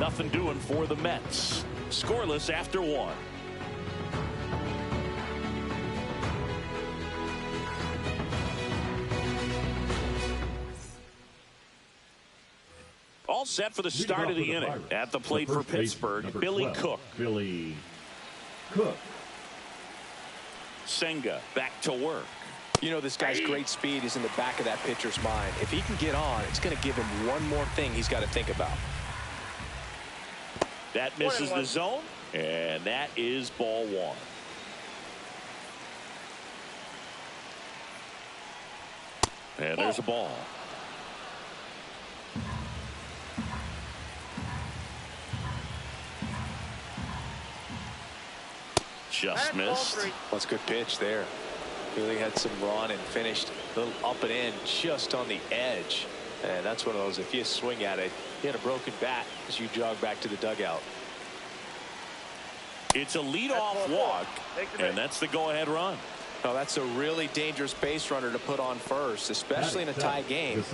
Nothing doing for the Mets. Scoreless after 1. All set for the start of the inning. At the plate for Pittsburgh, Billy Cook. Billy Cook. Senga back to work. You know, this guy's great speed is in the back of that pitcher's mind. If he can get on, it's going to give him one more thing he's got to think about. That misses the zone, and that is ball 1. And there's a ball. Just missed. That's a good pitch there. Really had some run and finished a little up and in just on the edge. And that's one of those, if you swing at it, you had a broken bat as you jog back to the dugout. It's a leadoff walk, and that's the go-ahead run. Now that's a really dangerous base runner to put on first, especially in a tie game.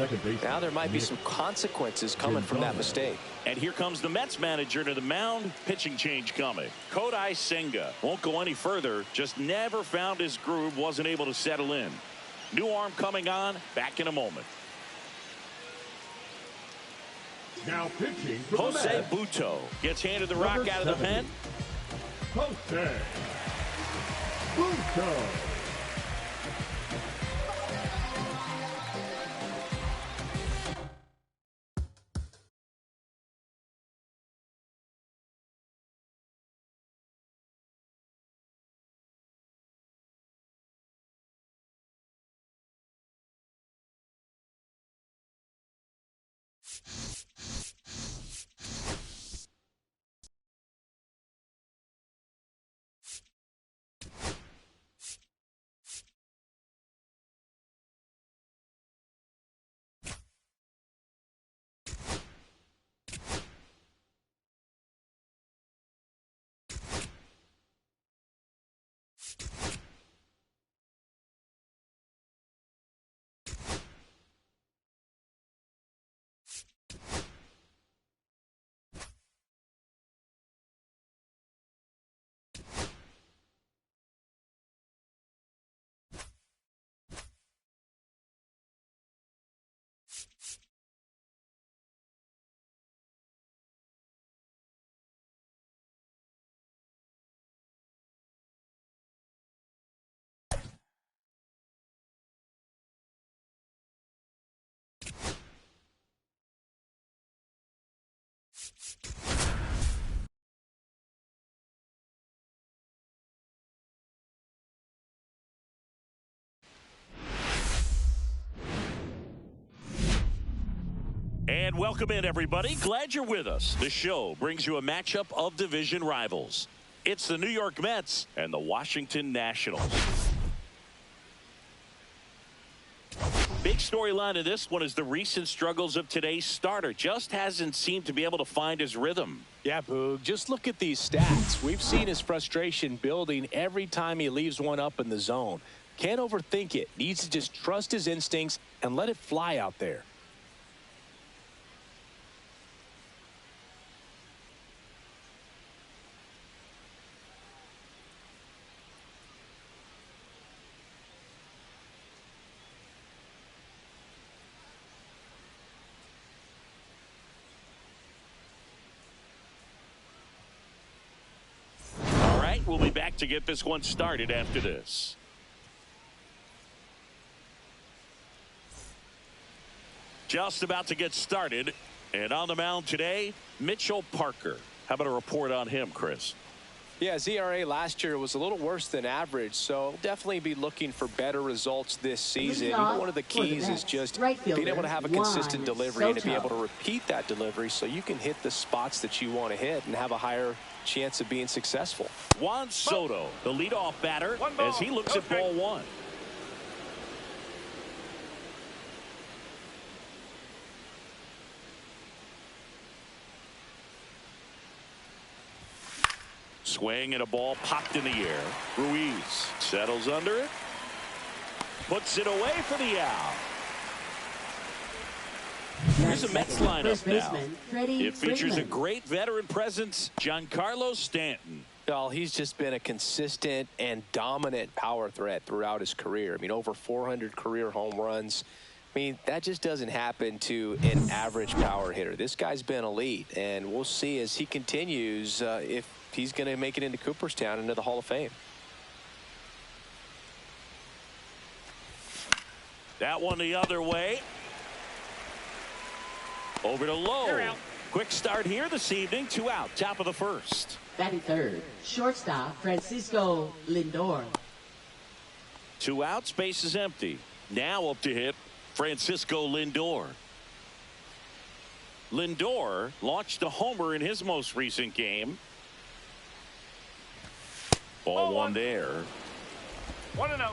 Now there might be some consequences coming from that mistake. And here comes the Mets manager to the mound. Pitching change coming. Kodai Senga won't go any further. Just never found his groove. Wasn't able to settle in. New arm coming on. Back in a moment. Now pitching for Jose Butto gets handed the rock out of the pen. Jose Butto. And welcome in, everybody. Glad you're with us. The show brings you a matchup of division rivals. It's the New York Mets and the Washington Nationals. Big storyline of this one is the recent struggles of today's starter. Just hasn't seemed to be able to find his rhythm. Yeah, Boog, just look at these stats. We've seen his frustration building every time he leaves one up in the zone. Can't overthink it. Needs to just trust his instincts and let it fly out there. We'll be back to get this one started after this. Just about to get started. And on the mound today, Mitchell Parker. How about a report on him, Chris? Yeah, his ERA last year was a little worse than average, so definitely be looking for better results this season. One of the keys is just being able to have a consistent delivery and to be able to repeat that delivery so you can hit the spots that you want to hit and have a higher chance of being successful. Juan Soto, the leadoff batter, as he looks at ball 1. Swing and a ball popped in the air. Ruiz settles under it. Puts it away for the out. Here's the Mets lineup now. It features a great veteran presence, Giancarlo Stanton. Well, he's just been a consistent and dominant power threat throughout his career. I mean, over 400 career home runs. I mean, that just doesn't happen to an average power hitter. This guy's been elite, and we'll see as he continues if he's going to make it into Cooperstown, into the Hall of Fame. That one the other way. Over to Lowe. Quick start here this evening. 2 out, top of the first. Batting third, shortstop Francisco Lindor. 2 outs, base is empty. Now up to hit Francisco Lindor. Lindor launched a homer in his most recent game. Ball one there. 1-0.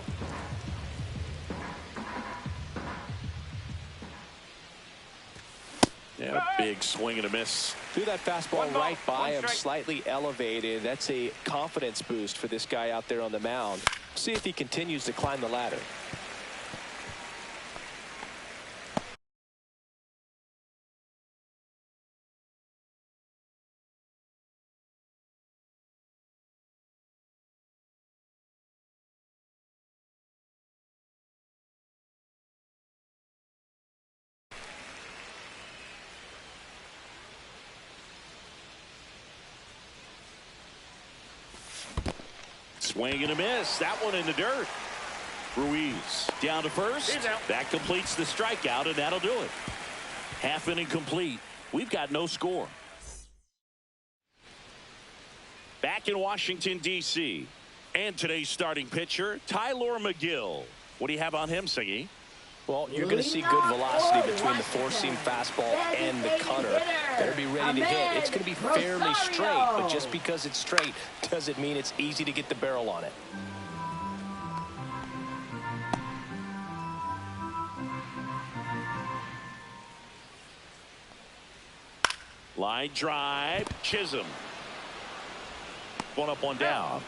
Yeah, big swing and a miss. Threw that fastball right by him, slightly elevated. That's a confidence boost for this guy out there on the mound. See if he continues to climb the ladder. Swing and a miss. That one in the dirt. Ruiz down to first. That completes the strikeout, and that'll do it. Half inning complete. We've got no score. Back in Washington, D.C. And today's starting pitcher, Tyler McGill. What do you have on him, Siggy? Well, you're going to see good velocity between the four-seam fastball and the cutter. Better be ready to hit. It's going to be fairly straight, but just because it's straight doesn't mean it's easy to get the barrel on it. Line drive, Chisholm. One up, one down.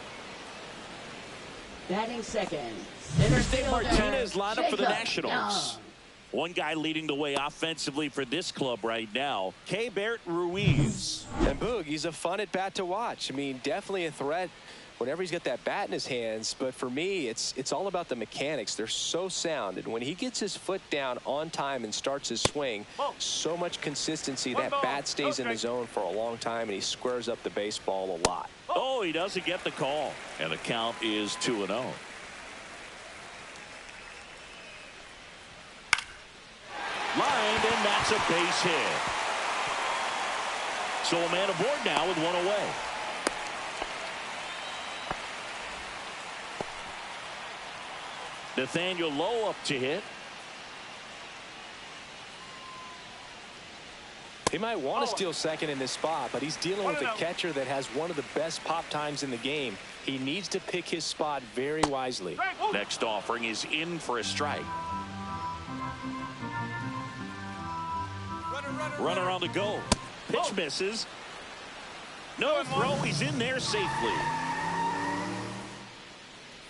Batting second, Here's Dave Martinez line up for the Nationals. One guy leading the way offensively for this club right now, Keibert Ruiz. And Boog, he's a fun at bat to watch. I mean, definitely a threat whenever he's got that bat in his hands. But for me, it's all about the mechanics. They're so sound. And when he gets his foot down on time and starts his swing, so much consistency. That bat stays in the zone for a long time, and he squares up the baseball a lot. Oh, he doesn't get the call. And the count is 2-0. Lined, and that's a base hit. So a man aboard now with one away. Nathaniel Lowe up to hit. He might want to steal second in this spot, but he's dealing with a catcher that has one of the best pop times in the game. He needs to pick his spot very wisely. Next offering is in for a strike. Runner on the go. Pitch misses. No throw. He's in there safely.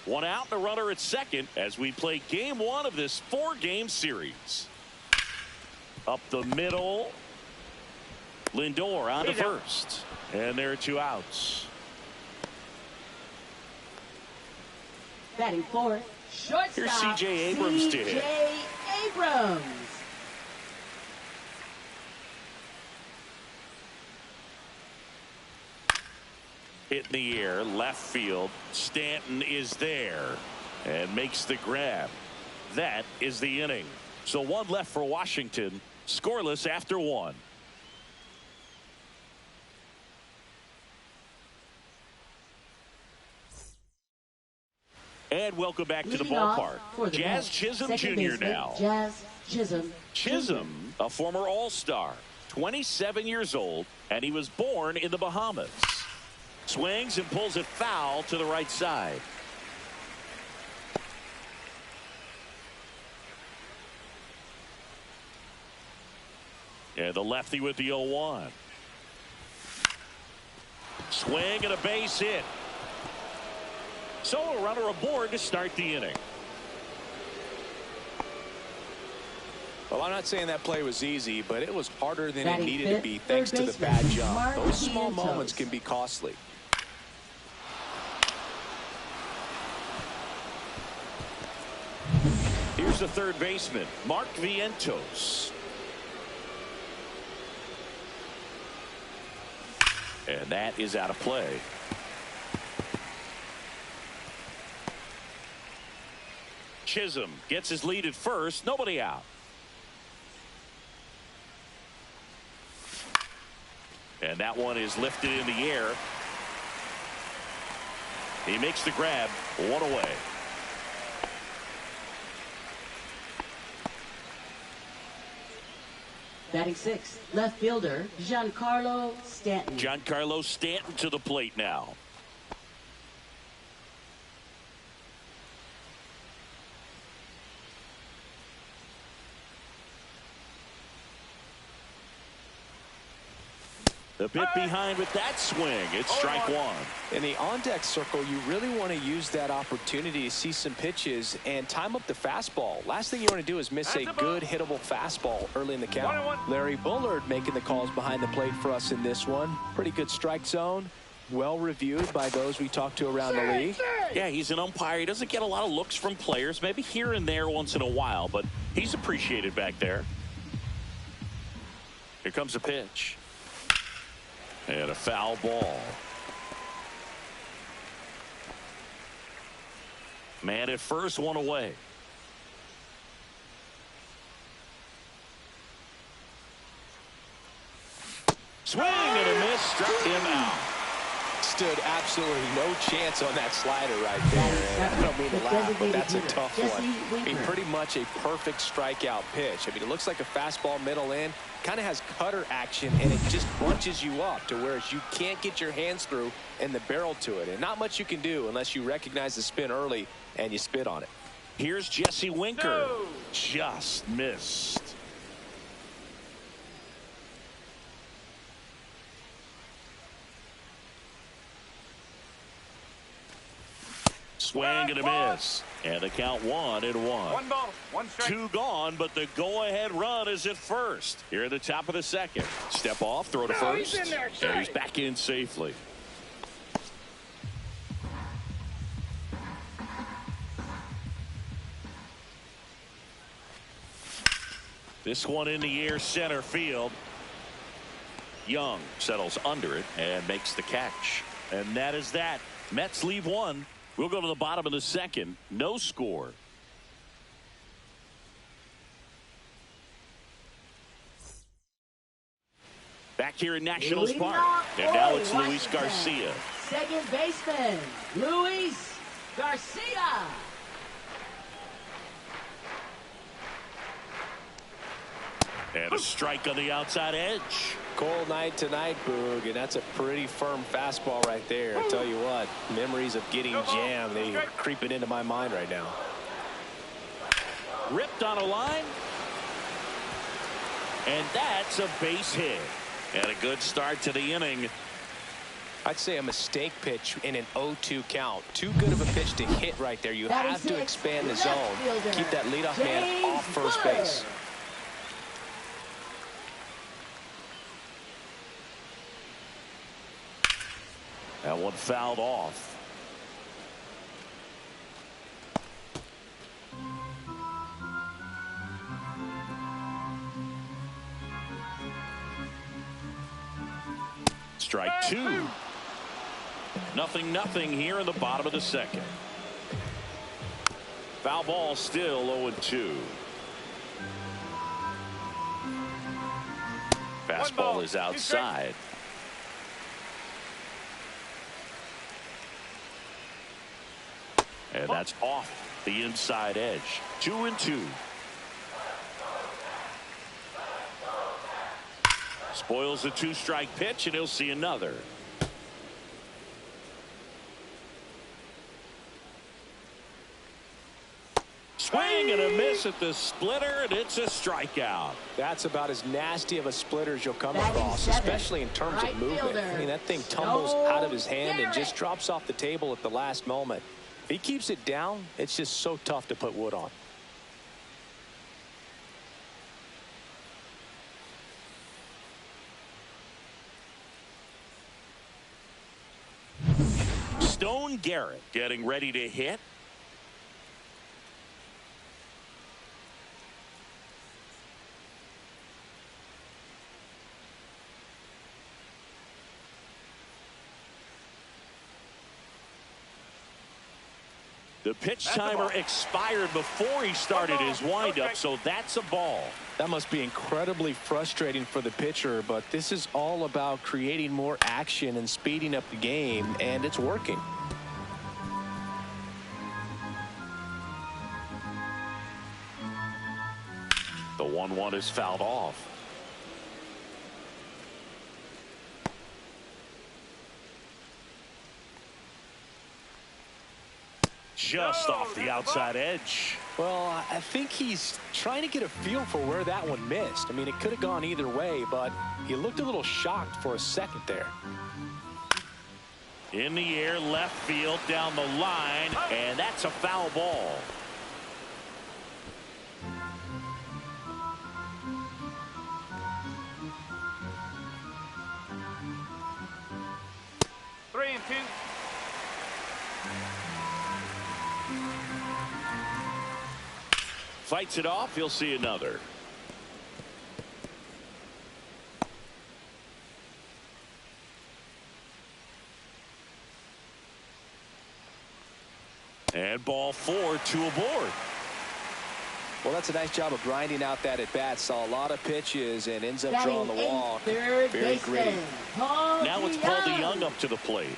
One out, the runner at second as we play game one of this 4-game series. Up the middle. Lindor on to first. And there are 2 outs. Batting fourth, shortstop. Here's C.J. Abrams to hit. C.J. Abrams. Hit in the air, left field. Stanton is there and makes the grab. That is the inning. So one left for Washington. Scoreless after 1. And welcome back to the ballpark. Jazz Chisholm Jr. now. Jazz Chisholm. Chisholm, a former All-Star, 27 years old, and he was born in the Bahamas. Swings and pulls it foul to the right side. And the lefty with the 0-1. Swing and a base hit. So a runner aboard to start the inning. Well, I'm not saying that play was easy, but it was harder than it Batting needed to be fifth, thanks to third the baseman, bad jump. Mark Those small Vientos. moments can be costly. Here's the third baseman, Mark Vientos. And that is out of play. Chisholm gets his lead at first. Nobody out. And that one is lifted in the air. He makes the grab. One away. Batting sixth, left fielder, Giancarlo Stanton. Giancarlo Stanton to the plate now. The bit behind with that swing. It's strike one. In the on-deck circle, you really want to use that opportunity to see some pitches and time up the fastball. Last thing you want to do is miss a good hittable fastball early in the count. Larry Bullard making the calls behind the plate for us in this one. Pretty good strike zone. Well reviewed by those we talked to around the league. Yeah, he's an umpire. He doesn't get a lot of looks from players, maybe here and there once in a while, but he's appreciated back there. Here comes a pitch. And a foul ball. Man at first, one away. Swing and a miss, struck him out. Stood absolutely no chance on that slider right there. And I don't mean to laugh, but that's a tough one. I mean, pretty much a perfect strikeout pitch. I mean, it looks like a fastball middle in. Kind of has cutter action, and it just bunches you up to where you can't get your hands through and the barrel to it. And not much you can do unless you recognize the spin early and you spit on it. Here's Jesse Winker. Just missed. Swing and a miss. And the count 1-1. 1 ball, 1 strike. 2 gone, but the go-ahead run is at first. Here at the top of the second. Step off, throw to first. He's in there, and he's back in safely. This one in the air, center field. Young settles under it and makes the catch. And that is that. Mets leave one. We'll go to the bottom of the second. No score. Back here in Nationals Park. And now it's Luis Garcia. Second baseman, Luis Garcia. And a strike on the outside edge. Cold night tonight, Boog, and that's a pretty firm fastball right there. I tell you what, memories of getting jammed, they are creeping into my mind right now. Ripped on a line. And that's a base hit. And a good start to the inning. I'd say a mistake pitch in an 0-2 count. Too good of a pitch to hit right there. You have to expand the zone. Keep that leadoff man off first base. That one fouled off. Strike 2. 0-0 here in the bottom of the second. Foul ball still 0-2. Fastball is outside. And that's off the inside edge. 2-2. Spoils the 2-strike pitch, and he'll see another. Swing and a miss at the splitter, and it's a strikeout. That's about as nasty of a splitter as you'll come across, especially in terms of movement. I mean, that thing tumbles out of his hand and just drops off the table at the last moment. If he keeps it down, it's just so tough to put wood on. Stone Garrett getting ready to hit. The pitch timer expired before he started his windup, so that's a ball. That must be incredibly frustrating for the pitcher, but this is all about creating more action and speeding up the game, and it's working. The 1-1 is fouled off. Just off the outside edge. Well, I think he's trying to get a feel for where that one missed. I mean, it could have gone either way, but he looked a little shocked for a second there. In the air, left field, down the line, and that's a foul ball. Three and two. Fights it off. He'll see another. And ball 4, 2 aboard. Well, that's a nice job of grinding out that at bat. Saw a lot of pitches and ends up drawing the walk. Very gritty. Now it's Paul DeYoung up to the plate.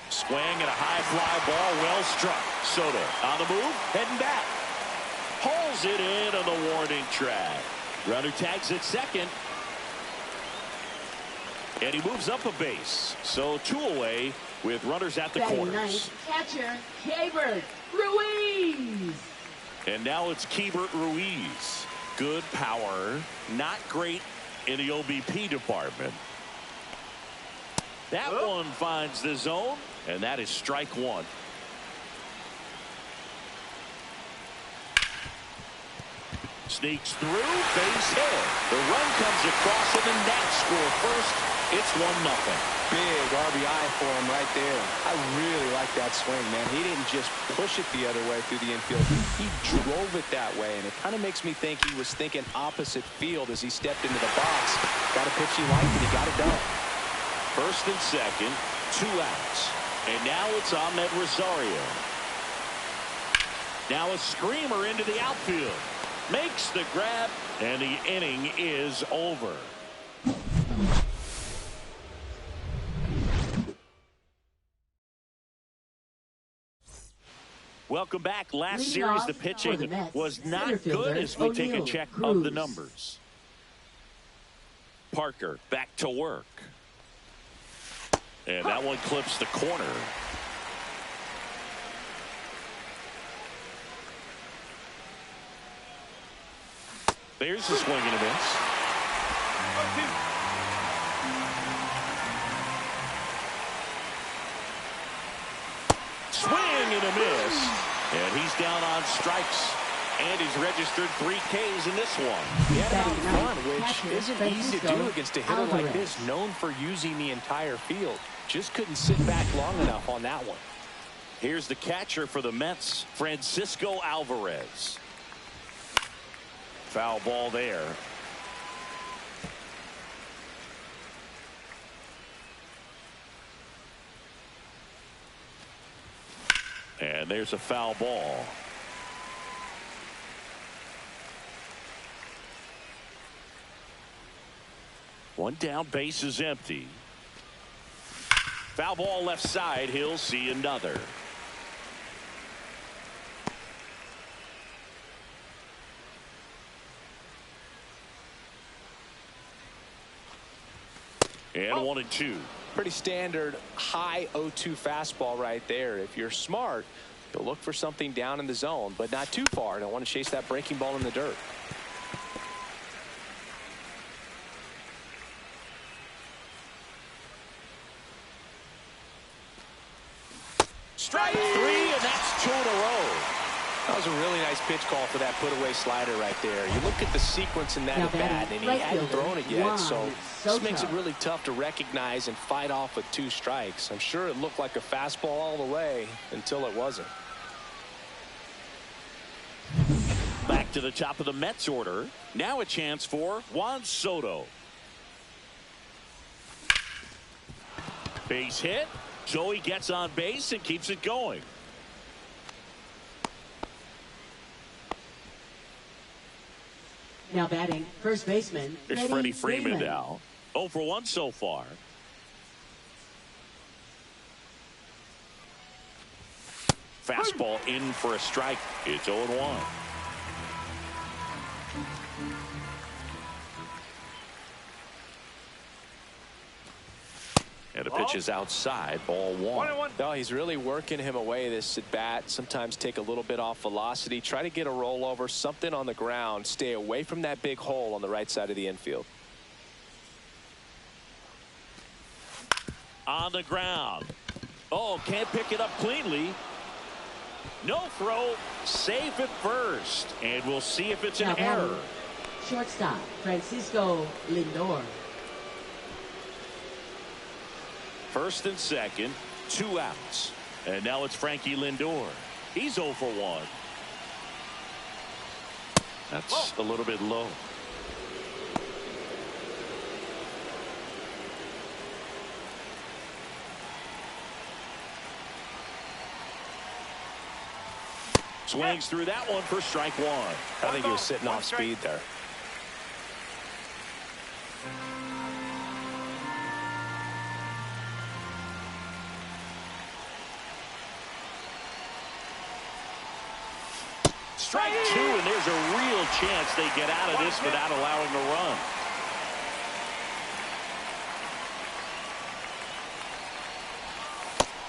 Swing and a high fly ball, well struck. Soto on the move, heading back. Hauls it in on the warning track. Runner tags at second. And he moves up a base. So 2 away with runners at the corners. Catcher, Keibert Ruiz. And now it's Keibert Ruiz. Good power. Not great in the OBP department. That one finds the zone. And that is strike 1. Sneaks through, base hit. The run comes across and the Nats score first. It's 1-0. Big RBI for him right there. I really like that swing, man. He didn't just push it the other way through the infield. He drove it that way, and it kind of makes me think he was thinking opposite field as he stepped into the box. Got a pitch he liked, and he got it done. First and second, 2 outs. And now it's Ahmed Rosario. Now a screamer into the outfield. Makes the grab, and the inning is over. Welcome back. Last series, the pitching was not good as we take a check of the numbers. Parker back to work. And that one clips the corner. There's the swing and a miss. Swing and a miss. And he's down on strikes. And he's registered 3 Ks in this one. He had it out front, which isn't easy to do against a hitter like this, known for using the entire field. Just couldn't sit back long enough on that one. Here's the catcher for the Mets, Francisco Alvarez. Foul ball there. And there's a foul ball. One down, base is empty. Foul ball left side. He'll see another. And 1-2. Pretty standard high 0-2 fastball right there. If you're smart, you'll look for something down in the zone, but not too far. Don't want to chase that breaking ball in the dirt. Strike 3, and that's 2 in a row. That was a really nice pitch call for that put-away slider right there. You look at the sequence in that at bat, and he hadn't thrown it yet, so this makes it really tough to recognize and fight off with 2 strikes. I'm sure it looked like a fastball all the way until it wasn't. Back to the top of the Mets order. Now a chance for Juan Soto. Base hit. Joey gets on base and keeps it going. Now batting, first baseman. There's Freddie Freeman now. 0 for 1 so far. Fastball in for a strike. It's 0-1. And the pitch is outside, ball 1. No, he's really working him away this at bat. Sometimes take a little bit off velocity. Try to get a rollover, something on the ground. Stay away from that big hole on the right side of the infield. On the ground. Oh, can't pick it up cleanly. No throw. Safe at first. And we'll see if it's an error. Shortstop, Francisco Lindor. First and second, 2 outs. And now it's Frankie Lindor. He's 0 for 1. That's a little bit low. Swings through that one for strike 1. I think he was sitting off speed there. Strike 2, and there's a real chance they get out of this without allowing a run.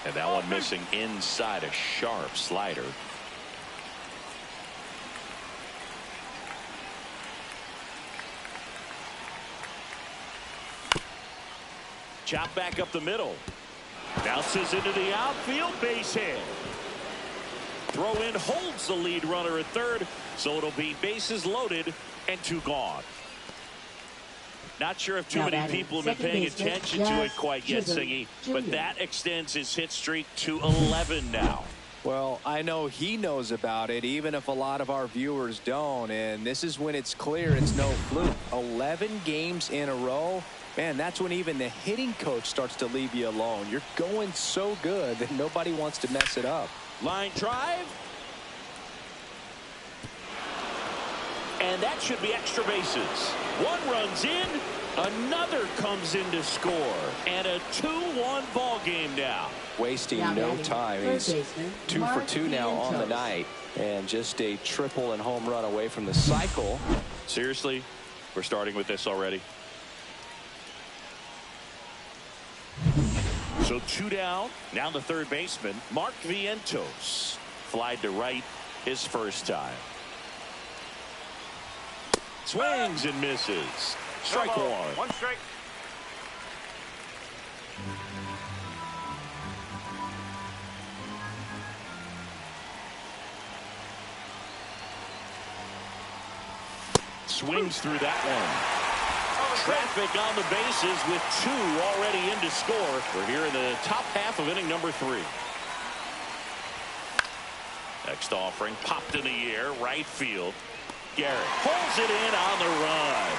And that one missing inside, a sharp slider. Chop back up the middle. Bounces into the outfield, base hit. Throw in holds the lead runner at third, so it'll be bases loaded and 2 gone. Not sure if too many people have been paying attention to it quite yet, Singy, but that extends his hit streak to 11 now. Well, I know he knows about it, even if a lot of our viewers don't, and this is when it's clear it's no fluke. 11 games in a row. Man, that's when even the hitting coach starts to leave you alone. You're going so good that nobody wants to mess it up. Line drive. And that should be extra bases. 1 runs in, another comes in to score, and a 2-1 ball game now. Wasting no time. He's 2 for 2 now on the night, and just a triple and home run away from the cycle. Seriously, we're starting with this already. So 2 down. Now the third baseman, Mark Vientos. Flied to right his first time. Swings and misses. Strike 1. 1 strike. Swings through that one. Traffic on the bases with 2 already in to score. We're here in the top half of inning number 3. Next offering popped in the air, right field. Garrett pulls it in on the run.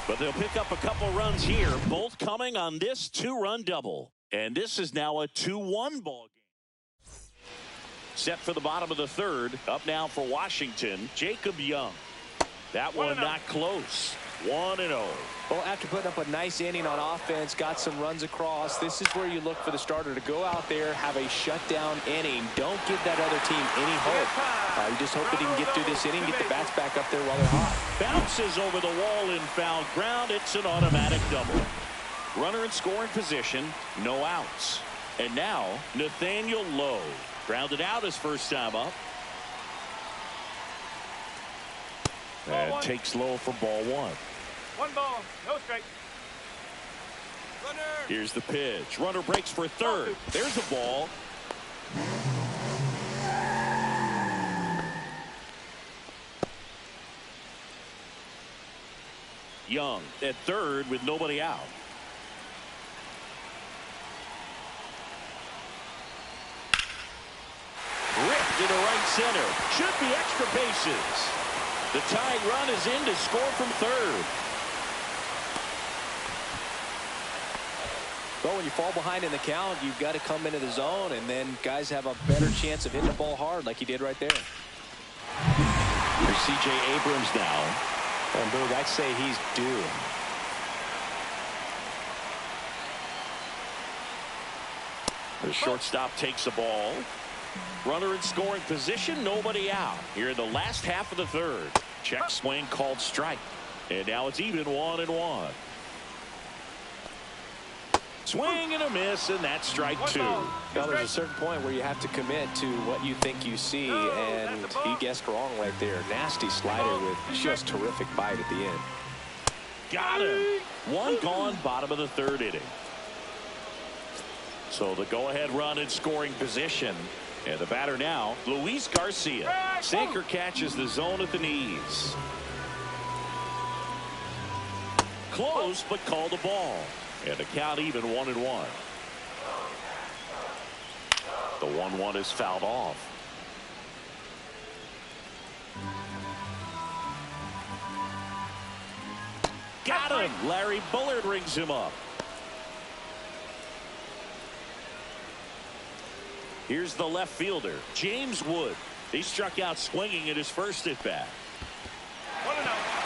But they'll pick up a couple runs here, both coming on this 2-run double. And this is now a 2-1 ball game. Set for the bottom of the third. Up now for Washington, Jacob Young. That one not close. 1-0. Well, after putting up a nice inning on offense, got some runs across, this is where you look for the starter to go out there, have a shutdown inning. Don't give that other team any hope. You just hope that he can get through this inning, get the bats back up there while they're hot. Bounces over the wall in foul ground. It's an automatic double. Runner in scoring position, no outs. And now, Nathaniel Lowe. Grounded out his first time up. And takes low for ball 1. 1 ball, no strike. Runner. Here's the pitch. Runner breaks for third. There's a ball. Young at third with nobody out. Ripped into right center. Should be extra bases. The tying run is in to score from third. Well, when you fall behind in the count, you've got to come into the zone, and then guys have a better chance of hitting the ball hard like he did right there. Here's C.J. Abrams now. And Boog, I'd say he's due. The shortstop takes the ball. Runner in scoring position, nobody out. Here in the last half of the third. Check swing called strike. And now it's even 1-1. Swing and a miss, and that's strike two. Well, there's a certain point where you have to commit to what you think you see, and he guessed wrong right there. Nasty slider with just terrific bite at the end. Got him. One gone, bottom of the third inning. So the go-ahead run in scoring position. And the batter now, Luis Garcia. Sinker catches the zone at the knees. Close, but called the ball. And the count even 1-1. The 1-1 is fouled off. Got him. Larry Bullard rings him up. Here's the left fielder, James Wood. He struck out swinging at his first at bat.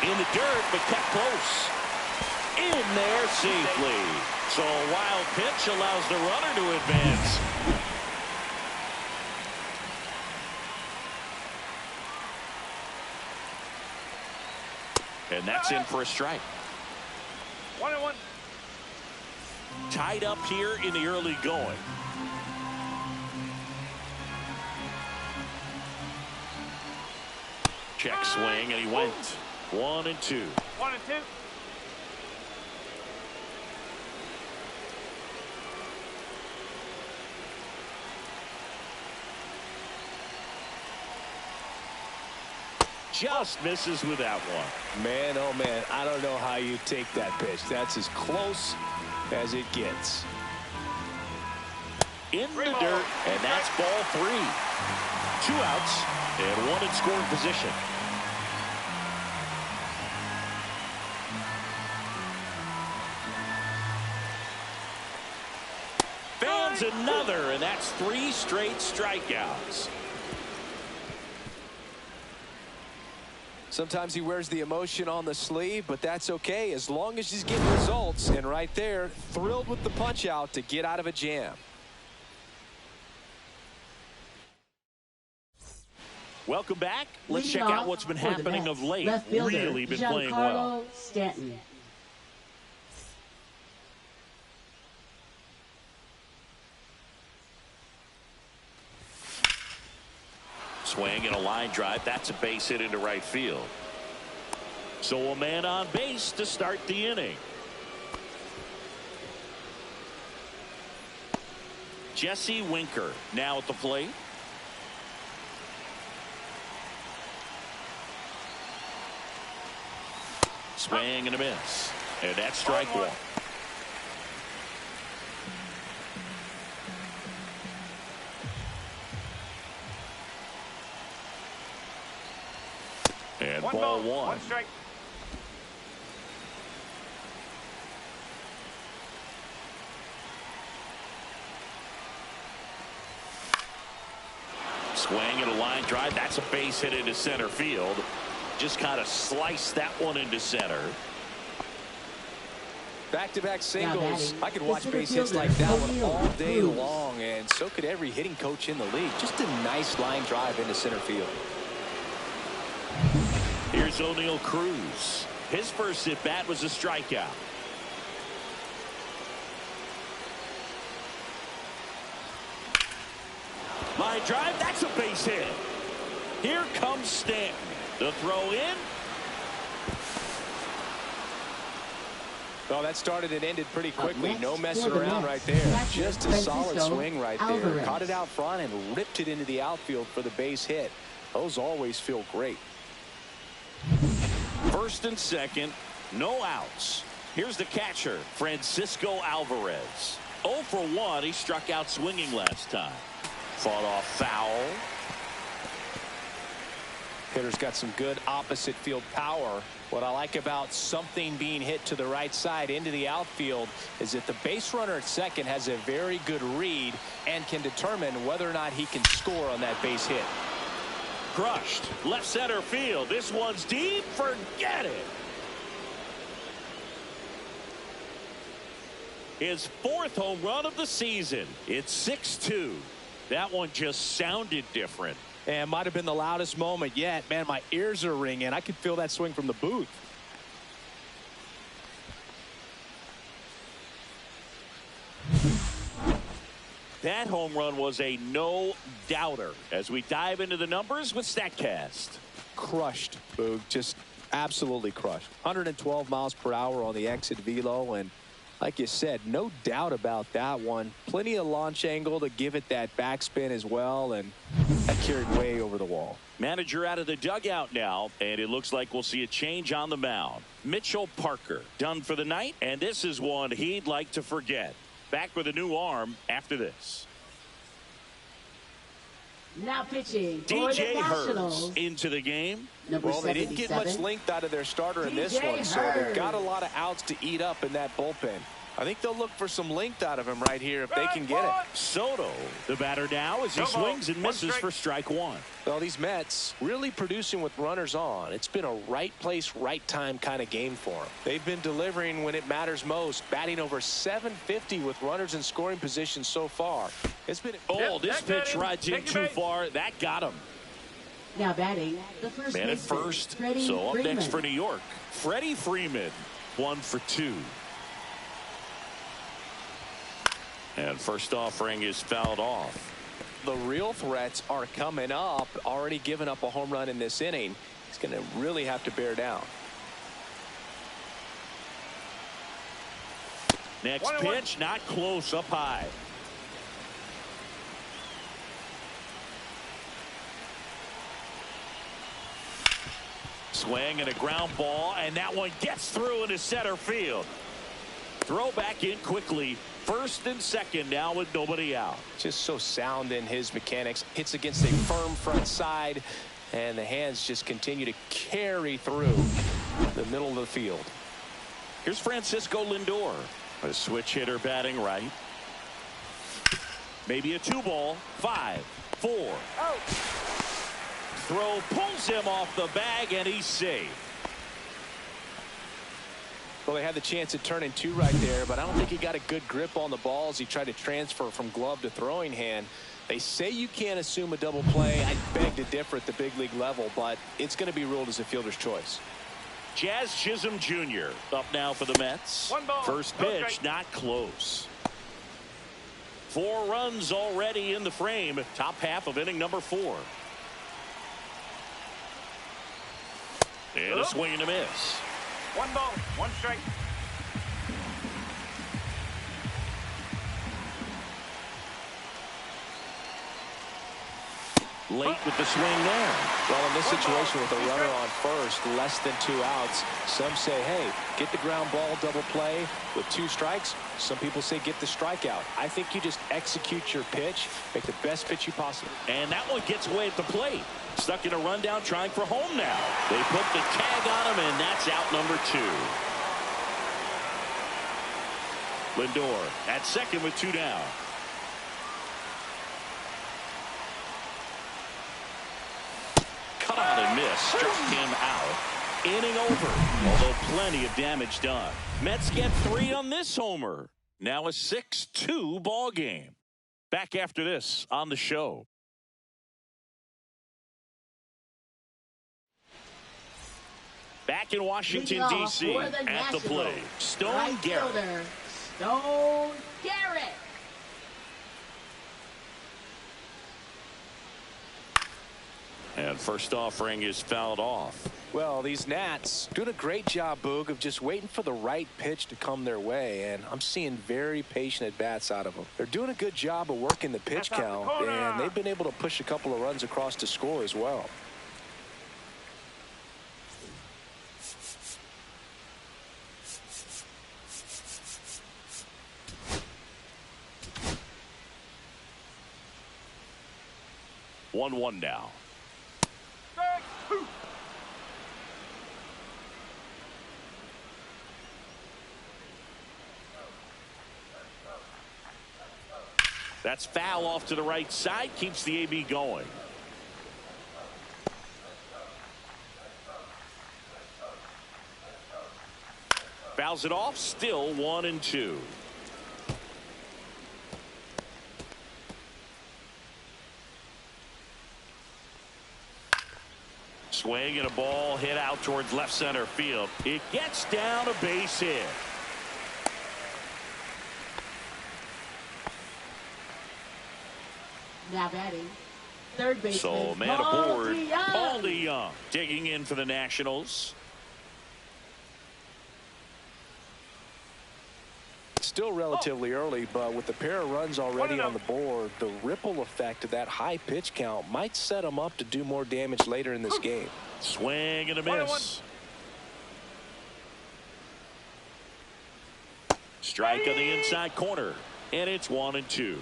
In the dirt, but kept close. In there safely. So a wild pitch allows the runner to advance. And that's in for a strike. 1-1. Tied up here in the early going. Check swing, and he went 1-2. 1-2. Just misses with that one. Man, oh man, I don't know how you take that pitch. That's as close as it gets. In the dirt, and that's ball three. 2 outs and 1 in scoring position. Fans another, and that's 3 straight strikeouts. Sometimes he wears the emotion on the sleeve, but that's okay as long as he's getting results. And right there, thrilled with the punch out to get out of a jam. Welcome back. Let's check out what's been happening of late. Really been playing well. Stanton. Swing and a line drive. That's a base hit into right field. So a man on base to start the inning. Jesse Winker now at the plate. Swing and a miss. And that's strike one. And ball one. 1 strike. Swing and a line drive. That's a base hit into center field. Just kind of sliced that one into center. Back-to-back singles. I could watch base hits like that one all day long, and so could every hitting coach in the league. Just a nice line drive into center field. Here's O'Neal Cruz. His first at bat was a strikeout. Line drive, that's a base hit. Here comes Stanton. The throw in. Well, that started and ended pretty quickly. No messing around right there. Just a solid swing right there. Caught it out front and ripped it into the outfield for the base hit. Those always feel great. First and second. No outs. Here's the catcher, Francisco Alvarez. 0 for 1. He struck out swinging last time. Fought off foul. Hitter's got some good opposite field power. What I like about something being hit to the right side into the outfield is that the base runner at second has a very good read and can determine whether or not he can score on that base hit. Crushed. Left center field. This one's deep. Forget it. His 4th home run of the season. It's 6-2. That one just sounded different. And might have been the loudest moment yet. Man, my ears are ringing. I could feel that swing from the booth. That home run was a no-doubter. As we dive into the numbers with StatCast. Crushed, Boog. Just absolutely crushed. 112 miles per hour on the exit velo, and like you said, no doubt about that one. Plenty of launch angle to give it that backspin as well, and that carried way over the wall. Manager out of the dugout now, and it looks like we'll see a change on the mound. Mitchell Parker done for the night, and this is one he'd like to forget. Back with a new arm after this. Now pitching for the DJ Nationals. Hurts into the game. Well, they didn't get much length out of their starter in this one, so they've got a lot of outs to eat up in that bullpen. I think they'll look for some length out of him right here if they can get it. Soto, the batter now as he swings and misses for strike one. Well, these Mets really producing with runners on. It's been a right place, right time kind of game for them. They've been delivering when it matters most, batting over 750 with runners in scoring position so far. It's been this pitch rides in too far. That got him. Now batting, the first Man at first. So up next for New York, Freddie Freeman, 1 for 2. And first offering is fouled off. The real threats are coming up. Already given up a home run in this inning. He's going to really have to bear down. Next pitch, not close, up high. Swing and a ground ball, and that one gets through into center field. Throw back in quickly. First and second now with nobody out. Just so sound in his mechanics. Hits against a firm front side, and the hands just continue to carry through the middle of the field. Here's Francisco Lindor, a switch hitter batting right. Maybe a 2-ball. 5, 4. Out. Throw pulls him off the bag, and he's safe. Well, they had the chance at turning 2 right there, but I don't think he got a good grip on the ball as he tried to transfer from glove to throwing hand. They say you can't assume a double play. I beg to differ at the big league level, but it's going to be ruled as a fielder's choice. Jazz Chisholm Jr. up now for the Mets. 1 ball. First pitch, not close. 4 runs already in the frame. Top half of inning number 4. And a swing and a miss. 1 ball, 1 strike. Late with the swing there. Well, in this situation with a runner on first, less than 2 outs, some say, hey, get the ground ball double play with 2 strikes. Some people say get the strikeout. I think you just execute your pitch, make the best pitch you possibly. And that one gets away at the plate. Stuck in a rundown trying for home now. They put the tag on him, and that's out number 2. Lindor at second with 2 down. Cut on and miss. Struck him out. Inning over, although plenty of damage done. Mets get 3 on this homer. Now a 6-2 ball game. Back after this on the show. Back in Washington, D.C. at the plate, Stone Garrett. Stone Garrett. And first offering is fouled off. Well, these Nats doing a great job, Boog, of just waiting for the right pitch to come their way, and I'm seeing very patient at-bats out of them. They're doing a good job of working the pitch count, and they've been able to push a couple of runs across to score as well. 1-1 now. That's foul off to the right side. Keeps the AB going. Fouls it off. Still 1-2. Swing and a ball hit out towards left center field. It gets down a base hit. Now batting, third baseman. So man aboard, Paul DeYoung digging in for the Nationals. Still relatively early, but with the pair of runs already on the board, the ripple effect of that high pitch count might set them up to do more damage later in this game. Swing and a miss. Strike on the inside corner, and it's 1-2.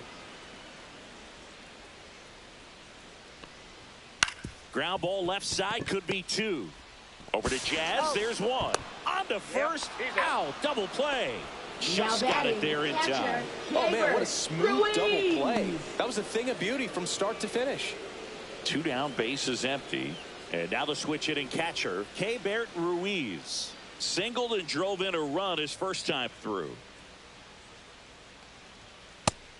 Ground ball left side, could be 2. Over to Jazz. There's 1. On to first. Out. Double play. Just got it there in time. Oh, man, what a smooth double play. That was a thing of beauty from start to finish. 2 down, bases empty. And now the switch hitting catcher, Keibert Ruiz. Singled and drove in a run his first time through.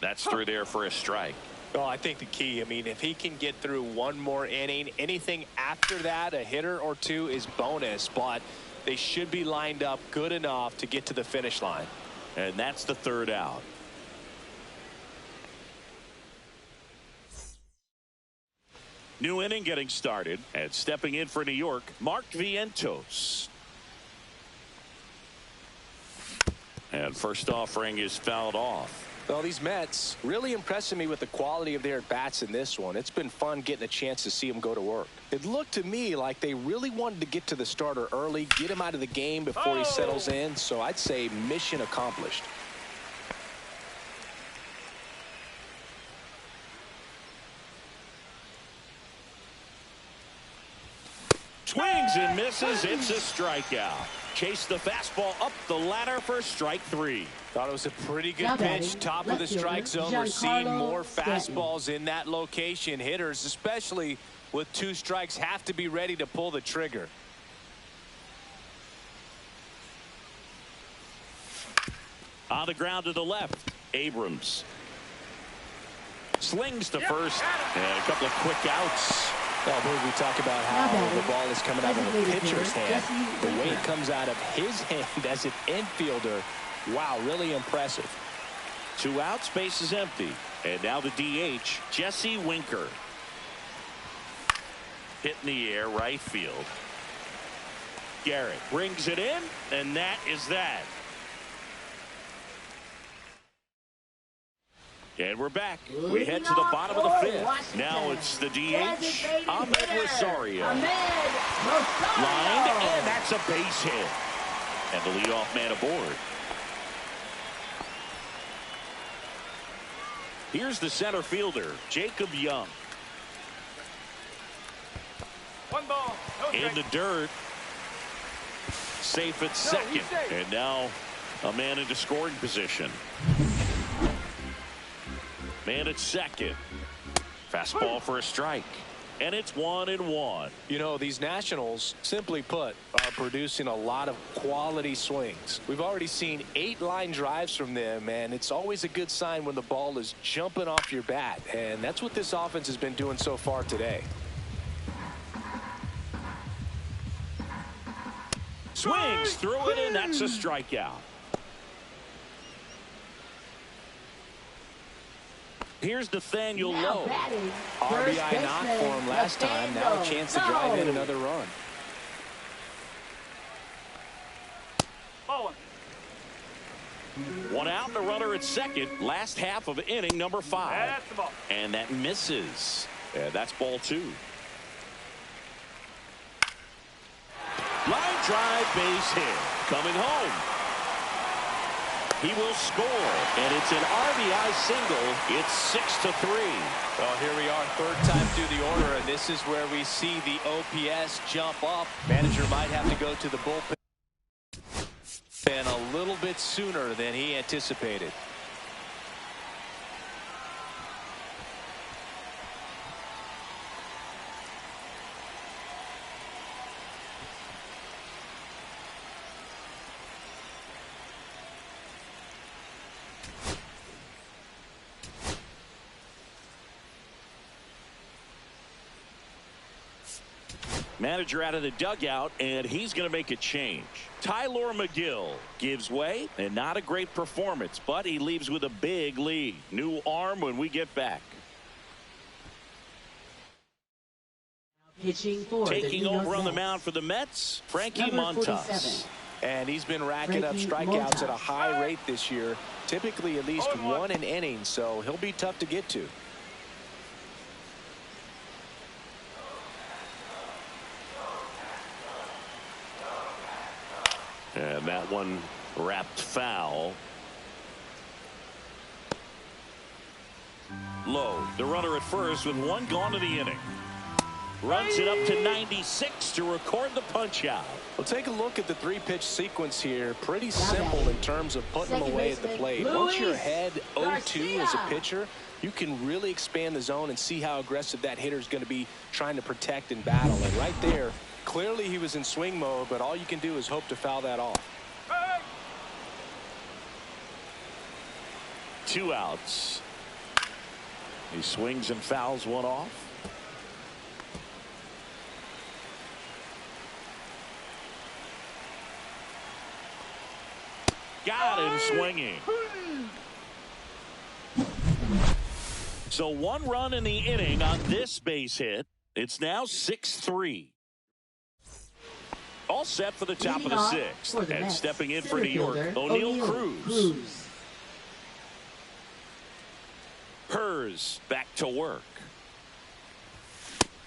That's through there for a strike. Well, I think the key, I mean, if he can get through one more inning, anything after that, a hitter or 2 is bonus, but they should be lined up good enough to get to the finish line. And that's the 3rd out. New inning getting started, and stepping in for New York, Mark Vientos. And first offering is fouled off. Well, these Mets really impressing me with the quality of their at-bats in this one. It's been fun getting a chance to see them go to work. It looked to me like they really wanted to get to the starter early, get him out of the game before he settles in, so I'd say mission accomplished. Swings and misses. It's a strikeout. Chase the fastball up the ladder for strike 3. Thought it was a pretty good pitch. Top of the strike zone. We're seeing more fastballs in that location. Hitters, especially with 2 strikes, have to be ready to pull the trigger. On the ground to the left, Abrams. Slings to first, and a couple of quick outs. Well, we talk about how the ball is coming out of the pitcher's hand. The way it comes out of his hand as an infielder, wow, really impressive. 2 outs, base is empty. And now the DH, Jesse Winker. Hit in the air, right field. Garrett brings it in, and that is that. And we're back. We head to the bottom of the 5th. Now it's the DH, Ahmed Rosario. Lined, and that's a base hit. And the leadoff man aboard. Here's the center fielder, Jacob Young. 1 ball, no strike. In the dirt. Safe at second. And now a man into scoring position. Man at second. Fastball for a strike. And it's 1-1. You know, these Nationals, simply put, are producing a lot of quality swings. We've already seen 8 line drives from them, and it's always a good sign when the ball is jumping off your bat. And that's what this offense has been doing so far today. Swings through it, and that's a strikeout. Here's Nathaniel Lowe. RBI knock for him last time. Now a chance to drive in another run. Ball 1. 1 out and a runner at second. Last half of inning number 5. That's the ball. And that misses. And that's ball 2. Line drive, base hit. Coming home. He will score, and it's an RBI single. It's 6-3. Well, here we are, third time through the order, and this is where we see the OPS jump up. Manager might have to go to the bullpen a little bit sooner than he anticipated. Manager out of the dugout, and he's going to make a change. Tyler McGill gives way, and not a great performance, but he leaves with a big lead. New arm when we get back. Pitching for Taking the New over York on the Mets. mound for the Mets, Frankie Number Montas. 47. And he's been racking up Frankie strikeouts at a Montas. high rate this year, typically at least one an inning, so he'll be tough to get to. And that one wrapped foul. Low, the runner at first with one gone to the inning. Runs it up to 96 to record the punch out. Well, take a look at the three-pitch sequence here. Pretty simple in terms of putting them away at the plate. Once you're ahead 0-2 as a pitcher, you can really expand the zone and see how aggressive that hitter is going to be trying to protect and battle. And right there, clearly he was in swing mode, but all you can do is hope to foul that off. 2 outs. He swings and fouls one off. Got him swinging. So 1 run in the inning on this base hit. It's now 6-3. All set for the top of the 6th. And stepping in for New York, O'Neal Cruz. Hers back to work.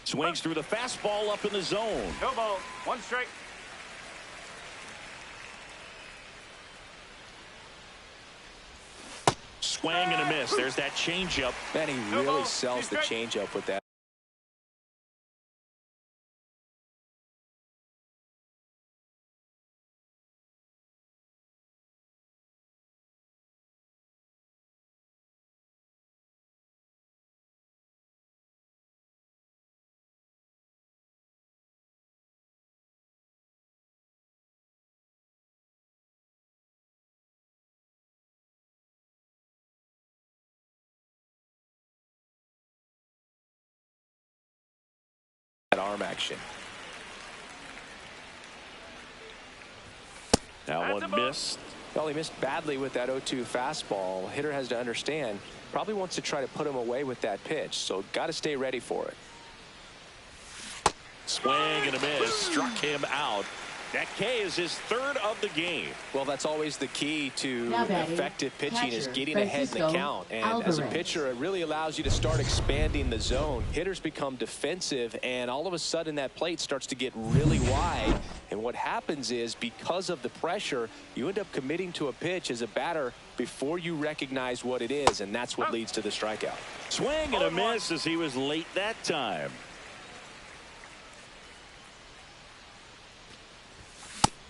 Swings through the fastball up in the zone. No ball. 1 strike. Swing and a miss. There's that changeup. And he really sells the changeup with that. Arm action. That one missed. Well, he missed badly with that 0-2 fastball. Hitter has to understand, probably wants to try to put him away with that pitch, so got to stay ready for it. Swing and a miss. Struck him out. That K is his 3rd of the game. Well, that's always the key to effective pitching, is getting ahead in the count. And as a pitcher, it really allows you to start expanding the zone. Hitters become defensive, and all of a sudden that plate starts to get really wide. And what happens is, because of the pressure, you end up committing to a pitch as a batter before you recognize what it is, and that's what leads to the strikeout. Swing and a miss as he was late that time.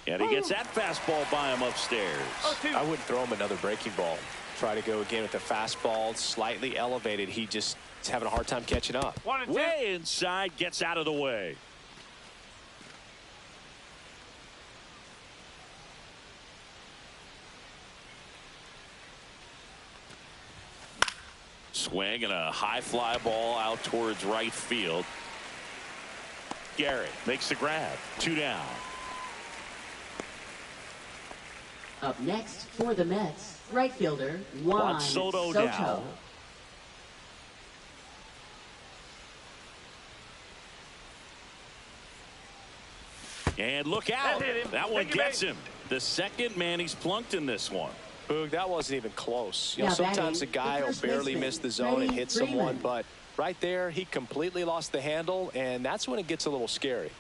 And he gets that fastball by him upstairs. I wouldn't throw him another breaking ball. Try to go again with the fastball, slightly elevated. He just is having a hard time catching up. Way inside, gets out of the way. Swing and a high fly ball out towards right field. Garrett makes the grab. 2 down. Up next for the Mets, right fielder Juan Soto. Soto. And look out. That one gets him. The second man he's plunked in this one. Boog, that wasn't even close. You know, sometimes a guy will barely miss the zone and hit someone, but right there, he completely lost the handle, and that's when it gets a little scary.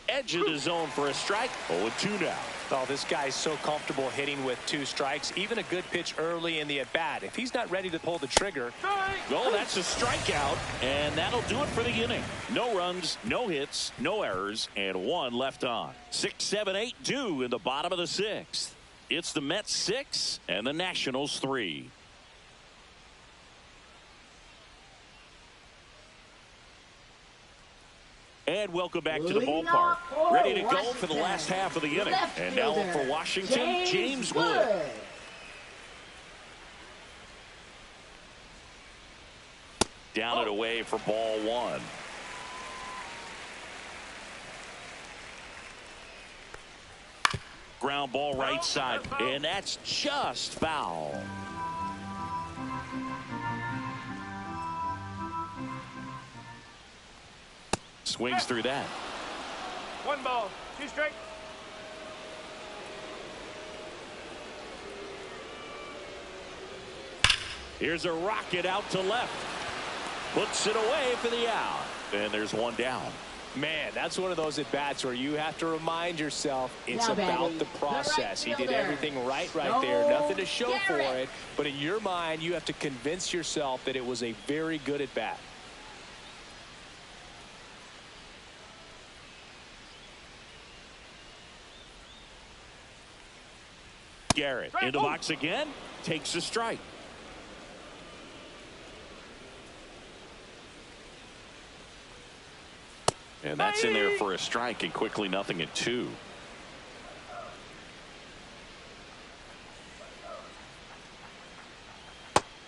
Edge of the zone for a strike. 0-2 now. Oh, this guy's so comfortable hitting with 2 strikes. Even a good pitch early in the at-bat. If he's not ready to pull the trigger. Oh, that's a strikeout, and that'll do it for the inning. No runs, no hits, no errors, and 1 left on. 6, 7, 8 due in the bottom of the 6th. It's the Mets 6 and the Nationals 3. And welcome back to the ballpark. Ready to go for the last half of the inning. And now up for Washington, James Wood. Down and away for ball 1. Ground ball right side, and that's just foul. Swings through that. 1 ball, 2 strikes. Here's a rocket out to left. Puts it away for the out. And there's 1 down. Man, that's one of those at-bats where you have to remind yourself it's about the process. He did everything right there. Nothing to show for it. But in your mind, you have to convince yourself that it was a very good at-bat. Garrett in the box again. Takes a strike. And that's in there for a strike, and quickly 0-2.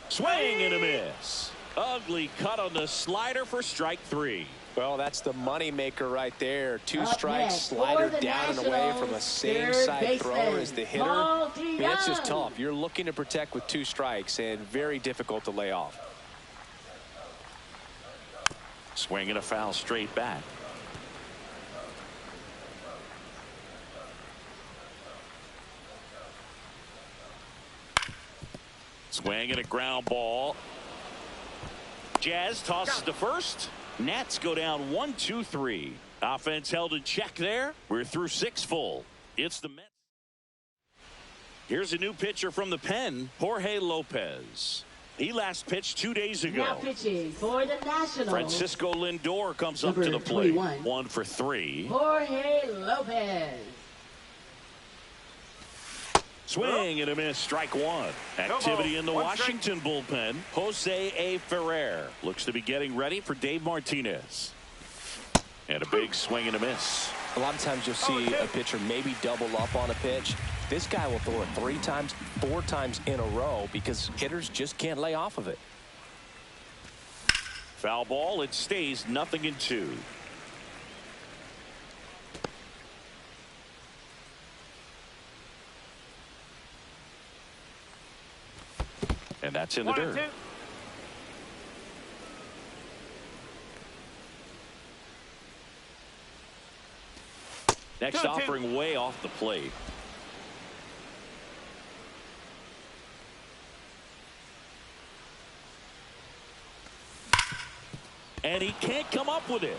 Swing and a miss. Ugly cut on the slider for strike 3. Well, that's the money maker right there. 2 strikes, slider down and away from a same side thrower as the hitter. I mean, that's just tough. You're looking to protect with 2 strikes and very difficult to lay off. Swing and a foul straight back. Swing and a ground ball. Jazz tosses to first. Nats go down 1-2-3. Offense held in check there. We're through 6 full. It's the Mets. Here's a new pitcher from the pen, Jorge Lopez. He last pitched 2 days ago. Now pitching for the Nationals. Francisco Lindor comes up to the plate. 1 for 3. Jorge Lopez. Swing and a miss, strike 1. Activity in the Washington bullpen. Jose A. Ferrer looks to be getting ready for Dave Martinez. And a big swing and a miss. A lot of times you'll see a pitcher maybe double up on a pitch. This guy will throw it 3 times, 4 times in a row because hitters just can't lay off of it. Foul ball. It stays 0-2. And that's in the dirt. Next offering way off the plate. And he can't come up with it.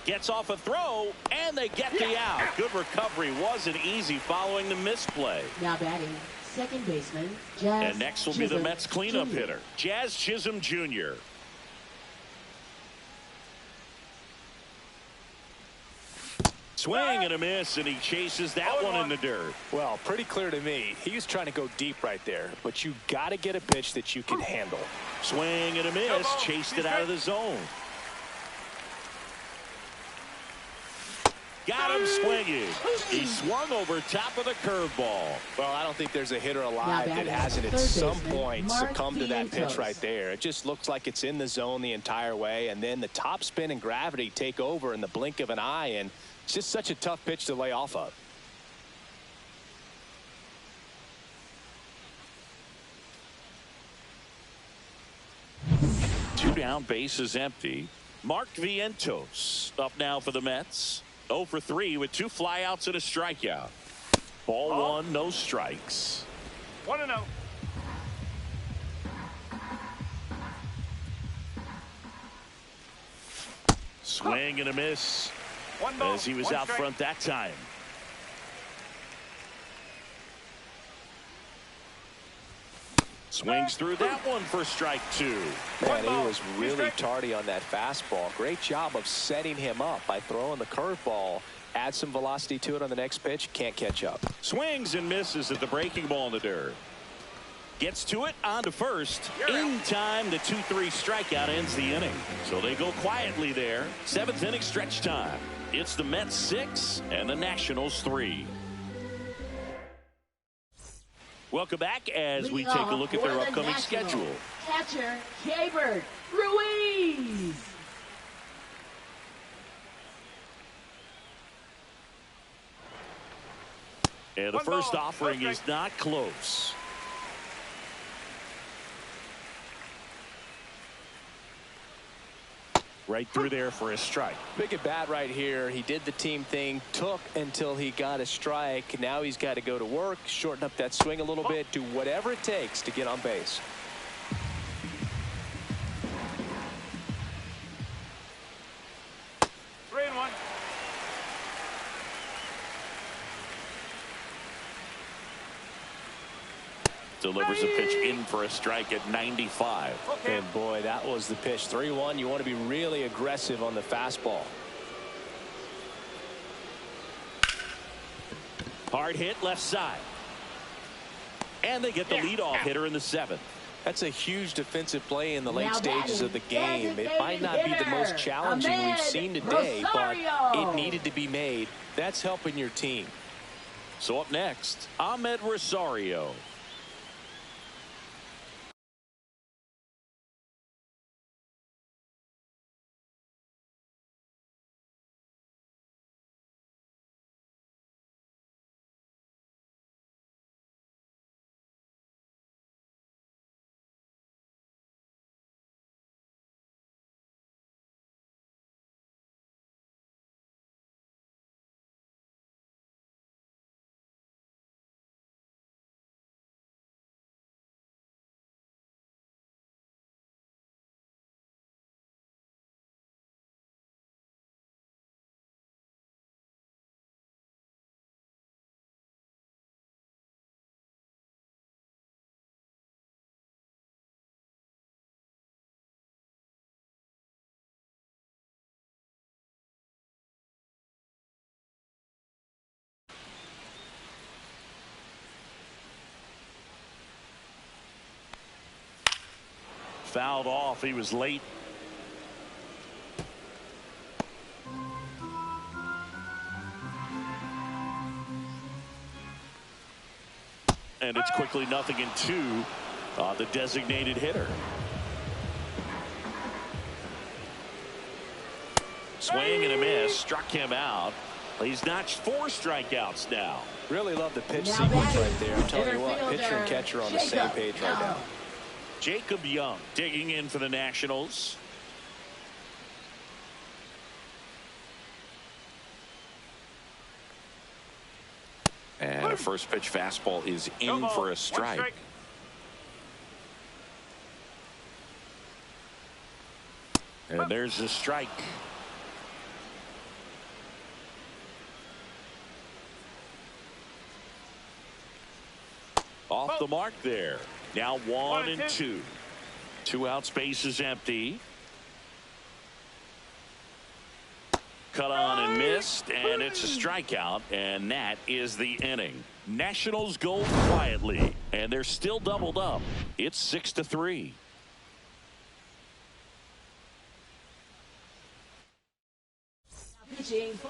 Gets off a throw, and they get the out. Good recovery. Wasn't easy following the misplay. Now batting, second baseman, Jazz. And next will be the Mets cleanup hitter, Jazz Chisholm Jr. Swing and a miss, and he chases that one in the dirt. Well, pretty clear to me. He was trying to go deep right there, but you got to get a pitch that you can handle. Swing and a miss, chased it out of the zone. Got him swinging. He swung over top of the curveball. Well, I don't think there's a hitter alive that hasn't at some point succumbed to that pitch right there. It just looks like it's in the zone the entire way, and then the top spin and gravity take over in the blink of an eye, and it's just such a tough pitch to lay off of. Two down, bases empty. Mark Vientos up now for the Mets. 0 for 3 with 2 flyouts and a strikeout. Ball 1, no strikes. 1-0. Swing and a miss One ball, as he was one out strike. front that time. Swings through that one for strike two. Man, he was really tardy on that fastball. Great job of setting him up by throwing the curveball. Add some velocity to it on the next pitch. Can't catch up. Swings and misses at the breaking ball in the dirt. Gets to it on to first. In time, the 2-3 strikeout ends the inning. So they go quietly there. 7th inning stretch time. It's the Mets 6 and the Nationals 3. Welcome back as we take a look at their upcoming schedule. Catcher, Caber Ruiz. And the first offering is not close. Right through there for a strike. Big at bat right here. He did the team thing, took until he got a strike. Now he's got to go to work, shorten up that swing a little bit, do whatever it takes to get on base. Three and one. Delivers a pitch in for a strike at 95. Okay. And boy, that was the pitch. 3-1. You want to be really aggressive on the fastball. Hard hit left side. And they get the leadoff hitter in the 7th. That's a huge defensive play in the late Now stages of the game. It might not be the hitter, most challenging we've Ahmed seen today, but Rosario. it needed to be made. That's helping your team. So up next, Ahmed Rosario. Fouled off. He was late. And it's quickly 0-2 on the designated hitter. Swing and a miss. Struck him out. He's notched 4 strikeouts now. Really love the pitch Now sequence batting, right there. I'm telling you what, center pitcher and fielder, catcher on the same Jacob page right now. Jacob Young digging in for the Nationals. And a first pitch fastball is in for a strike. And there's a strike. Off the mark there. Now 1-2. 2 outs, base is empty. Cut on and missed, and it's a strikeout, and that is the inning. Nationals go quietly, and they're still doubled up. It's 6-3.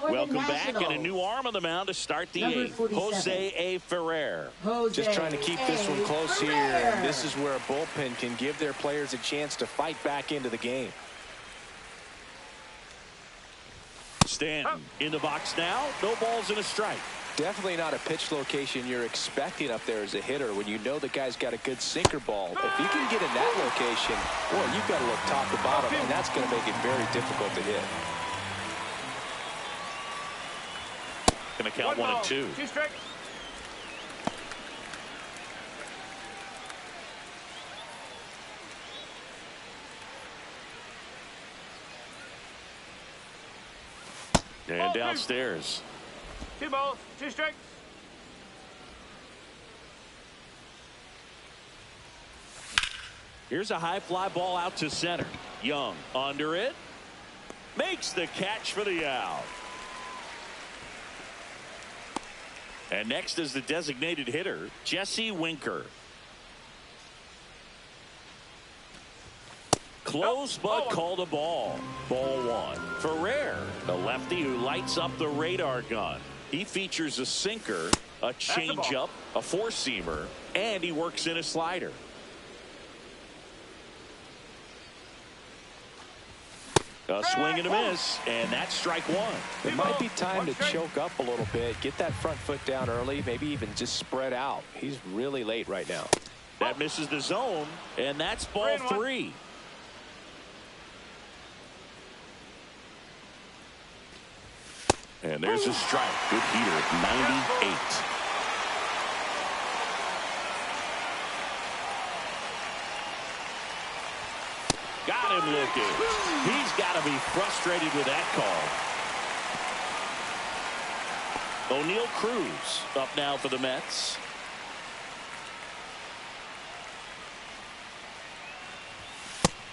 Welcome back, and a new arm on the mound to start the 8th. Jose A. Ferrer. Just trying to keep this one close here. And this is where a bullpen can give their players a chance to fight back into the game. Stanton in the box now. No balls and a strike. Definitely not a pitch location you're expecting up there as a hitter when you know the guy's got a good sinker ball. If you can get in that location, boy, you've got to look top to bottom, and that's going to make it very difficult to hit. Going to count 1-2. 2 strikes. And downstairs. 2 balls, 2 strikes. Here's a high fly ball out to center. Young under it. Makes the catch for the out. And next is the designated hitter, Jesse Winker. Close but called a ball. Ball 1. Ferrer, the lefty who lights up the radar gun. He features a sinker, a changeup, a four-seamer, and he works in a slider. A swing and a miss, and that's strike 1. It might be time to choke up a little bit, get that front foot down early, maybe even just spread out. He's really late right now. That misses the zone, and that's ball 3. And there's a strike. Good heater at 98. Got him looking. He's got to be frustrated with that call. O'Neal Cruz up now for the Mets.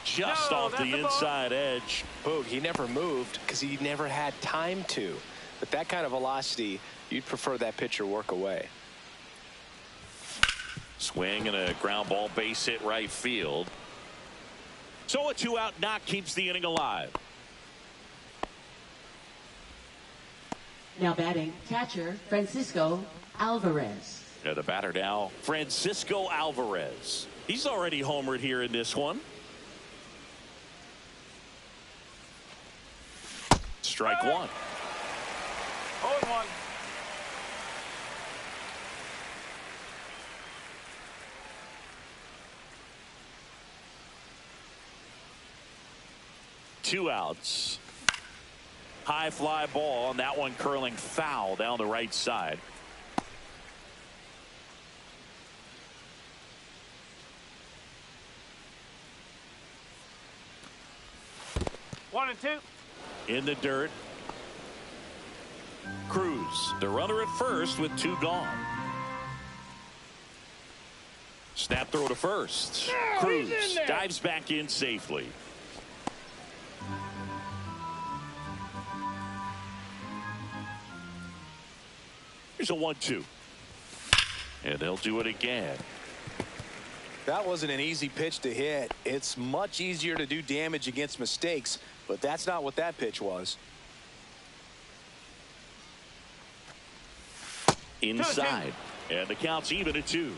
Just off the inside edge. Boog, he never moved because he never had time to. But that kind of velocity, you'd prefer that pitcher work away. Swing and a ground ball base hit right field. So a 2-out knock keeps the inning alive. Now batting, catcher Francisco Alvarez. The batter now, Francisco Alvarez. He's already homered here in this one. Strike 1. 0-1. Two outs. High fly ball, and that one curling foul down the right side. One and two. In the dirt. Cruz, the runner at first with 2 gone. Snap throw to first. Cruz dives back in safely. Here's a 1-2. And they'll do it again. That wasn't an easy pitch to hit. It's much easier to do damage against mistakes, but that's not what that pitch was. Inside. And the count's even at 2.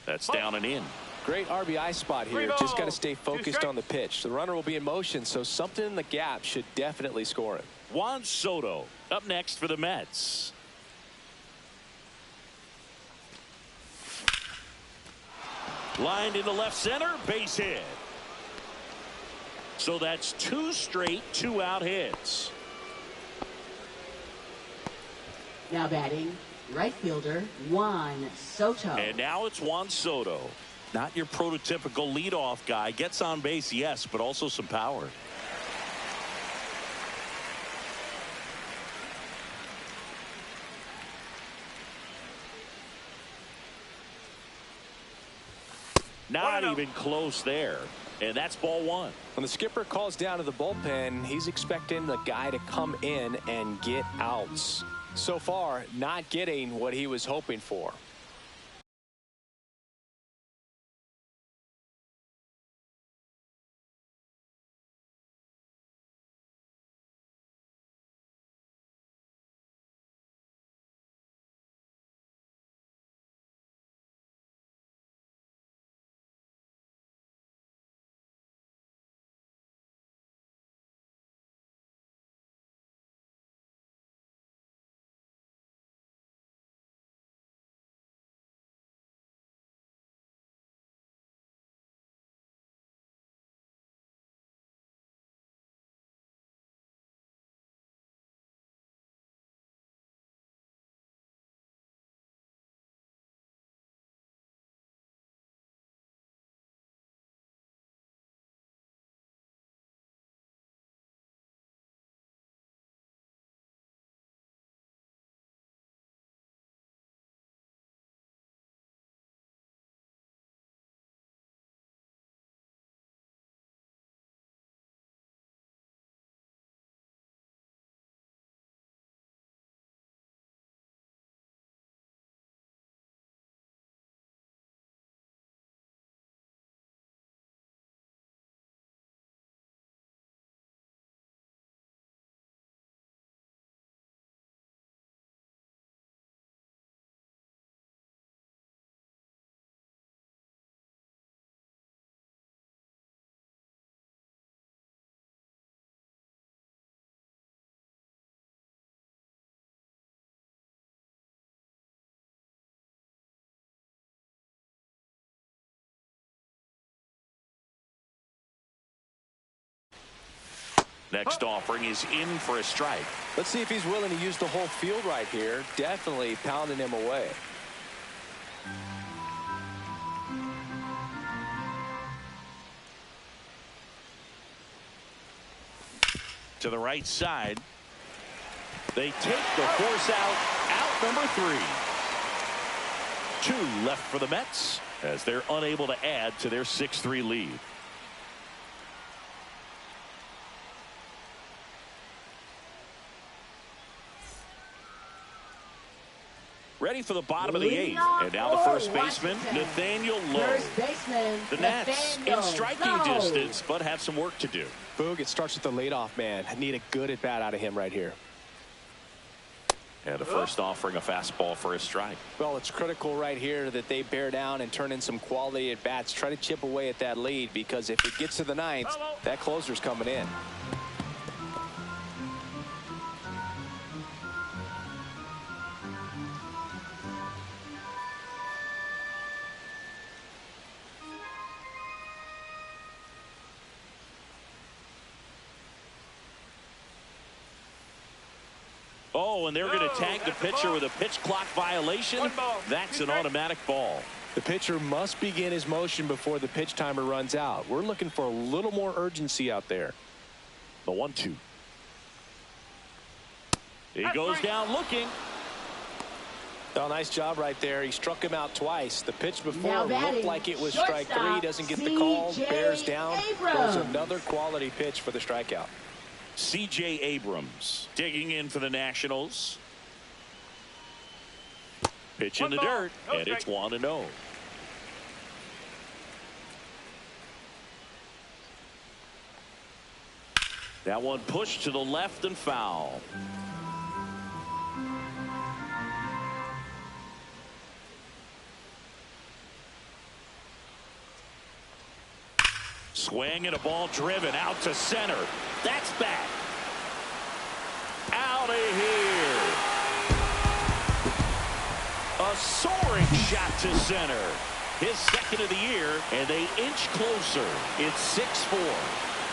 That's down and in. Great RBI spot here. Just got to stay focused on the pitch. The runner will be in motion, so something in the gap should definitely score him. Juan Soto up next for the Mets. Lined into left center, base hit. So that's 2 straight 2-out hits. Now batting, right fielder Juan Soto. And now it's Juan Soto. Not your prototypical leadoff guy. Gets on base, yes, but also some power. Not even close there. And that's ball 1. When the skipper calls down to the bullpen, he's expecting the guy to come in and get outs. So far, not getting what he was hoping for. Next offering is in for a strike. Let's see if he's willing to use the whole field right here. Definitely pounding him away. To the right side. They take the force out number 3. 2 left for the Mets as they're unable to add to their 6-3 lead. Ready for the bottom of the 8th. And now the first baseman, Nathaniel Lowe. First baseman, The Nats in striking distance, but have some work to do. Boog, it starts with the leadoff man. I need a good at-bat out of him right here. And the first offering a fastball for a strike. Well, it's critical right here that they bear down and turn in some quality at-bats. Try to chip away at that lead, because if it gets to the 9th, that closer's coming in. Oh, and they're going to tag the pitcher with a pitch clock violation. That's an automatic ball. The pitcher must begin his motion before the pitch timer runs out. We're looking for a little more urgency out there. The 1-2. He goes down looking. Oh, nice job right there. He struck him out twice. The pitch before looked like it was strike 3. Doesn't get the call. Bears down. Throws another quality pitch for the strikeout. C.J. Abrams digging in for the Nationals. Pitch in the dirt, and it's 1-0. That one pushed to the left and foul. Swing and a ball driven out to center. That's back. Out of here. A soaring shot to center. His second of the year, and they inch closer. It's 6-4.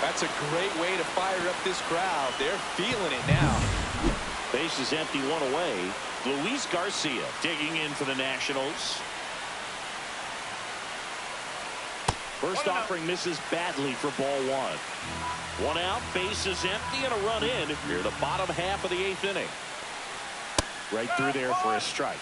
That's a great way to fire up this crowd. They're feeling it now. Base is empty, 1 away. Luis Garcia digging in for the Nationals. First offering misses badly for ball 1. 1 out, base is empty, and a run in near the bottom half of the 8th inning. Right through there for a strike.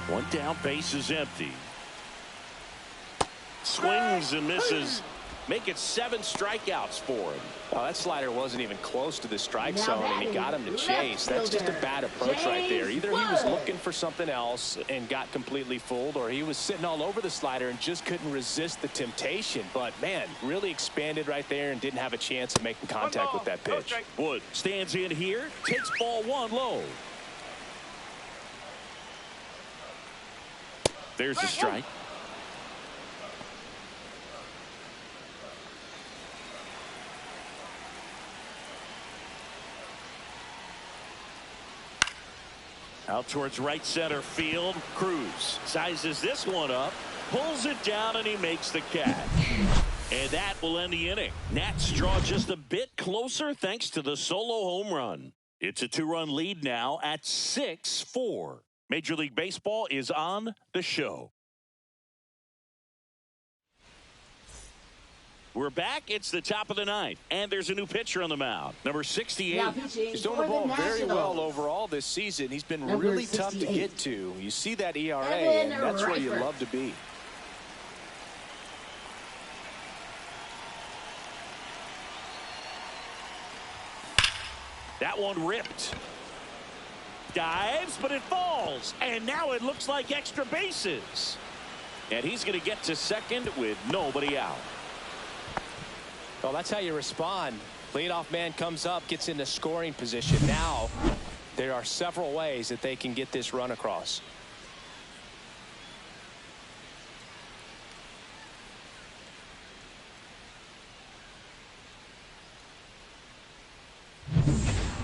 One down, base is empty. Swings and misses. Make it 7 strikeouts for him. Well, that slider wasn't even close to the strike zone, and he got him to chase. That's just a bad approach right there. Either he was looking for something else and got completely fooled, or he was sitting all over the slider and just couldn't resist the temptation. But, man, really expanded right there and didn't have a chance of making contact with that pitch. Wood stands in here, takes ball 1 low. There's the strike. Out towards right center field. Cruz sizes this one up, pulls it down, and he makes the catch. And that will end the inning. Nats draw just a bit closer thanks to the solo home run. It's a 2-run lead now at 6-4. Major League Baseball is on the show. We're back. It's the top of the 9th, and there's a new pitcher on the mound. Number 68. He's doing the ball very well overall this season. He's been really tough to get to. You see that ERA, and that's where you love to be. That one ripped. Dives, but it falls. And now it looks like extra bases. And he's going to get to second with nobody out. Well, that's how you respond. Leadoff man comes up, gets into scoring position. Now, there are several ways that they can get this run across.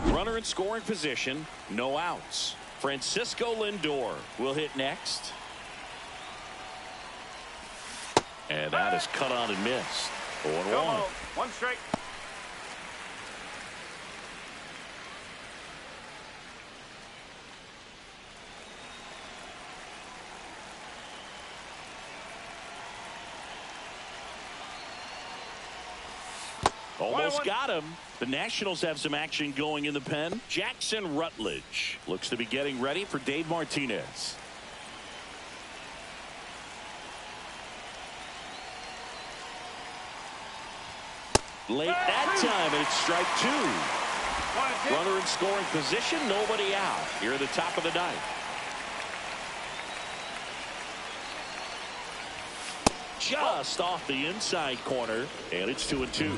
Runner in scoring position, no outs. Francisco Lindor will hit next. And that is cut on and missed. 0-1. One strike. Almost got him. The Nationals have some action going in the pen. Jackson Rutledge looks to be getting ready for Dave Martinez. Late that time, and it's strike 2. Runner in scoring position, nobody out. Here at the top of the ninth. Just off the inside corner, and it's 2-2.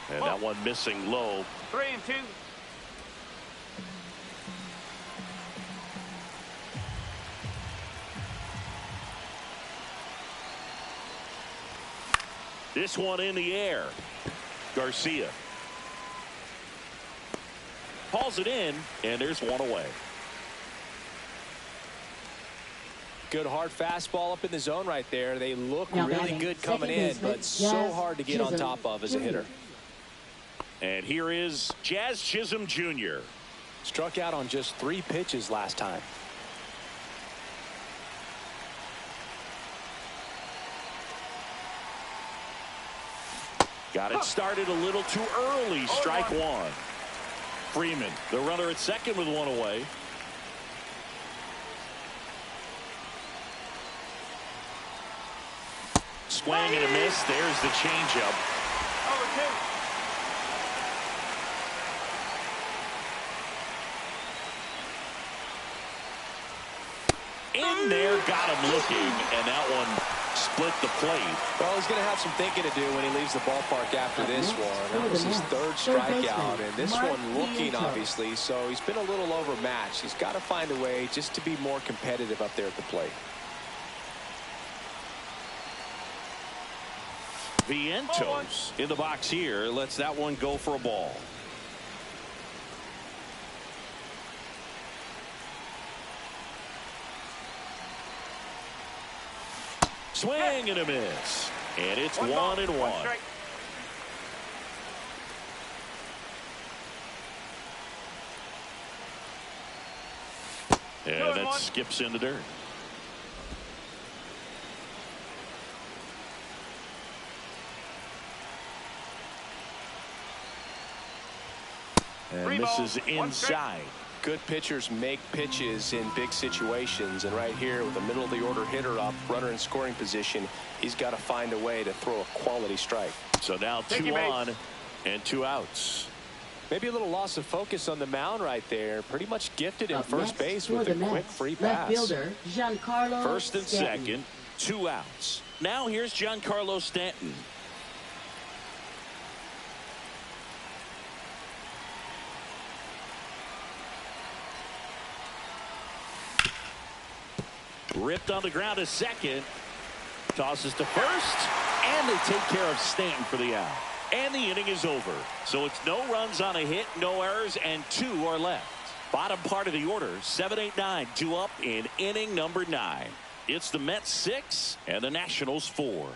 And that one missing low. 3-2. This one in the air. Garcia hauls it in, and there's one away. Good hard fastball up in the zone right there. They look really good coming in, but so hard to get on top of as a hitter. And here is Jazz Chisholm Jr. Struck out on just 3 pitches last time. Got it started a little too early. Strike 1. Freeman, the runner at second with one away. Swing and a miss. There's the changeup. 0-2. In there, got him looking, and that one split the plate. Well, he's going to have some thinking to do when he leaves the ballpark after this one. That was his 3rd strikeout, and this one looking, obviously, so he's been a little overmatched. He's got to find a way just to be more competitive up there at the plate. Vientos in the box here. Lets that one go for a ball. Swing and a miss. And it's 1-1. And that skips into dirt. And this is inside. Good pitchers make pitches in big situations, and right here with a middle of the order hitter up, runner in scoring position, he's got to find a way to throw a quality strike. So now 2 on and 2 outs. Maybe a little loss of focus on the mound right there. Pretty much gifted in first base with a quick free pass. First and second, 2 outs. Now here's Giancarlo Stanton. Ripped on the ground to second. Tosses to first. And they take care of Stanton for the out. And the inning is over. So it's no runs on a hit, no errors, and 2 are left. Bottom part of the order, 7-8-9, 2 up in inning number 9. It's the Mets 6 and the Nationals 4.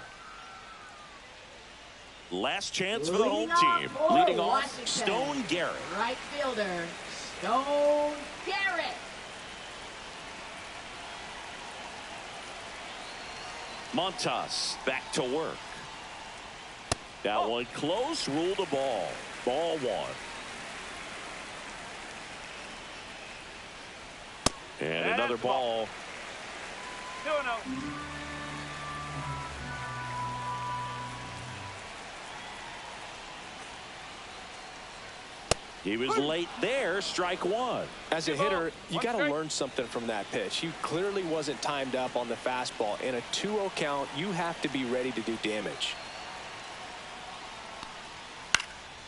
Last chance for the home team. Leading off, Stone Garrett. Right fielder, Stone Garrett. Montas back to work. That one close, ruled a ball. Ball 1. And another ball. 2-0. He was late there. Strike 1. As a hitter, you got to learn something from that pitch. He clearly wasn't timed up on the fastball. In a 2-0 count, you have to be ready to do damage.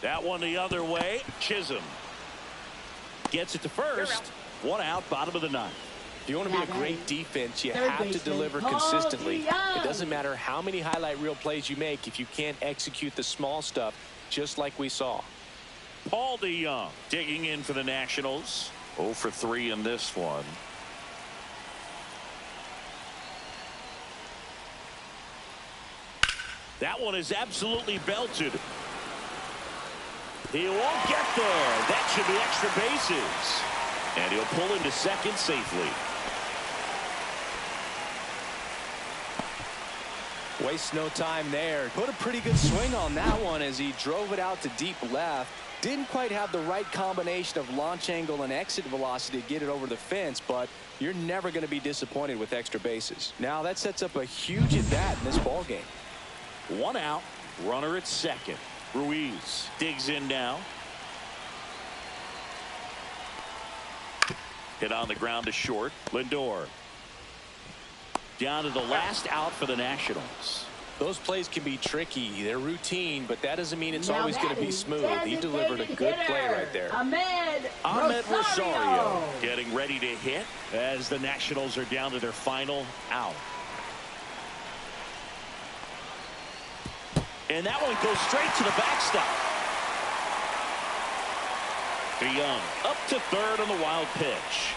That one the other way. Chisholm gets it to first. 1 out, bottom of the 9th. If you want to be a great defense, you have to deliver consistently. It doesn't matter how many highlight reel plays you make if you can't execute the small stuff, just like we saw. Paul DeYoung digging in for the Nationals. 0 for 3 in this one. That one is absolutely belted. He won't get there. That should be extra bases. And he'll pull into second safely. Waste no time there. Put a pretty good swing on that one as he drove it out to deep left. Didn't quite have the right combination of launch angle and exit velocity to get it over the fence, but you're never going to be disappointed with extra bases. Now that sets up a huge at bat in this ball game. 1 out, runner at second. Ruiz digs in now. Hit on the ground to short. Lindor down to the last out for the Nationals. Those plays can be tricky. They're routine, but that doesn't mean it's always going to be smooth. He delivered a good play right there. Ahmed Rosario getting ready to hit as the Nationals are down to their final out. And that one goes straight to the backstop. DeYoung up to third on the wild pitch.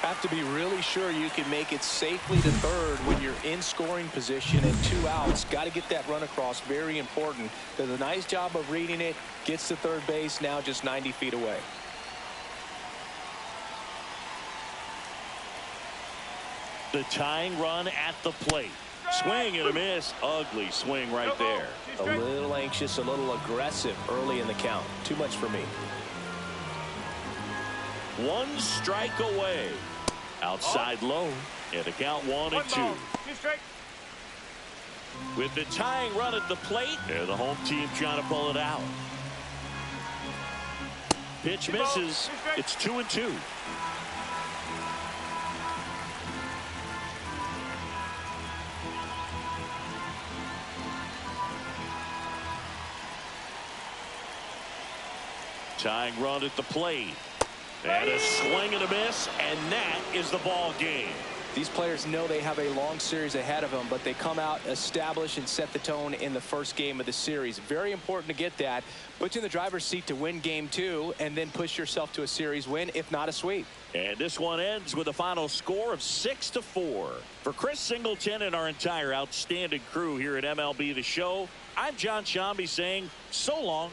Have to be really sure you can make it safely to third when you're in scoring position and 2 outs. Got to get that run across. Very important. Does a nice job of reading it. Gets to third base, now just 90 feet away. The tying run at the plate. Swing and a miss. Ugly swing right there. A little anxious, a little aggressive early in the count. Too much for me. 1 strike away. Outside low. And a count 1 and 2. 2 strike. With the tying run at the plate, and the home team trying to pull it out. Pitch misses. It's 2 and 2. Tying run at the plate. And a swing and a miss, and that is the ball game. These players know they have a long series ahead of them, but they come out, establish, and set the tone in the first game of the series. Very important to get that. Put you in the driver's seat to win game 2, and then push yourself to a series win, if not a sweep. And this one ends with a final score of 6-4. For Chris Singleton and our entire outstanding crew here at MLB The Show, I'm John Shambi saying so long.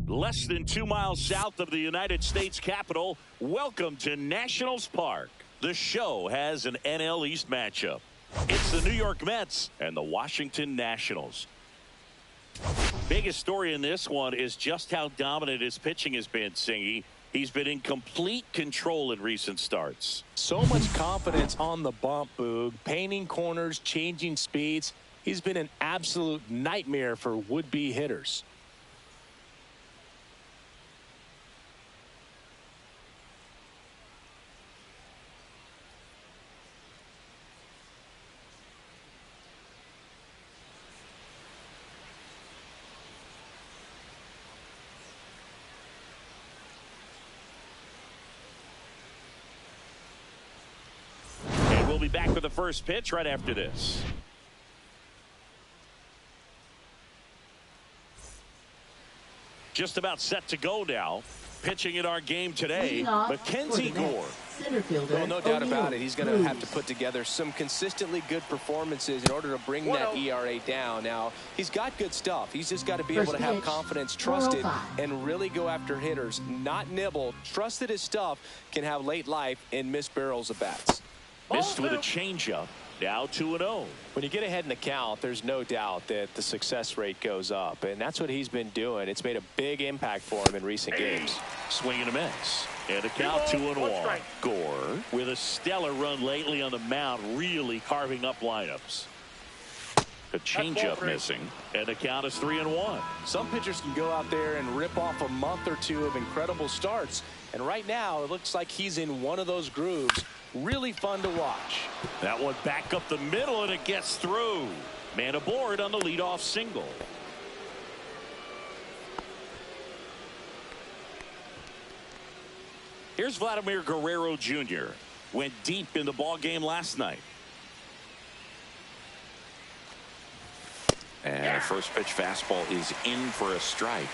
Less than 2 miles south of the United States Capitol, welcome to Nationals Park. The show has an NL East matchup. It's the New York Mets and the Washington Nationals. Biggest story in this one is just how dominant his pitching has been, Singy. He's been in complete control in recent starts. So much confidence on the bump, Boog. Painting corners, changing speeds. He's been an absolute nightmare for would-be hitters. first pitch right after this. Just about set to go now. Pitching in our game today, Mackenzie Gore. Well, no doubt about it. He's going to have to put together some consistently good performances in order to bring that ERA down. Now, he's got good stuff. He's just got to be able to have confidence, trust it, and really go after hitters, not nibble. Trust that his stuff can have late life and miss barrels of bats. Missed with a changeup. Now 2-0. When you get ahead in the count, there's no doubt that the success rate goes up, and that's what he's been doing. It's made a big impact for him in recent games. Swing and a miss. And a count 2-1. Gore with a stellar run lately on the mound, really carving up lineups. A changeup missing, and the count is 3-1. Some pitchers can go out there and rip off a month or two of incredible starts, and right now it looks like he's in one of those grooves. Really fun to watch. That one back up the middle, and it gets through. Man aboard on the leadoff single. Here's Vladimir Guerrero Jr. Went deep in the ball game last night. And a first pitch fastball is in for a strike.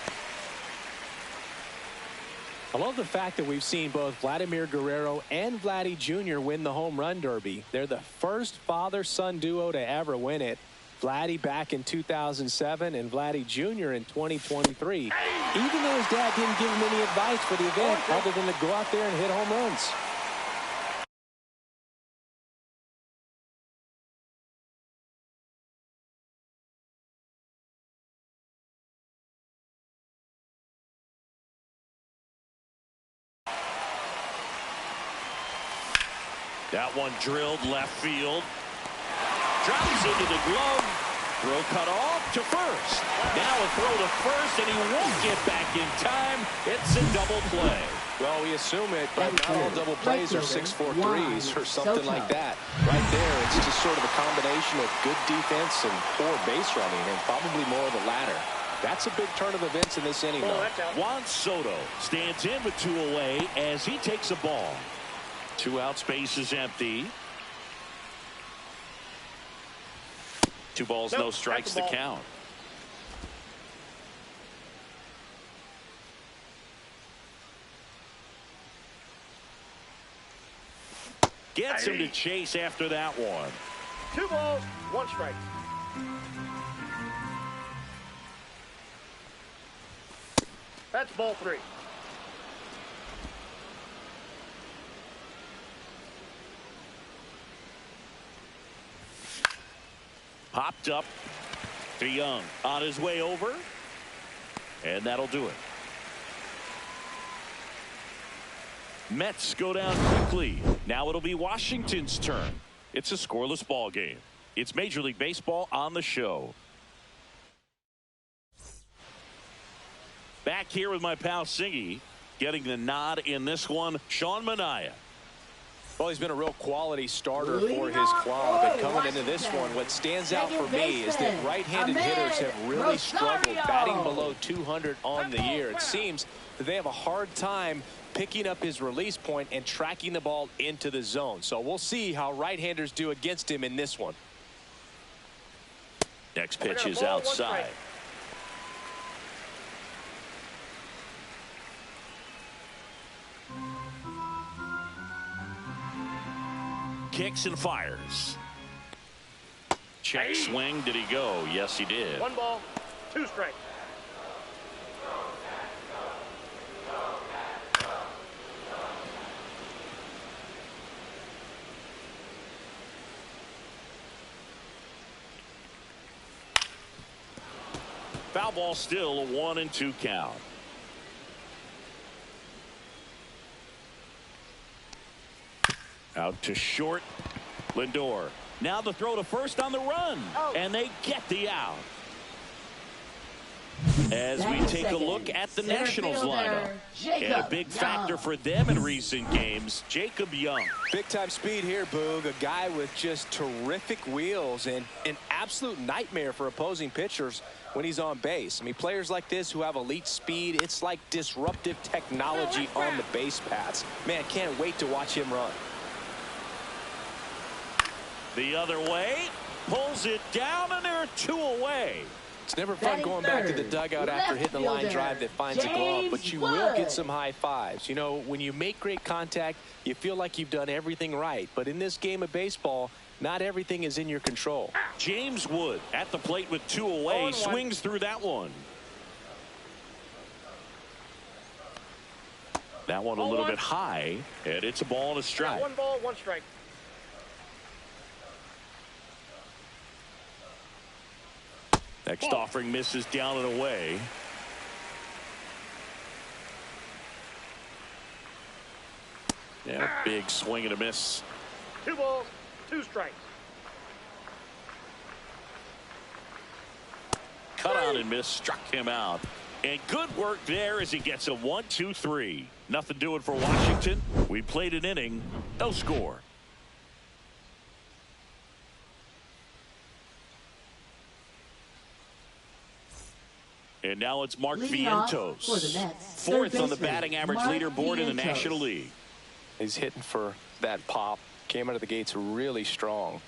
I love the fact that we've seen both Vladimir Guerrero and Vladdy Jr. win the home run derby. They're the first father-son duo to ever win it. Vladdy back in 2007 and Vladdy Jr. in 2023. Even though his dad didn't give him any advice for the event other than to go out there and hit home runs. That one drilled left field. Drops into the glove. Throw cut off to first. Now a throw to first, and he won't get back in time. It's a double play. Well, we assume it, but not all double plays are 6-4 threes or something like that. Right there, it's just sort of a combination of good defense and poor base running, and probably more of the latter. That's a big turn of events in this inning, though. Juan Soto stands in with 2 away as he takes a ball. 2 outs, base is empty. 2 balls, no strikes to count. Gets him to chase after that one. 2 balls, 1 strike. That's ball 3. Popped up to Young on his way over, and that'll do it. Mets go down quickly. Now it'll be Washington's turn. It's a scoreless ball game. It's Major League Baseball on the show. Back here with my pal Singy, getting the nod in this one, Sean Manaea. Well, he's been a real quality starter for his club. And coming into this one, what stands out for me is that right-handed hitters have really struggled batting below 200 on the year. It seems that they have a hard time picking up his release point and tracking the ball into the zone. So we'll see how right-handers do against him in this one. Next pitch is outside. Kicks and fires. Check swing. Did he go? Yes, he did. 1 ball, 2 strikes. Foul ball, still a 1-2 count. Out to short. Lindor. Now the throw to first on the run. And they get the out. As we take a look at the Nationals lineup. And a big factor for them in recent games, Jacob Young. Big time speed here, Boog. A guy with just terrific wheels and an absolute nightmare for opposing pitchers when he's on base. I mean, players like this who have elite speed, it's like disruptive technology on the base paths. Man, can't wait to watch him run. The other way. Pulls it down, and there are 2 away. It's never fun going back to the dugout after hitting a line drive that finds a glove, but you will get some high fives. You know, when you make great contact, you feel like you've done everything right. But in this game of baseball, not everything is in your control. James Wood at the plate with 2 away. Swings through that one. That one a little bit high, and it's a ball and a strike. 1 ball, 1 strike. Next offering misses down and away. Yeah, big swing and a miss. 2 balls, 2 strikes. Cut on and miss, struck him out. And good work there as he gets a 1-2-3. Nothing doing for Washington. We played an inning, no score. And now it's Mark Vientos, for the Mets, 4th on the batting average leaderboard in the National League. He's hitting for that pop. Came out of the gates really strong.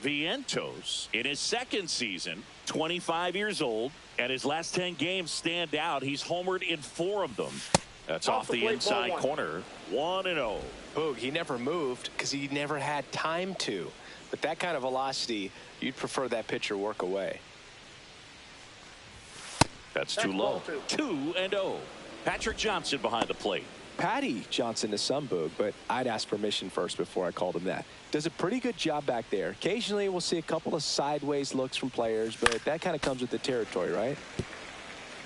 Vientos in his 2nd season, 25 years old, and his last 10 games stand out. He's homered in 4 of them. That's off the inside corner. 1-0. Boog, he never moved because he never had time to. But that kind of velocity, you'd prefer that pitcher work away. That's too low. 2-0. Patrick Johnson behind the plate. Patty Johnson to some, Boog, but I'd ask permission first before I called him that. Does a pretty good job back there. Occasionally we'll see a couple of sideways looks from players, but that kind of comes with the territory, right?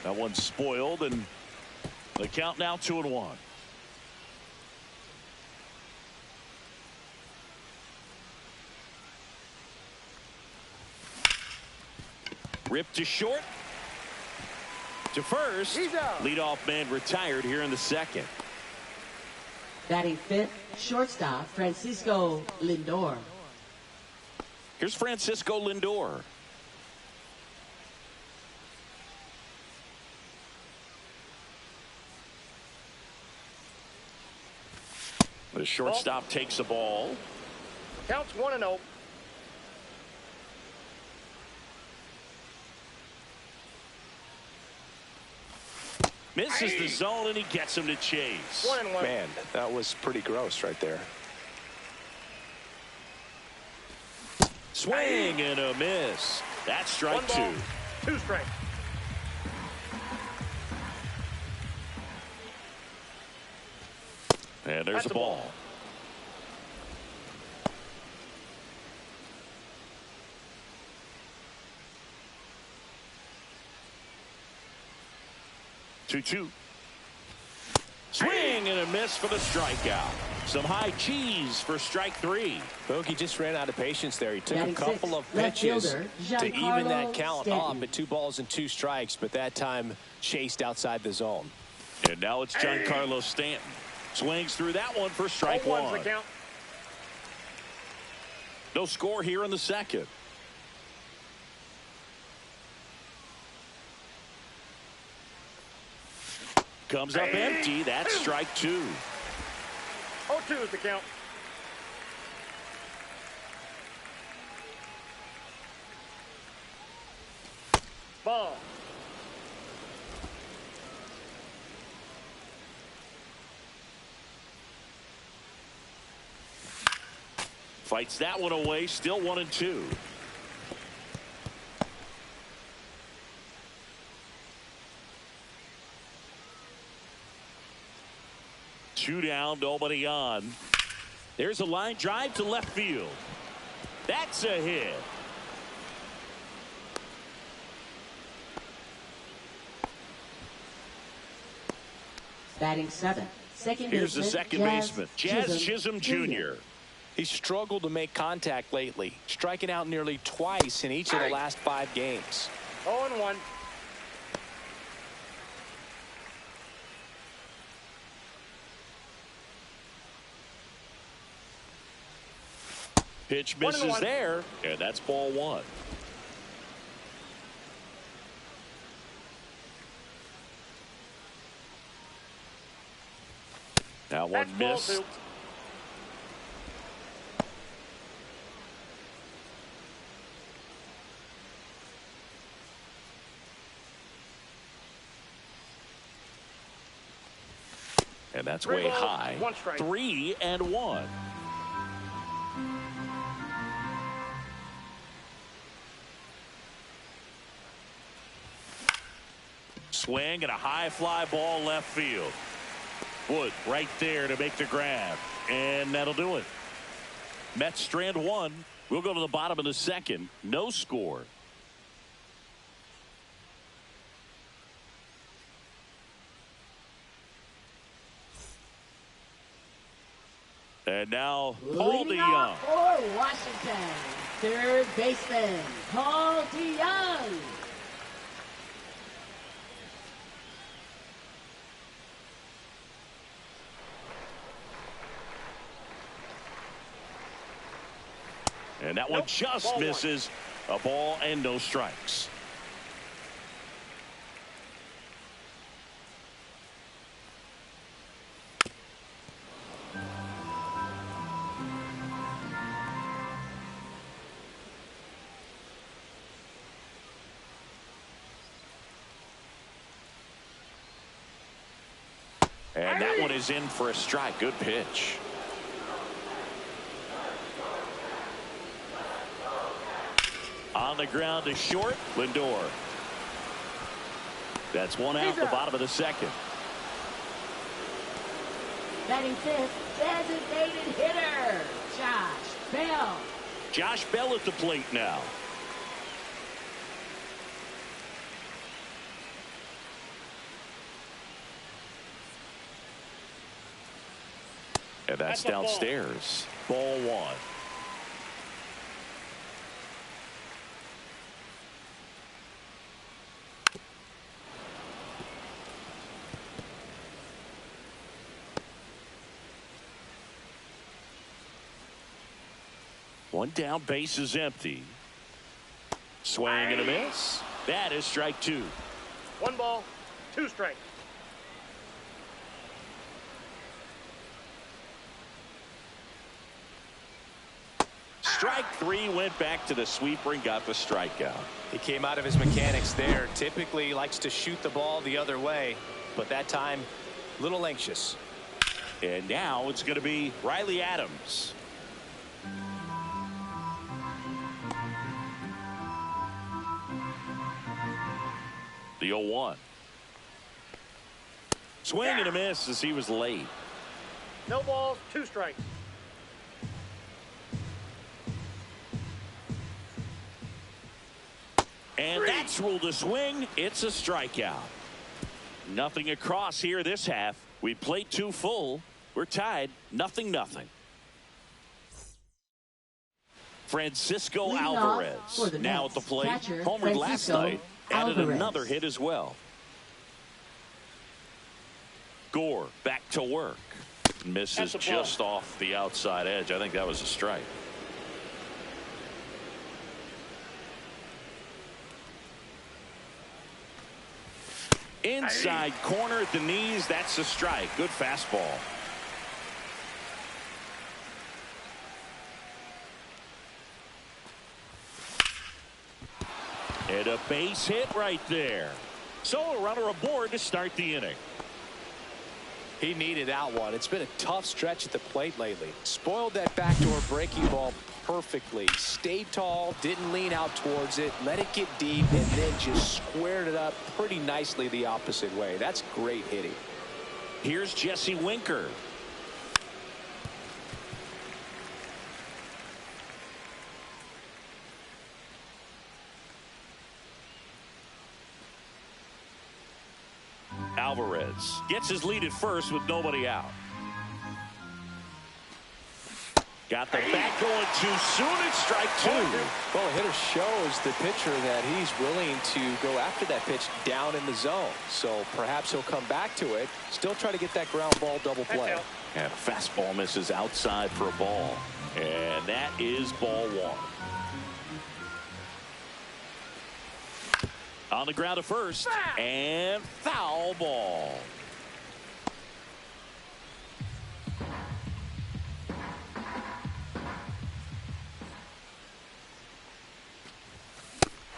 That one's spoiled, and the count now 2-1. Ripped to short. To first. Leadoff man retired here in the 2nd. Batting 5th, shortstop Francisco Lindor. Here's Francisco Lindor. The shortstop takes the ball. Counts 1-0. Misses the zone, and he gets him to chase. 1-1. Man, that was pretty gross right there. Swing and a miss. That's strike 1 ball, 2 strikes. And there's a ball. Two. Swing and a miss for the strikeout. Some high cheese for strike 3. Bogey just ran out of patience there. He took a Batting couple 6th, of pitches to even that count Stanton. up at 2 balls and 2 strikes, but that time chased outside the zone. And now it's Giancarlo Stanton. Swings through that one for strike 1. The count. No score here in the 2nd. Comes up empty. That's strike 2. 0-2 is the count. Ball. Fights that one away. Still 1-2. Two down, nobody on. There's a line drive to left field. That's a hit. Batting 7th, second Here's the baseman, second baseman, Jazz Chisholm Jr. He's struggled to make contact lately, striking out nearly twice in each of the last 5 games. 0-1. Pitch misses there, and that's ball 1. That one missed. And that's Three way balls, high. 1 strike. 3-1. Swing and a high fly ball left field. Wood right there to make the grab. And that'll do it. Mets strand 1. We'll go to the bottom of the second. No score. And now Paul Leading DeYoung. off for Washington, third baseman, Paul DeYoung. And that one Nope. just Ball misses. A ball and no strikes. And that one is in for a strike. Good pitch. On the ground to short, Lindor. That's one out the bottom of the second. Batting fifth, designated hitter, Josh Bell. Josh Bell at the plate now. And that's That's a ball. downstairs. Ball 1. One down, base is empty. Swing and a miss. That is strike 2. 1 ball, 2 strikes. Strike 3 went back to the sweeper and got the strikeout. He came out of his mechanics there. Typically likes to shoot the ball the other way, but that time a little anxious. And now it's going to be Riley Adams. The 0-1. Swing and a miss as he was late. No balls, 2 strikes. And that's ruled a swing. It's a strikeout. Nothing across here this half. We played 2 full. We're tied 0-0. Francisco Leading off Alvarez for the now Mets, at the plate. catcher Homered last Francisco night. Added Alvarez. another hit as well. Gore back to work. Misses That's a ball. just off the outside edge. I think that was a strike. Inside corner at the knees. That's a strike. Good fastball. And a base hit right there. So a runner aboard to start the inning. He needed that one. It's been a tough stretch at the plate lately. Spoiled that backdoor breaking ball perfectly. Stayed tall, didn't lean out towards it, let it get deep, and then just squared it up pretty nicely the opposite way. That's great hitting. Here's Jesse Winker. Alvarez gets his lead at first with nobody out. Got the bat going too soon. It's strike 2. Well, a hitter shows the pitcher that he's willing to go after that pitch down in the zone. So perhaps he'll come back to it. Still try to get that ground ball double play. And a fastball misses outside for a ball. And that is ball 1. On the ground to first. And foul ball.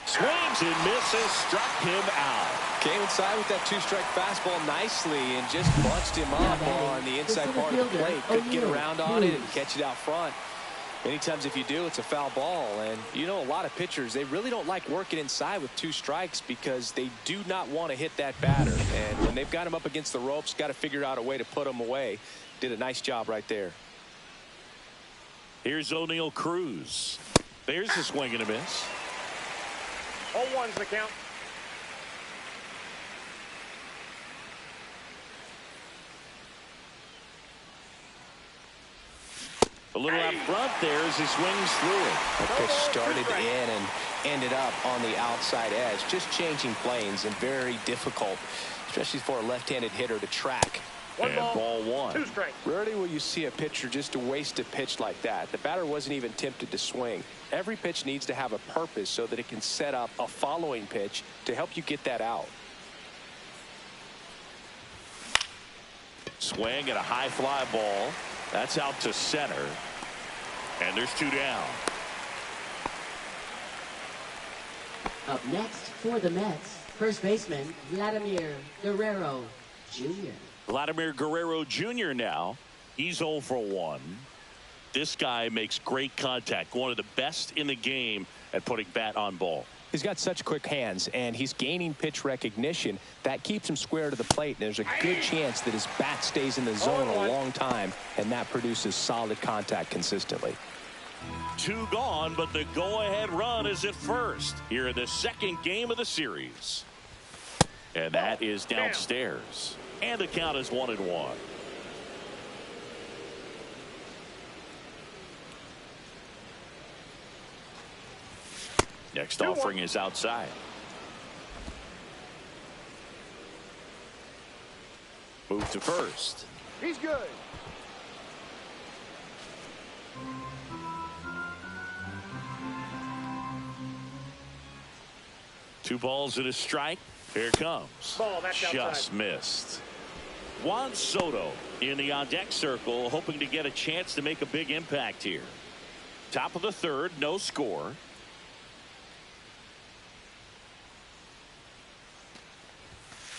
Swings and misses. Struck him out. Came inside with that two-strike fastball nicely and just bunched him up on the inside part of the plate. Couldn't get around on it and catch it out front. Many times if you do, it's a foul ball. And you know, a lot of pitchers, they really don't like working inside with 2 strikes because they do not want to hit that batter. And when they've got him up against the ropes, got to figure out a way to put him away. Did a nice job right there. Here's O'Neal Cruz. There's a swing and a miss. 0-1's the count. A little out front there as he swings through it. That pitch started in and ended up on the outside edge. Just changing planes and very difficult, especially for a left-handed hitter to track. One and ball 1. 2 strikes. Rarely will you see a pitcher just to waste a pitch like that. The batter wasn't even tempted to swing. Every pitch needs to have a purpose so that it can set up a following pitch to help you get that out. Swing at a high fly ball. That's out to center. And there's 2 down. Up next for the Mets, first baseman Vladimir Guerrero Jr. Vladimir Guerrero Jr. now. He's 0 for 1. This guy makes great contact. One of the best in the game at putting bat on ball. He's got such quick hands, and he's gaining pitch recognition. That keeps him square to the plate, and there's a good chance that his bat stays in the zone a long time, and that produces solid contact consistently. 2 gone, but the go-ahead run is at first here in the second game of the series. And that is downstairs. And the count is 1-1. Next offering is outside. Move to first. He's good. Two balls and a strike. Here it comes. Ball, that's just outside. missed. Juan Soto in the on-deck circle, hoping to get a chance to make a big impact here. Top of the third, no score.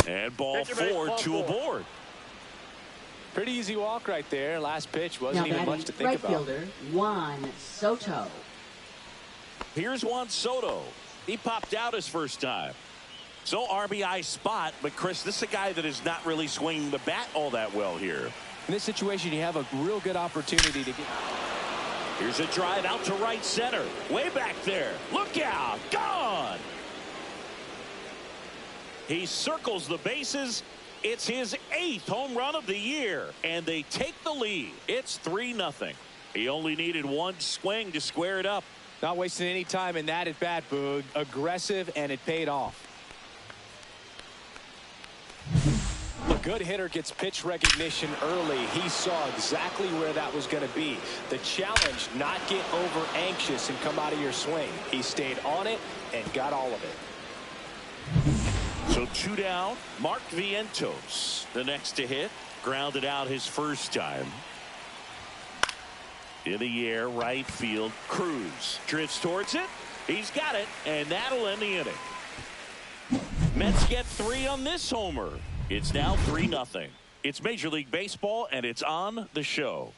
And ball 4, 2 aboard. Pretty easy walk right there. Last pitch wasn't even much to think right about. Fielder Juan Soto. Here's Juan Soto. He popped out his first time. So RBI spot, but Chris, this is a guy that is not really swinging the bat all that well here. In this situation, you have a real good opportunity to get. Here's a drive out to right center. Way back there. Look out. Gone. He circles the bases. It's his 8th home run of the year, and they take the lead. It's 3-0. He only needed 1 swing to square it up. Not wasting any time in that at bat, Boog. Aggressive, and it paid off. A good hitter gets pitch recognition early. He saw exactly where that was going to be. The challenge, not get over anxious and come out of your swing. He stayed on it and got all of it. So 2 down. Mark Vientos, the next to hit. Grounded out his first time. In the air, right field. Cruz drifts towards it. He's got it, and that'll end the inning. Mets get 3 on this homer. It's now 3-0. It's Major League Baseball, and it's on the show.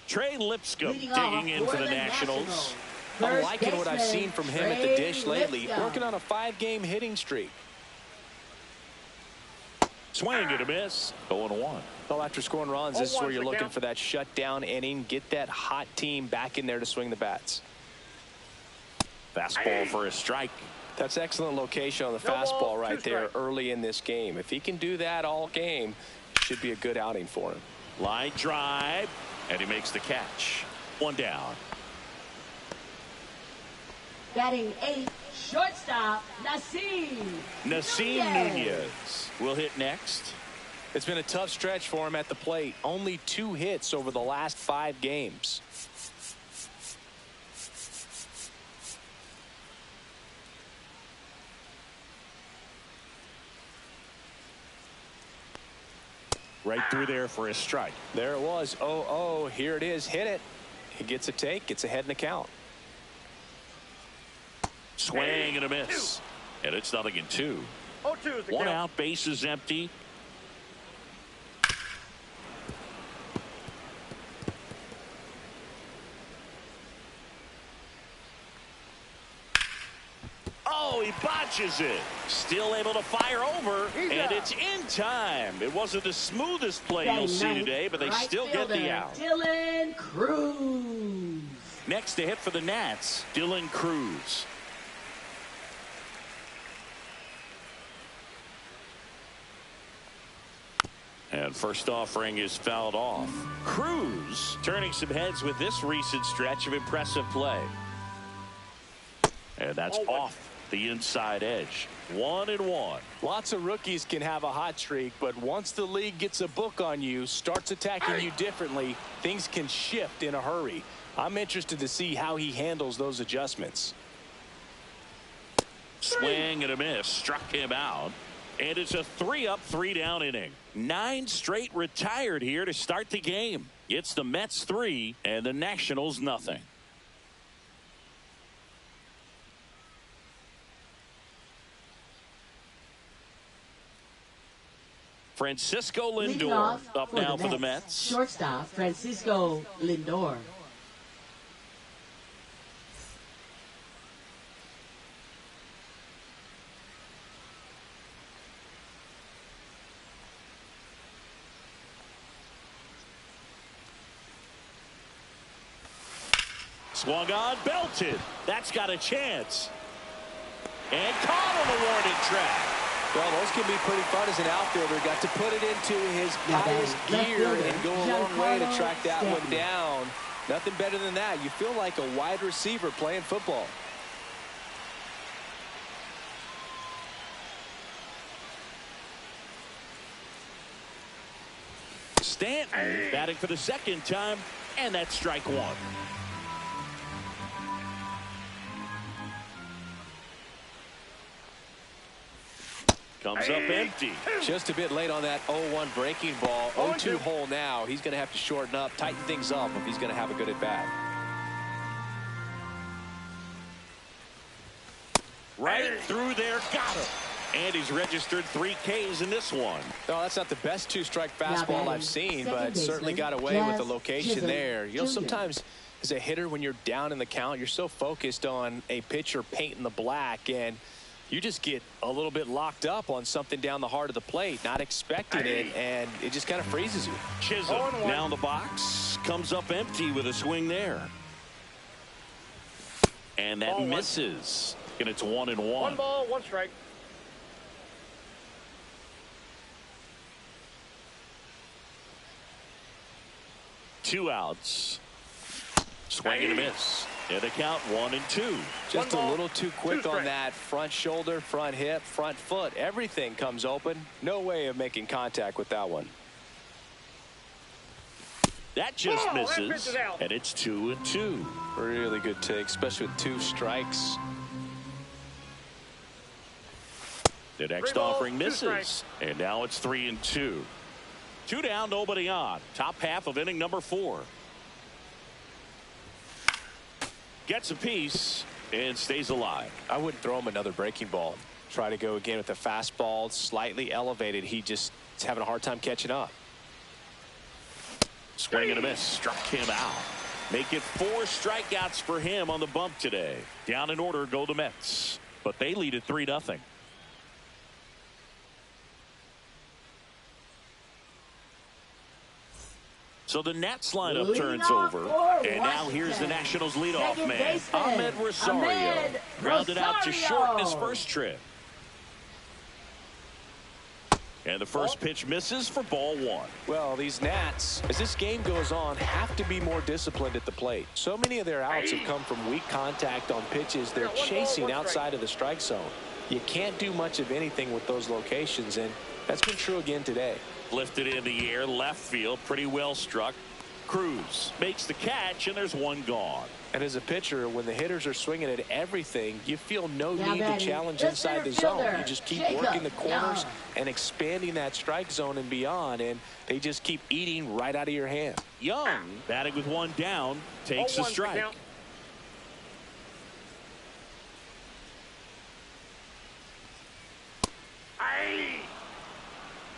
Trey Lipscomb digging in for the Nationals. I'm liking what I've seen from him at the dish lately. Working on a 5-game hitting streak. Swing and a miss. 0-1. Well, after scoring runs, this is where you're looking for that shutdown inning. Get that hot team back in there to swing the bats. Fastball for a strike. That's excellent location on the fastball right there early in this game. If he can do that all game, it should be a good outing for him. Line drive, and he makes the catch. 1 down. Batting 8th, shortstop Nasim Nunez will hit next. It's been a tough stretch for him at the plate. Only 2 hits over the last 5 games. Right through there for a strike. There it was. 0-0. Here it is. Hit it. He gets a take. Gets ahead in the count. Swing and a miss. And it's 0-2. 0-2 is the One count. out. Base is empty. Oh, he botches it. Still able to fire over, and it's in time. It wasn't the smoothest play you'll see today, but they still get the out. Dylan Cruz. Next to hit for the Nats, Dylan Cruz. And first offering is fouled off. Cruz turning some heads with this recent stretch of impressive play. And that's off the inside edge. 1-1. Lots of rookies can have a hot streak, but once the league gets a book on you, starts attacking you differently, things can shift in a hurry. I'm interested to see how he handles those adjustments. Swing and a miss. Struck him out. And it's a 3-up, 3-down inning. 9 straight retired here to start the game. It's the Mets 3 and the Nationals nothing. Francisco Lindor up now for the Mets. Shortstop Francisco Lindor. Swung on, belted. That's got a chance. And caught on the warning track. Well, those can be pretty fun as an outfielder. Got to put it into his highest gear and go a long way to track that one down. Nothing better than that. You feel like a wide receiver playing football. Stanton batting for the second time, and that's strike one. Comes up empty. Just a bit late on that 0-1 breaking ball. 0-2 hole now. He's going to have to shorten up, tighten things up if he's going to have a good at bat. Right through there, got him. And he's registered 3 Ks in this one. No, that's not the best 2-strike fastball I've seen, but certainly got away with the location there. You know, sometimes as a hitter, when you're down in the count, you're so focused on a pitcher painting the black, and you just get a little bit locked up on something down the heart of the plate, not expecting it, and it just kind of freezes you. Chisholm now in the box, comes up empty with a swing there. And that misses. And it's 1-1. 1 ball, 1 strike. Two outs. Swing and a miss. And the count 1-2. Just a little too quick on that front shoulder, front hip, front foot. Everything comes open. No way of making contact with that one. That just misses. And it's 2-2. Really good take, especially with 2 strikes. The next offering misses. And now it's 3-2. 2 down, nobody on. Top half of inning number 4. Gets a piece and stays alive. I wouldn't throw him another breaking ball. Try to go again with the fastball, slightly elevated. He just is having a hard time catching up. Swing and a miss. Struck him out. Make it 4 strikeouts for him on the bump today. Down in order go the Mets. But they lead at 3-0. So the Nats lineup turns over, and now here's the Nationals leadoff man, Ahmed Rosario, grounded out to short in his first trip. And the first pitch misses for ball 1. Well, these Nats, as this game goes on, have to be more disciplined at the plate. So many of their outs have come from weak contact on pitches they're chasing outside of the strike zone. You can't do much of anything with those locations, and that's been true again today. Lifted in the air, left field, pretty well struck. Cruz makes the catch, and there's one gone. And as a pitcher, when the hitters are swinging at everything, you feel no need to challenge inside the zone. You just keep working the corners and expanding that strike zone and beyond, and they just keep eating right out of your hand. Young, batting with one down, takes a strike.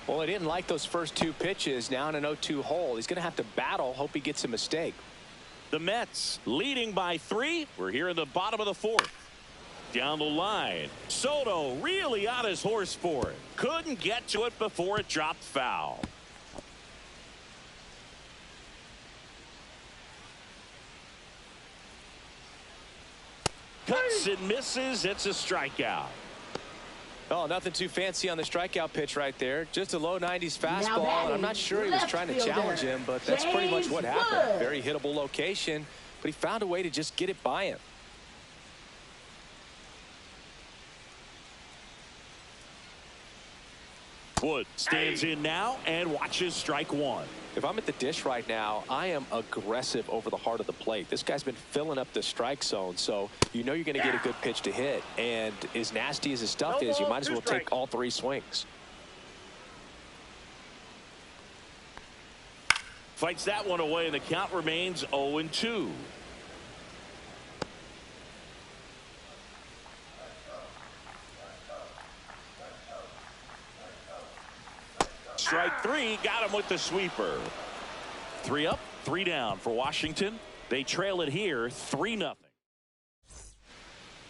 Well, he didn't like those first two pitches. Now in an 0-2 hole, he's going to have to battle. Hope he gets a mistake. The Mets leading by 3. We're here in the bottom of the 4th. Down the line, Soto really on his horse for it. Couldn't get to it before it dropped foul. Cuts and misses. It's a strikeout. Oh, nothing too fancy on the strikeout pitch right there. Just a low 90s fastball, and I'm not sure he was trying to challenge him, but that's pretty much what happened. Very hittable location, but he found a way to just get it by him. Wood stands in now and watches strike one. If I'm at the dish right now, I am aggressive over the heart of the plate. This guy's been filling up the strike zone, so you know you're going to get a good pitch to hit. And as nasty as his stuff is, you might as well take all 3 swings. Fights that one away, and the count remains 0-2. Strike 3, got him with the sweeper. 3 up, 3 down for Washington. They trail it here 3-0.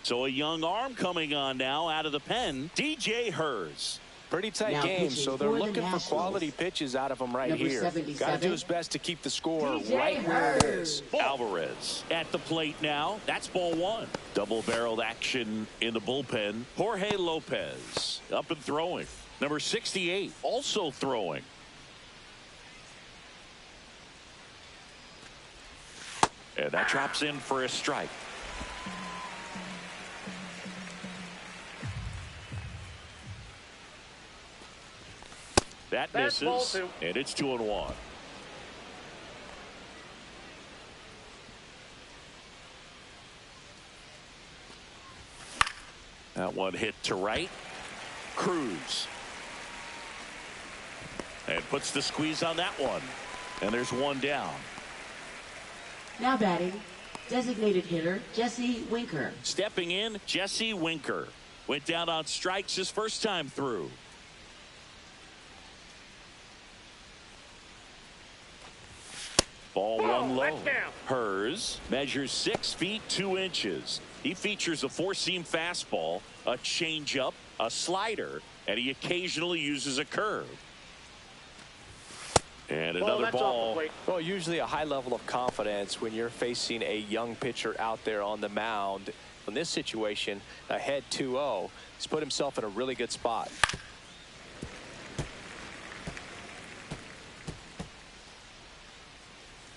So a young arm coming on now out of the pen, DJ Hers. Pretty tight game, so they're looking for quality pitches out of him right here. Got to do his best to keep the score right where it is. Alvarez at the plate now. That's ball 1. Double-barreled action in the bullpen. Jorge Lopez up and throwing. Number 68 also throwing. And that drops in for a strike. That misses, and it's 2-1. That one hit to right. Cruz. And puts the squeeze on that one. And there's one down. Now batting, designated hitter Jesse Winker. Stepping in, Jesse Winker. Went down on strikes his first time through. Ball 1 low. Hers measures 6 feet 2 inches. He features a 4-seam fastball, a changeup, a slider, and he occasionally uses a curve. And another ball. Well, usually a high level of confidence when you're facing a young pitcher out there on the mound. In this situation, ahead 2-0, he's put himself in a really good spot.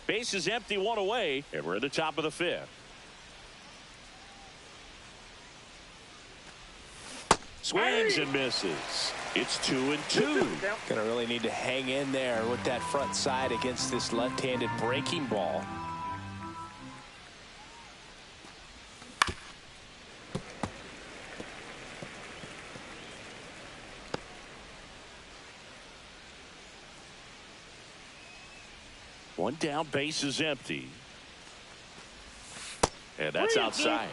Base is empty, 1 away, and we're at the top of the 5th. Swings and misses. It's 2-2. Gonna really need to hang in there with that front side against this left-handed breaking ball. One down, base is empty. And that's outside.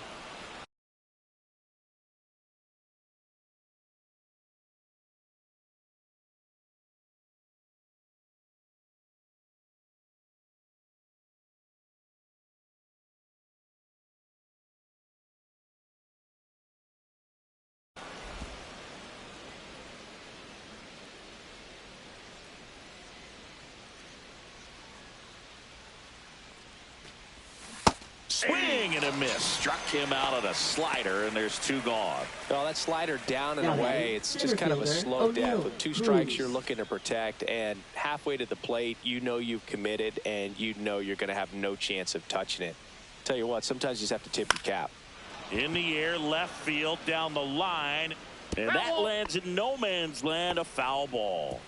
Swing and a miss. Struck him out on a slider, and there's 2 gone. Oh, that slider down and away. It's just kind of a slow death. With 2 strikes, you're looking to protect, and halfway to the plate, you know you've committed, and you know you're going to have no chance of touching it. Tell you what, sometimes you just have to tip your cap. In the air, left field, down the line, and that lands in no man's land, a foul ball.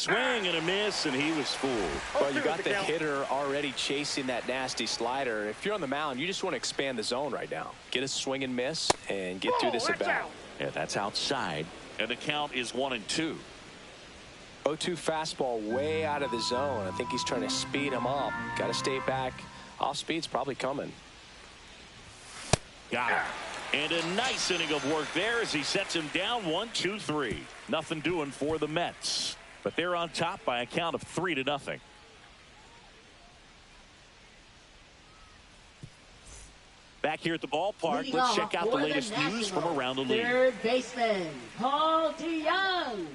Swing and a miss, and he was fooled. Well, you got the hitter already chasing that nasty slider. If you're on the mound, you just want to expand the zone right now. Get a swing and miss and get through this at bat. Yeah, that's outside. And the count is 1-2. 0-2 fastball way out of the zone. I think he's trying to speed him up. Got to stay back. Off speed's probably coming. Got it. And a nice inning of work there as he sets him down 1-2-3. Nothing doing for the Mets. But they're on top by a count of 3-0. Back here at the ballpark, let's check out the latest news from around the league. Third baseman, Paul DeYoung.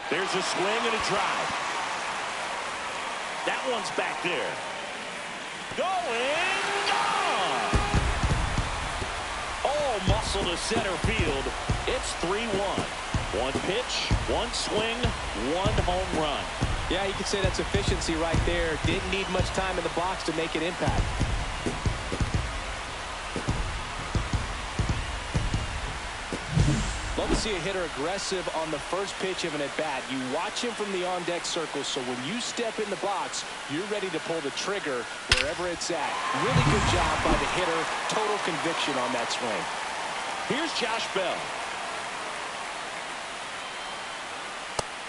There's a swing and a drive. That one's back there. Going, gone! All muscle to center field. It's 3-1. One pitch, one swing, one home run. Yeah, you could say that's efficiency right there. Didn't need much time in the box to make an impact. Love to see a hitter aggressive on the first pitch of an at-bat. You watch him from the on-deck circle, so when you step in the box, you're ready to pull the trigger wherever it's at. Really good job by the hitter. Total conviction on that swing. Here's Josh Bell.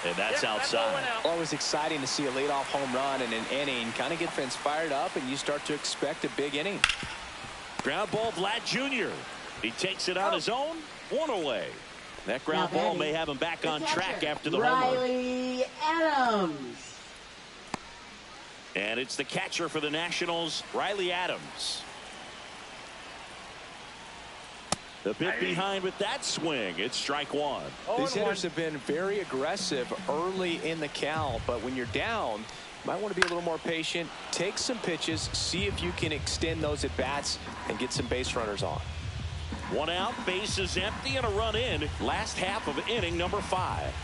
And that's outside. Always exciting to see a leadoff home run in an inning. Kind of get fans fired up, and you start to expect a big inning. Ground ball, Vlad Jr. He takes it on his own. One away. That ground ball may have him back on track after the homer. Riley Adams. And it's the catcher for the Nationals, Riley Adams. The bit behind with that swing. It's strike one. These hitters have been very aggressive early in the count, but when you're down, you might want to be a little more patient. Take some pitches, see if you can extend those at bats and get some base runners on. One out, base is empty, and a run in. Last half of inning number 5.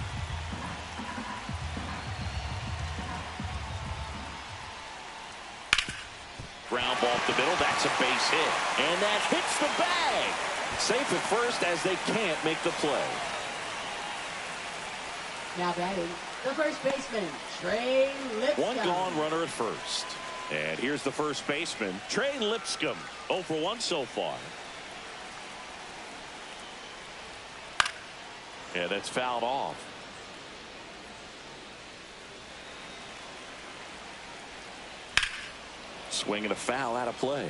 Ground ball up the middle. That's a base hit. And that hits the bag. Safe at first as they can't make the play. Now batting, the first baseman, Trey Lipscomb. One gone, runner at first. And here's the first baseman, Trey Lipscomb. 0 for 1 so far. Yeah, that's fouled off. Swing and a foul out of play.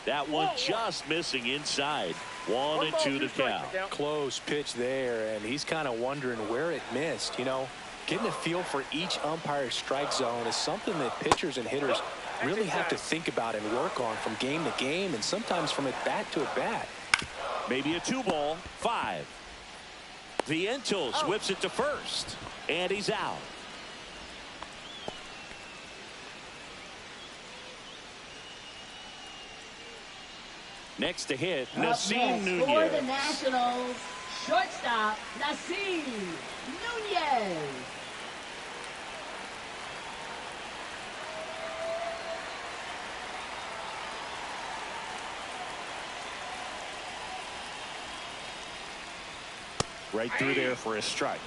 That one just missing inside. 1-2 to count. Close pitch there, and he's kind of wondering where it missed. You know, getting a feel for each umpire's strike zone is something that pitchers and hitters really have to think about and work on from game to game, and sometimes from at bat to at bat. Maybe a 2-ball. 5. Vientos whips it to first, and he's out. Next to hit, Nasim Nunez. For the Nationals, shortstop, Nasim Nunez. Right through there for a strike.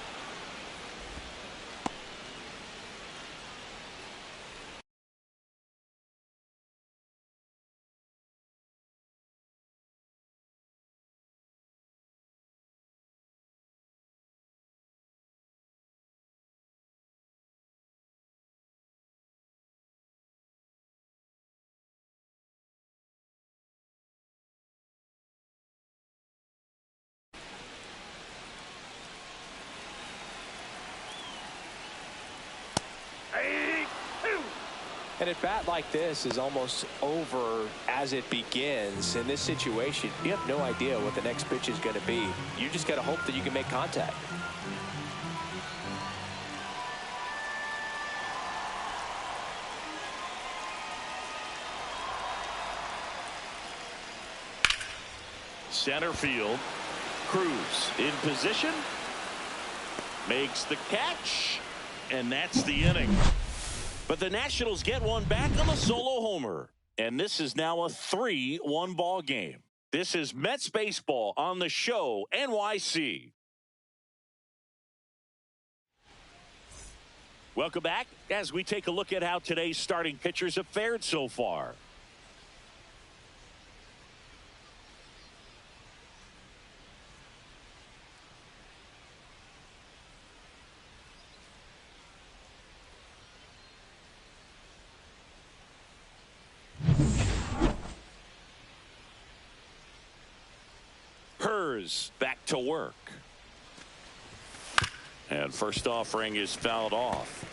An at bat like this is almost over as it begins. In this situation, you have no idea what the next pitch is going to be. You just got to hope that you can make contact. Center field. Cruz in position. Makes the catch. And that's the inning. But the Nationals get one back on the solo homer. And this is now a 3-1 ball game. This is Mets baseball on the show, NYC. Welcome back as we take a look at how today's starting pitchers have fared so far. Back to work. And first offering is fouled off.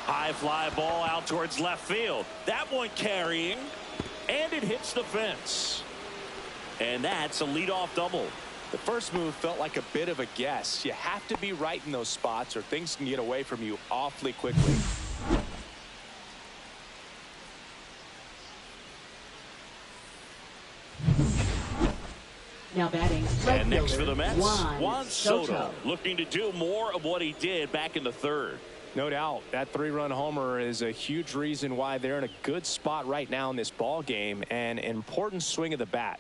High fly ball out towards left field. That one carrying, and it hits the fence. And that's a leadoff double. The first move felt like a bit of a guess. You have to be right in those spots or things can get away from you awfully quickly. Now batting. And next for the Mets, Juan Soto. Looking to do more of what he did back in the third. No doubt. That 3-run homer is a huge reason why they're in a good spot right now in this ball game, and an important swing of the bat.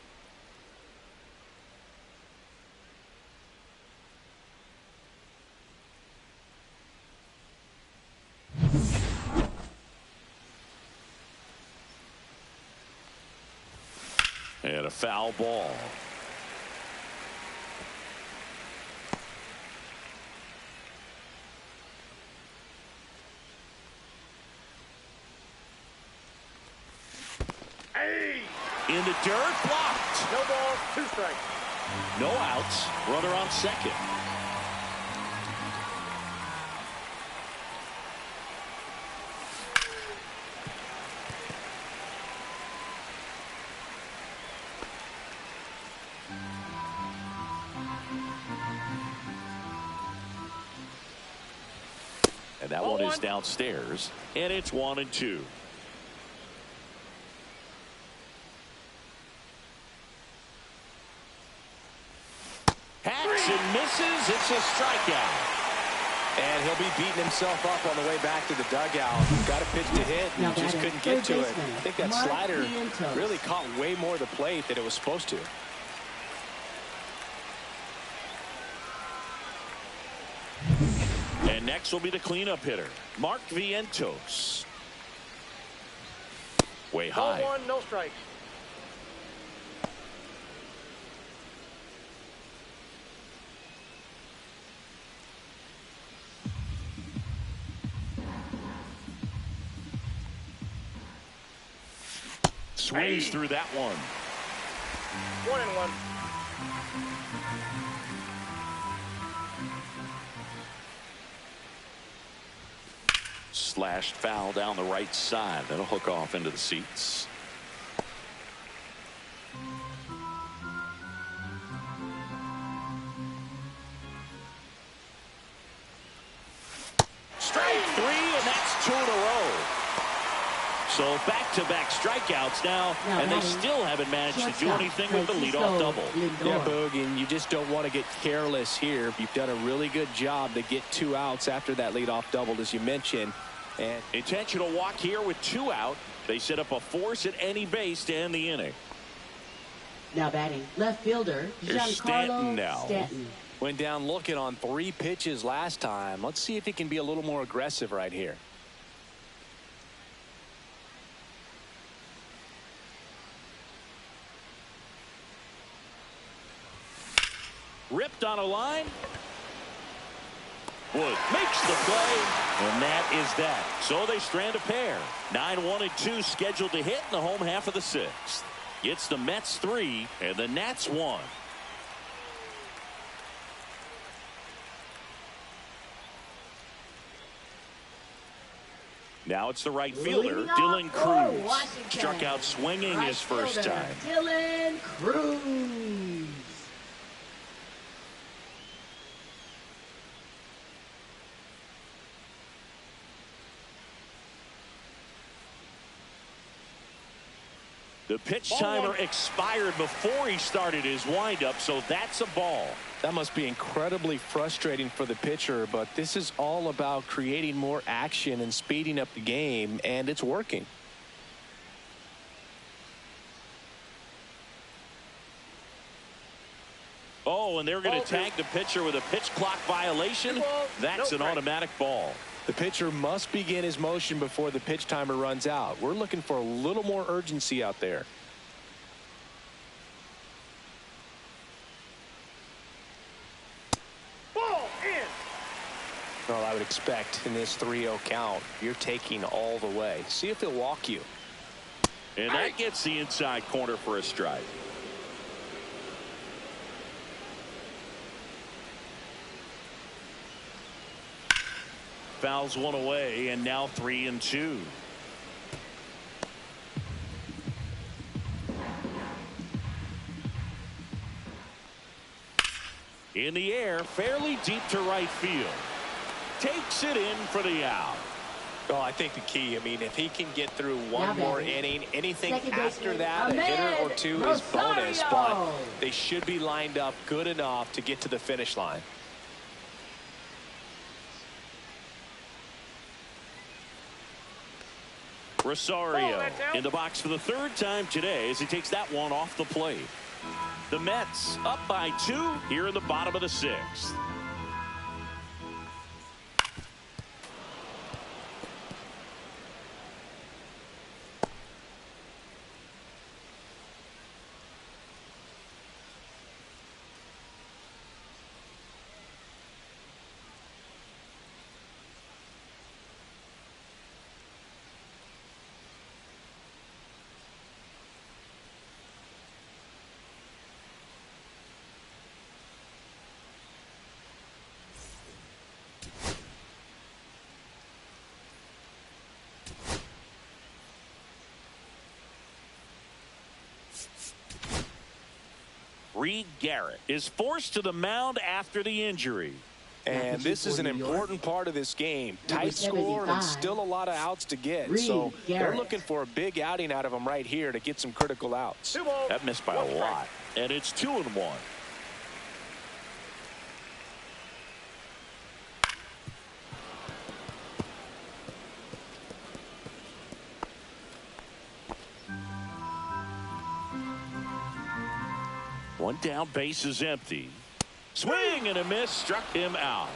And a foul ball. Hey! In the dirt, blocked. No balls, 2 strikes. No outs. Runner on second. And that one is downstairs, and it's 1-2. Hacks and misses. It's a strikeout. And he'll be beating himself up on the way back to the dugout. Got a pitch to hit, and he just couldn't get to it. I think that slider really caught way more of the plate than it was supposed to. And next will be the cleanup hitter, Mark Vientos. Way high. 1, no strikes. Swings through that one. 1-1. Slashed foul down the right side. That'll hook off into the seats. Strike 3, and that's 2 in a row. So back-to-back strikeouts now, and they still haven't managed to do anything with the leadoff double. Yeah, Boog, and you just don't want to get careless here. You've done a really good job to get 2 outs after that leadoff double, as you mentioned. And intentional walk here with 2 out. They set up a force at any base to end the inning. Now batting left fielder Giancarlo Stanton. Went down looking on 3 pitches last time. Let's see if he can be a little more aggressive right here. Ripped on a line. Wood makes the play, and that is that. So they strand a pair. 9-1-2 scheduled to hit in the home half of the 6th. It's the Mets 3 and the Nats 1. Now it's the right fielder, Dylan Cruz. Struck out swinging his first time. Dylan Cruz. The pitch timer expired before he started his windup, so that's a ball. That must be incredibly frustrating for the pitcher, but this is all about creating more action and speeding up the game, and it's working. Oh, and they're going to tag the pitcher with a pitch clock violation. That's an automatic ball. The pitcher must begin his motion before the pitch timer runs out. We're looking for a little more urgency out there. Ball in. Well, I would expect in this 3-0 count, you're taking all the way. See if he'll walk you. And that gets the inside corner for a strike. Fouls one away, and now 3-2. In the air, fairly deep to right field. Takes it in for the out. Well, I think the key, I mean, if he can get through one more inning, anything after that, a Ahmed hitter or two is bonus, but Rosario. they should be lined up good enough to get to the finish line. Rosario in the box for the third time today as he takes that one off the plate. The Mets up by 2 here in the bottom of the 6th. Reed Garrett is forced to the mound after the injury. And this is an important part of this game. Tight score and still a lot of outs to get. So they're looking for a big outing out of him right here to get some critical outs. That missed by a lot. And it's 2-1. One down, base is empty. Swing and a miss, struck him out.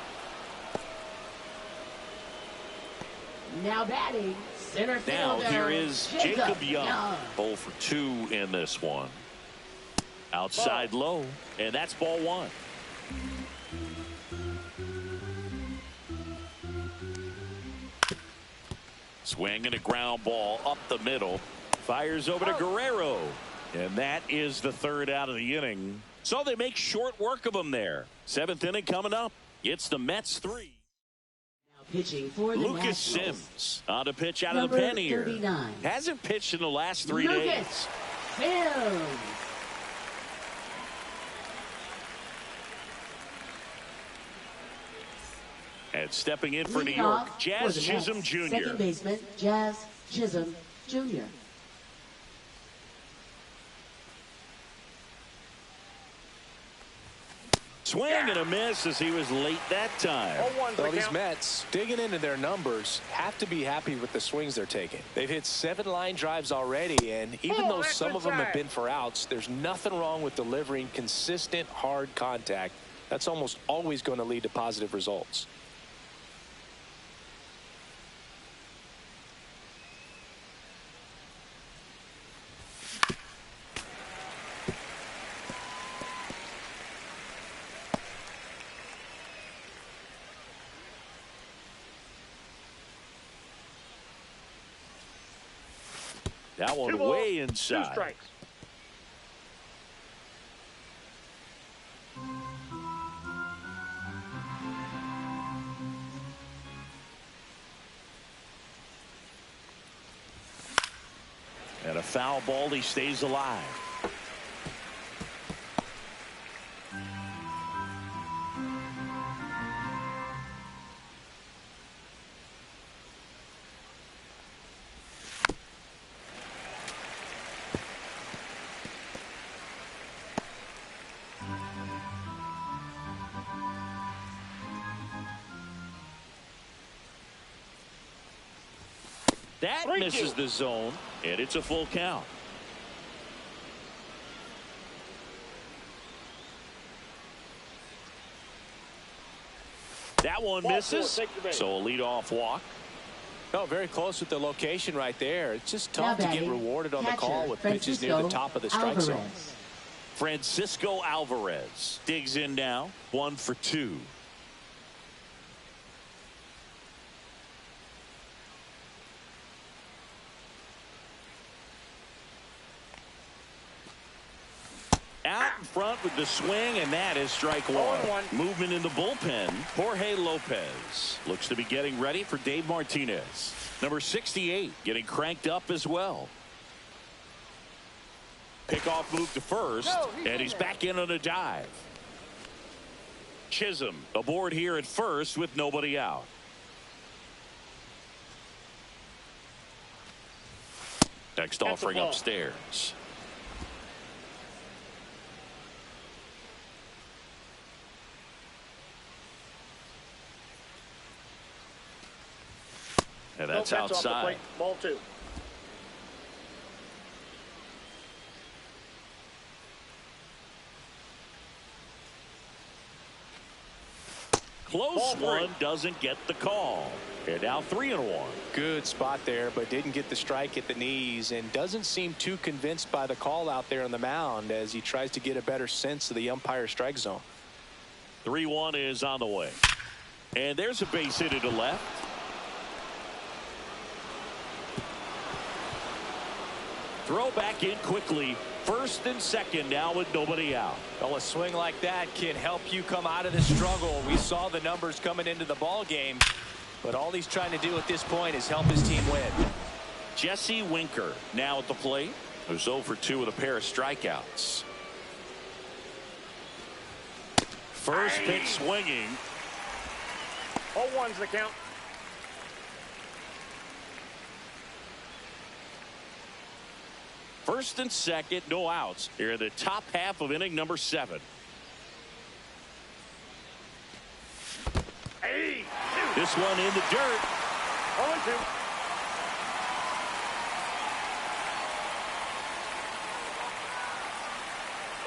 Now batting, center Now fielder, here is Jacob Young. 0 for 2 in this one. Outside low, and that's ball 1. Swing and a ground ball up the middle. Fires over to Guerrero. And that is the 3rd out of the inning. So they make short work of him there. 7th inning coming up. It's the Mets 3. Now pitching for the Lucas Nationals. Sims on a pitch out of Number the pen here. 39. Hasn't pitched in the last 3 days. Lucas Sims. And stepping in for New Leading York, off Jazz for the Chisholm Mets, Jr. Second baseman, Jazz Chisholm Jr. Swing and a miss as he was late that time. Well, these Mets, digging into their numbers, have to be happy with the swings they're taking. They've hit 7 line drives already, and even though some of them have been for outs, there's nothing wrong with delivering consistent, hard contact. That's almost always going to lead to positive results. That one way inside. 2 strikes. And a foul ball, he stays alive. That misses the zone, and it's a full count. That one misses, so a leadoff walk. No, very close with the location right there. It's just tough to get rewarded on the call with pitches near the top of the strike zone. Francisco Alvarez digs in now, 1 for 2. Out in front with the swing, and that is strike one. Movement in the bullpen. Jorge Lopez looks to be getting ready for Dave Martinez. Number 68 getting cranked up as well. Pickoff move to first, and he's back in on a dive. Chisholm aboard here at first with nobody out. Next offering upstairs. And that's outside. Ball 2. Close one, doesn't get the call. And now 3-1. Good spot there, but didn't get the strike at the knees, and doesn't seem too convinced by the call out there on the mound as he tries to get a better sense of the umpire strike zone. 3-1 is on the way. And there's a base hit to left. Throw back in quickly. First and second now with nobody out. Well, a swing like that can help you come out of the struggle. We saw the numbers coming into the ball game, but all he's trying to do at this point is help his team win. Jesse Winker now at the plate, who's 0 for 2 with a pair of strikeouts. First pitch swinging. 0-1's the count. First and second, no outs here in the top half of inning number 7. This one in the dirt. 0-2.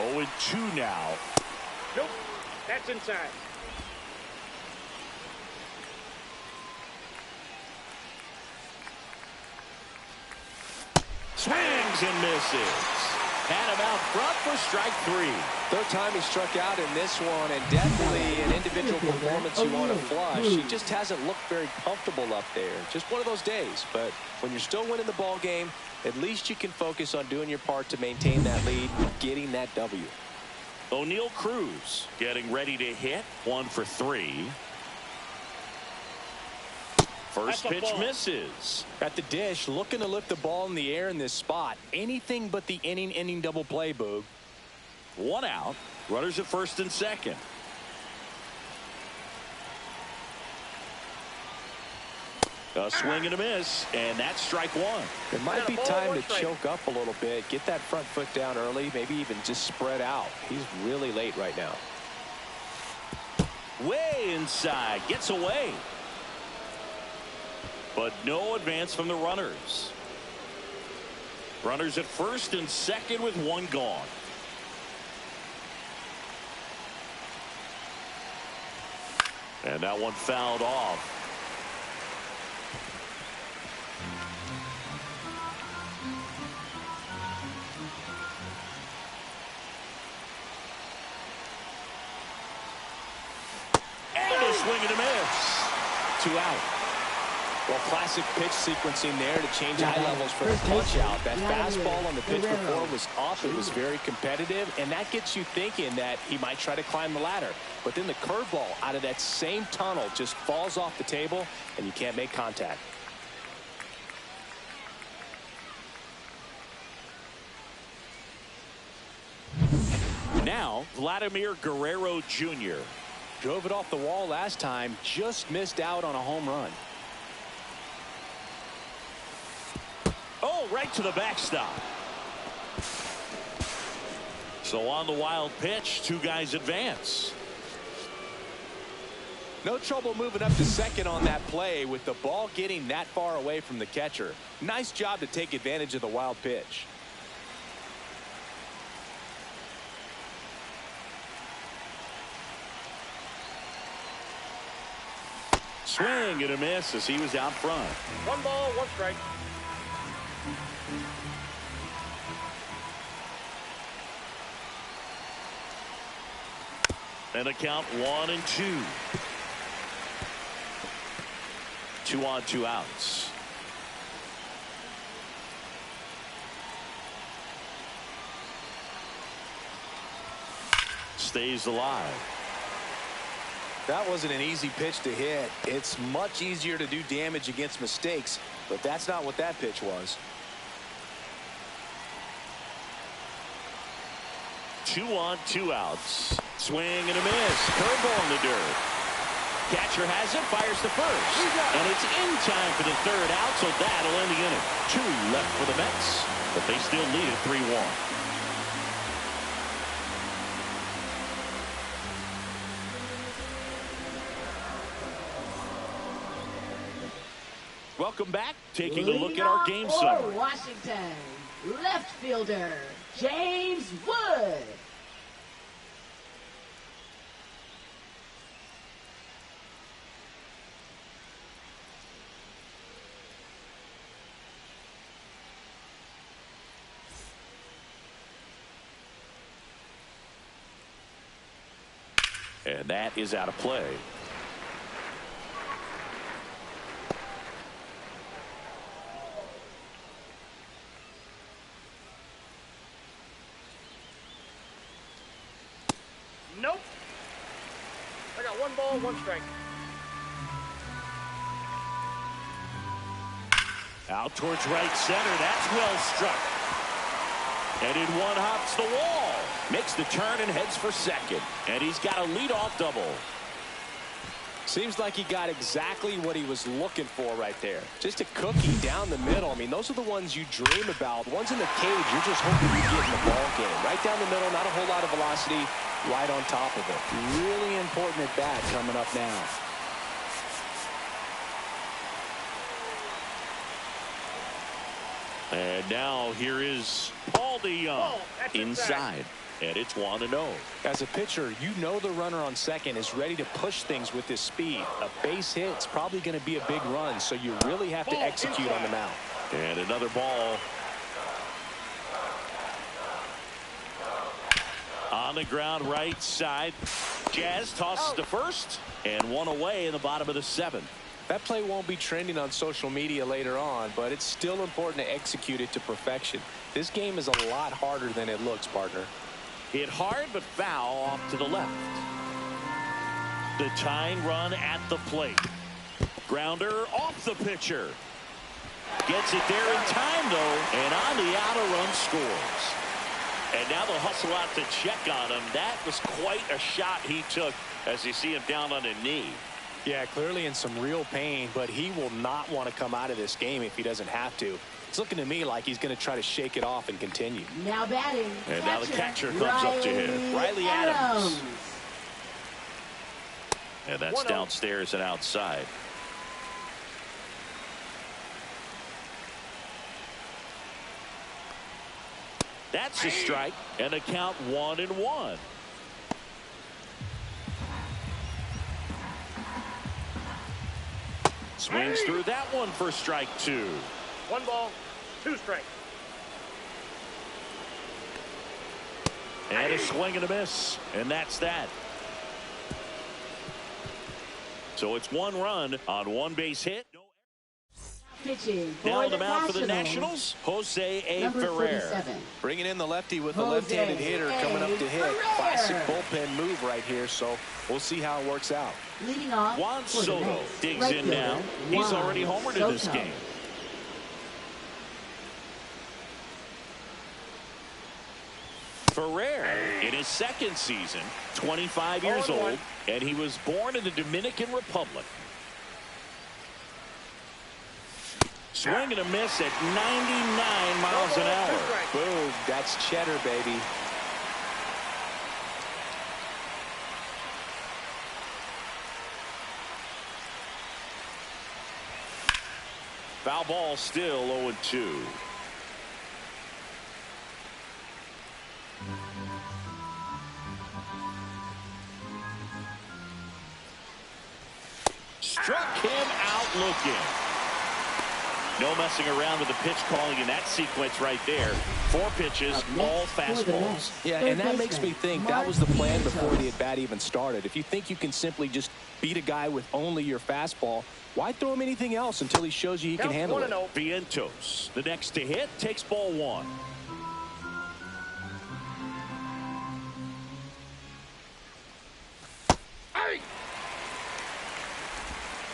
Oh, and 2 now. Nope, that's inside. Swings and misses. Had him out front for strike 3. Third time he struck out in this one, and definitely an individual performance you want to flush. He just hasn't looked very comfortable up there. Just one of those days. But when you're still winning the ball game, at least you can focus on doing your part to maintain that lead, getting that W. O'Neal Cruz getting ready to hit. 1 for 3. First pitch misses. At the dish, looking to lift the ball in the air in this spot. Anything but the inning double play, Boog. 1 out. Runners at first and second. A swing and a miss, and that's strike 1. It might be time to choke up a little bit, get that front foot down early, maybe even just spread out. He's really late right now. Way inside, gets away. But no advance from the runners. Runners at first and second with 1 gone. And that one fouled off. And a swing and a miss. 2 out. Well, classic pitch sequencing there to change eye levels for the punch out. That fastball on the pitch before was up. It was very competitive, and that gets you thinking that he might try to climb the ladder. But then the curveball out of that same tunnel just falls off the table, and you can't make contact. Now, Vladimir Guerrero Jr. Drove it off the wall last time, just missed out on a home run. Oh, right to the backstop. So on the wild pitch, 2 guys advance. No trouble moving up to second on that play with the ball getting that far away from the catcher. Nice job to take advantage of the wild pitch. Swing and a miss as he was out front. 1 ball, 1 strike. And a count 1-2. 2 on, 2 outs. Stays alive. That wasn't an easy pitch to hit. It's much easier to do damage against mistakes, but that's not what that pitch was. 2 on, 2 outs. Swing and a miss. Curveball in the dirt. Catcher has it, fires to first. And it's in time for the 3rd out, so that'll end the inning. 2 left for the Mets, but they still lead it 3-1. Welcome back. Taking a look at our game summary. Washington, left fielder, James Wood. And that is out of play. Nope. I got 1 ball, 1 strike. Out towards right center. That's well struck. And in one hops the wall. Makes the turn and heads for second. And he's got a leadoff double. Seems like he got exactly what he was looking for right there. Just a cookie down the middle. I mean, those are the ones you dream about. Ones in the cage, you're just hoping you get in the ball game. Right down the middle, not a whole lot of velocity, right on top of it. Really important at bat coming up now. And now here is Paul DeYoung inside. And it's 1-0. As a pitcher, you know the runner on second is ready to push things with his speed. A base hit is probably going to be a big run, so you really have to execute on the mound. And another ball. On the ground right side. Jazz tosses to first. And 1 away in the bottom of the 7th. That play won't be trending on social media later on, but it's still important to execute it to perfection. This game is a lot harder than it looks, partner. Hit hard but foul off to the left. The tying run at the plate. Grounder off the pitcher. Gets it there in time, though, and on the outer run scores. And now they'll hustle out to check on him. That was quite a shot he took as you see him down on a knee. Yeah, clearly in some real pain, but he will not want to come out of this game if he doesn't have to. It's looking to me like he's going to try to shake it off and continue. Now batting. And now the catcher comes up to hit. Riley Adams. And that's downstairs and outside. That's a strike and a count 1-1. Swings through that one for strike 2. 1 ball, 2 strikes. And a swing and a miss. And that's that. So it's 1 run on 1 base hit. Pitching Now for the mound for the Nationals, Nationals, Jose A. number Ferrer. 47. Bringing in the lefty with a Jose left-handed hitter coming up to hit. Ferrer. Classic bullpen move right here, so we'll see how it works out. Leading off Juan for the Soto Mets, digs right in fielder, now. He's Juan already homered in this Soto. game. Ferrer in his 2nd season, 25 years old, and he was born in the Dominican Republic. Swing and a miss at 99 miles an hour. Boom, that's cheddar, baby. Foul ball, still 0-2. Struck him out looking. No messing around with the pitch calling in that sequence right there. 4 pitches, all fastballs. Yeah, and that makes me think that was the plan before the at-bat even started. If you think you can simply just beat a guy with only your fastball, why throw him anything else until he shows you he can handle it? Vientos, the next to hit, takes ball 1.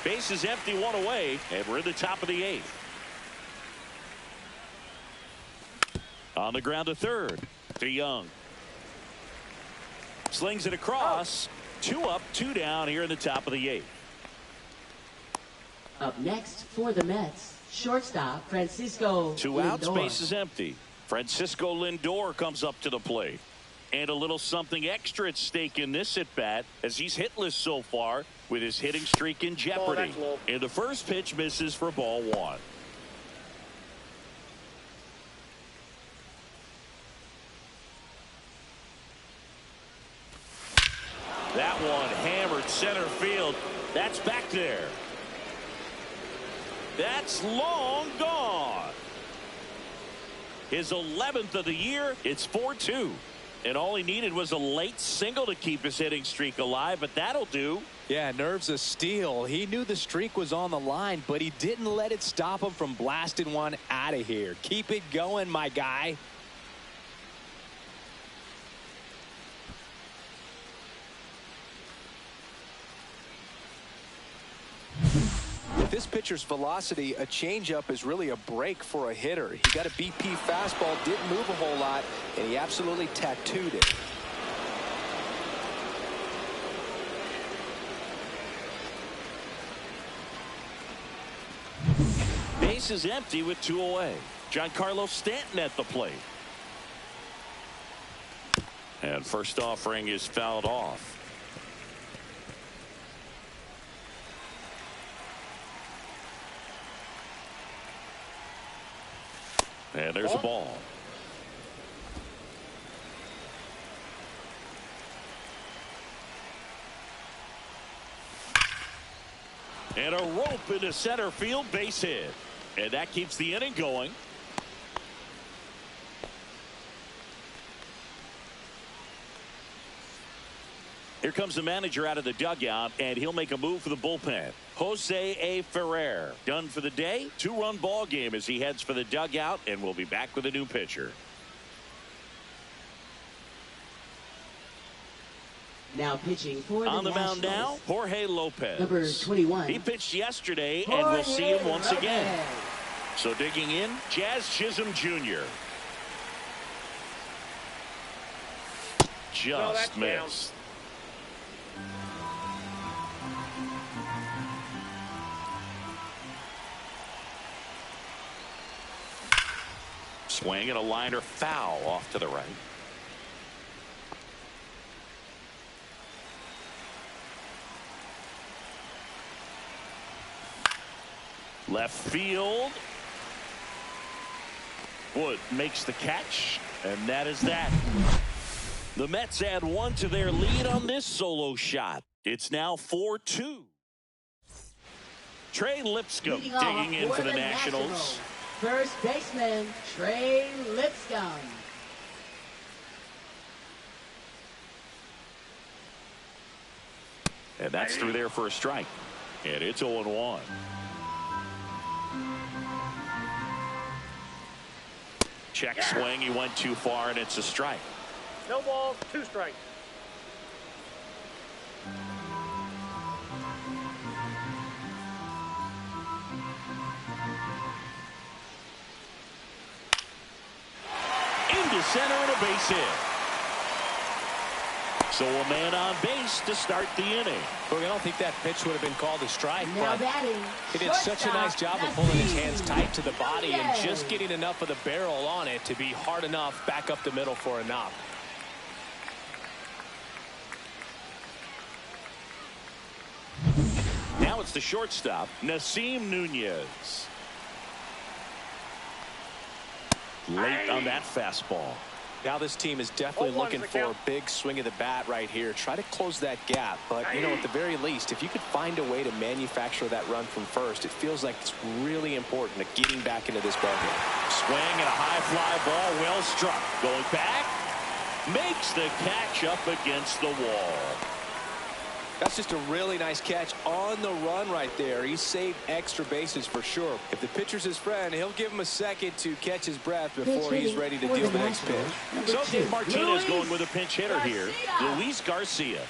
Base is empty, 1 away, and we're in the top of the 8th. On the ground to third. To Young. Slings it across. 2 up, 2 down here in the top of the 8th. Up next for the Mets, shortstop Francisco 2 outs, Lindor. base is empty. Francisco Lindor comes up to the plate. And a little something extra at stake in this at-bat as he's hitless so far with his hitting streak in jeopardy. And the first pitch misses for ball 1. That one hammered center field. That's back there. That's long gone. His 11th of the year. It's 4-2. And all he needed was a late single to keep his hitting streak alive, but that'll do. Yeah, nerves of steel. He knew the streak was on the line, but he didn't let it stop him from blasting one out of here. Keep it going, my guy. With this pitcher's velocity, a changeup is really a break for a hitter. He got a BP fastball, didn't move a whole lot, and he absolutely tattooed it. Base is empty with 2 away. Giancarlo Stanton at the plate. And first offering is fouled off. And there's a ball. And a rope into center field, base hit. And that keeps the inning going. Here comes the manager out of the dugout, and he'll make a move for the bullpen. Jose A. Ferrer done for the day. 2-run ball game as he heads for the dugout, and we'll be back with a new pitcher. Now pitching for the on the Nationals. mound now, Jorge Lopez. Number 21. He pitched yesterday, and we'll see him once again. So digging in, Jazz Chisholm Jr. Just missed. Swing and a liner foul off to the right. Left field. Wood makes the catch, and that is that. The Mets add 1 to their lead on this solo shot. It's now 4-2. Trey Lipscomb digging in for the Nationals. First baseman, Trey Lipscomb. And that's through there for a strike. And it's 0-1. Check swing. He went too far, and it's a strike. No balls, 2 strikes. Into center and a base hit. So a man on base to start the inning. Look, I don't think that pitch would have been called a strike, Now but batting, he did such a nice job of pulling his hands tight to the body and just getting enough of the barrel on it to be hard enough back up the middle for a knock. Now it's the shortstop, Nasim Nunez. Late on that fastball. Now this team is definitely looking for a big swing of the bat right here. Try to close that gap. But, you know, at the very least, if you could find a way to manufacture that run from first, it feels like it's really important to getting back into this ballgame. Swing and a high fly ball, well struck. Going back, makes the catch up against the wall. That's just a really nice catch on the run right there. He saved extra bases for sure. If the pitcher's his friend, he'll give him a second to catch his breath before he's ready to deal the next pitch. So Dave Martinez going with a pinch hitter here. Luis Garcia.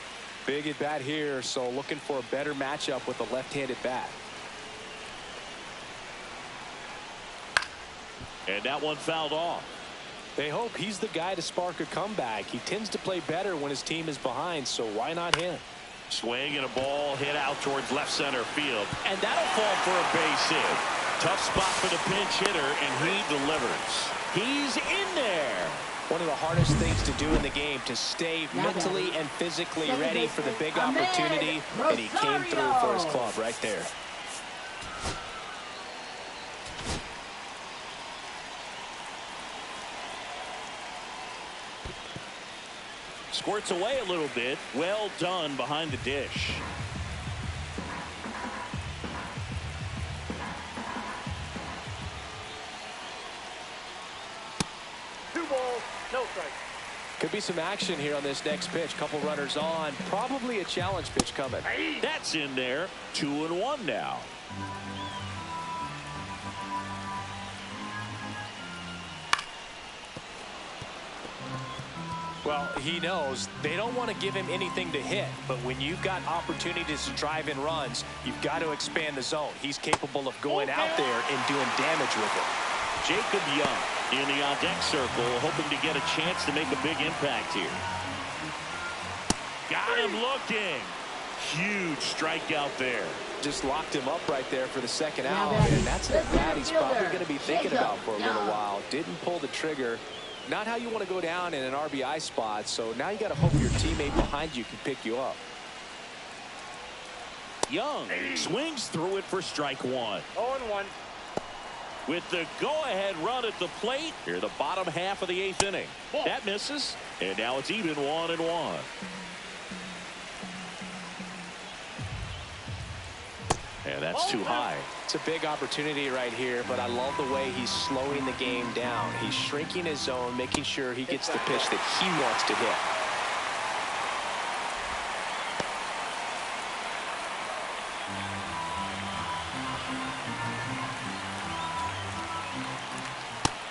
Big at bat here, so looking for a better matchup with a left-handed bat. And that one fouled off. They hope he's the guy to spark a comeback. He tends to play better when his team is behind, so why not him? Swing and a ball hit out towards left center field. And that'll fall for a base hit. Tough spot for the pinch hitter, and he delivers. He's in there. One of the hardest things to do in the game, to stay mentally and physically ready for the big opportunity, and he came through for his club right there. Squirts away a little bit. Well done behind the dish. Two balls, no strike. Could be some action here on this next pitch. Couple runners on. Probably a challenge pitch coming. That's in there. 2-1 now. Well, he knows they don't want to give him anything to hit, but when you've got opportunities to drive in runs, you've got to expand the zone. He's capable of going out there and doing damage with it. Jacob Young in the on-deck circle, hoping to get a chance to make a big impact here. Got him looking. Huge strikeout there. Just locked him up right there for the second out, and that's a bat he's probably going to be thinking about for a little while. Didn't pull the trigger. Not how you want to go down in an RBI spot, so now you got to hope your teammate behind you can pick you up. Young swings through it for strike one. 0-1. With the go-ahead run at the plate, here the bottom half of the 8th inning. That misses, and now it's even 1-1. And that's too high. It's a big opportunity right here, but I love the way he's slowing the game down. He's shrinking his zone, making sure he gets the pitch that he wants to hit.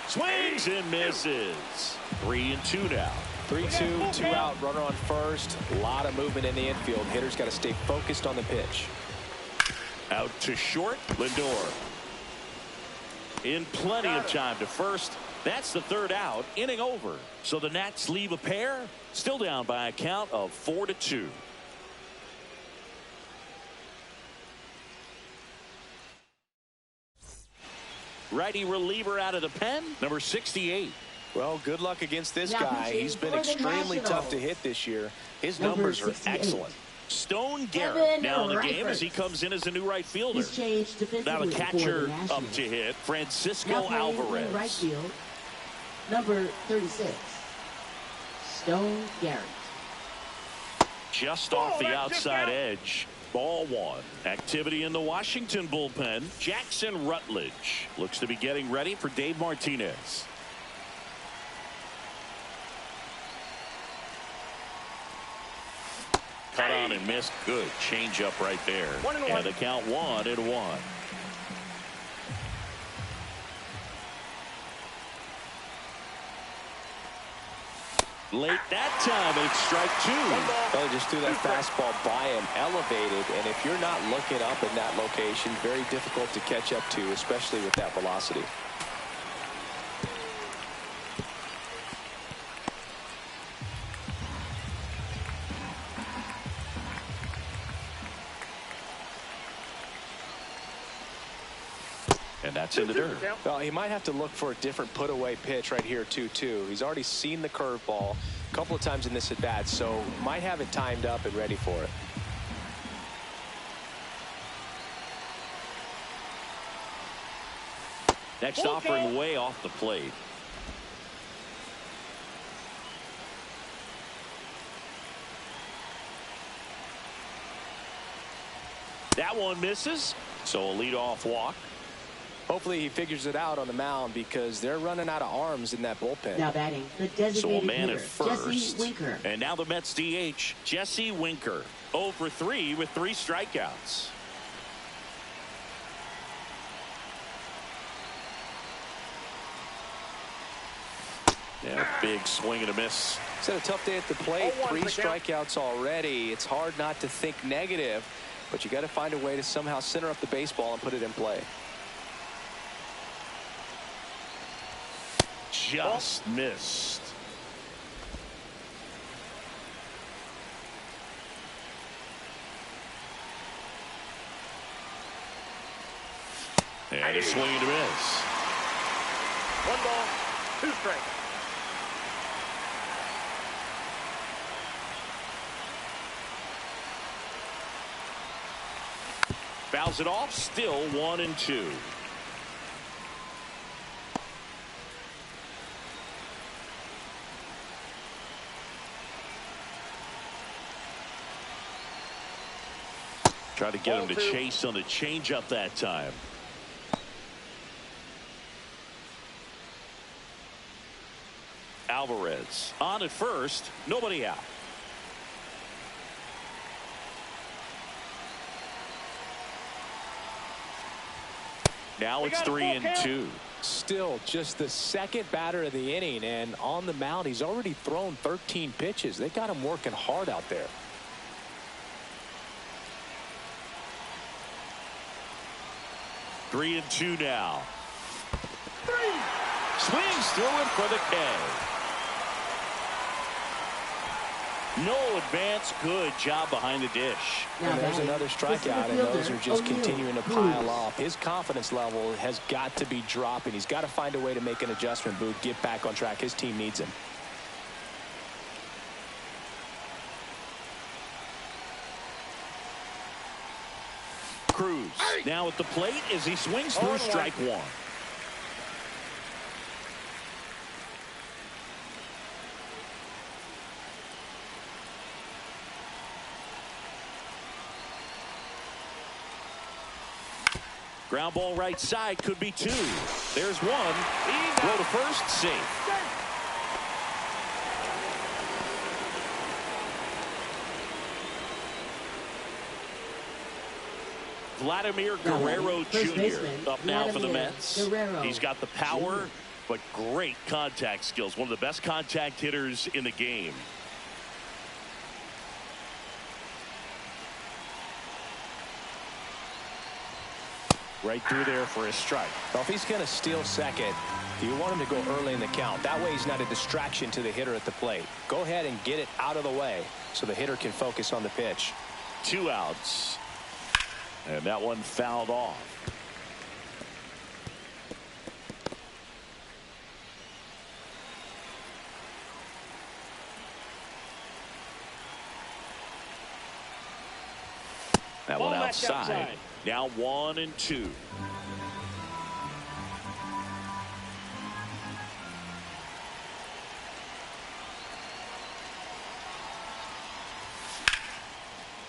Swings and misses. 3-2 now. 3-2, 2 out, runner on first. A lot of movement in the infield. Hitter's got to stay focused on the pitch. Out to short, Lindor. In plenty of time to first. That's the third out, inning over. So the Nats leave a pair, still down by a count of 4-2. Righty reliever out of the pen, number 68. Well, good luck against this guy. He's been extremely tough to hit this year. His numbers are excellent. Stone Garrett now in the game as he comes in as a new right fielder. Now the catcher up to hit, Francisco Alvarez. Right field, number 36, Stone Garrett. Just off the outside edge. Ball one. Activity in the Washington bullpen. Jackson Rutledge looks to be getting ready for Dave Martinez. Cut on and missed. Good change up right there. 1-1. And the count 1-1. Late that time, and it's strike two. Well, just threw that fastball by him, elevated, and if you're not looking up in that location, very difficult to catch up to, especially with that velocity. And that's in the dirt. Well, he might have to look for a different put-away pitch right here, 2-2. He's already seen the curveball a couple of times in this at-bat, so might have it timed up and ready for it. Next offering way off the plate. That one misses. So a leadoff walk. Hopefully he figures it out on the mound because they're running out of arms in that bullpen. Now batting, the designated So a man hitter, at first. Jesse Winker. And now the Mets DH, Jesse Winker. 0 for 3 with 3 strikeouts. Yeah, big swing and a miss. He's had a tough day at the plate. 3 strikeouts already. It's hard not to think negative, but you got to find a way to somehow center up the baseball and put it in play. Just missed. And a swing and a miss. 1 ball, 2 strikes. Fouls it off. Still 1-2. Try to get him to chase on the changeup that time. Alvarez on at first. Nobody out. Now it's 3-2. Still just the second batter of the inning, and on the mound he's already thrown 13 pitches. They got him working hard out there. Three and two now. Swings through it for the K. No advance. Good job behind the dish. And there's another strikeout, and those are just continuing to pile up. His confidence level has got to be dropping. He's got to find a way to make an adjustment, Boog, get back on track. His team needs him. Cruz now at the plate as he swings through strike 1. Ground ball right side, could be 2. There's 1. Throw to first, safe. Vladimir Guerrero Jr. up now for the Mets. He's got the power, but great contact skills. One of the best contact hitters in the game. Right through there for a strike. Well, if he's going to steal second, you want him to go early in the count. That way he's not a distraction to the hitter at the plate. Go ahead and get it out of the way so the hitter can focus on the pitch. 2 outs. And that one fouled off. That one outside. Now 1 and 2.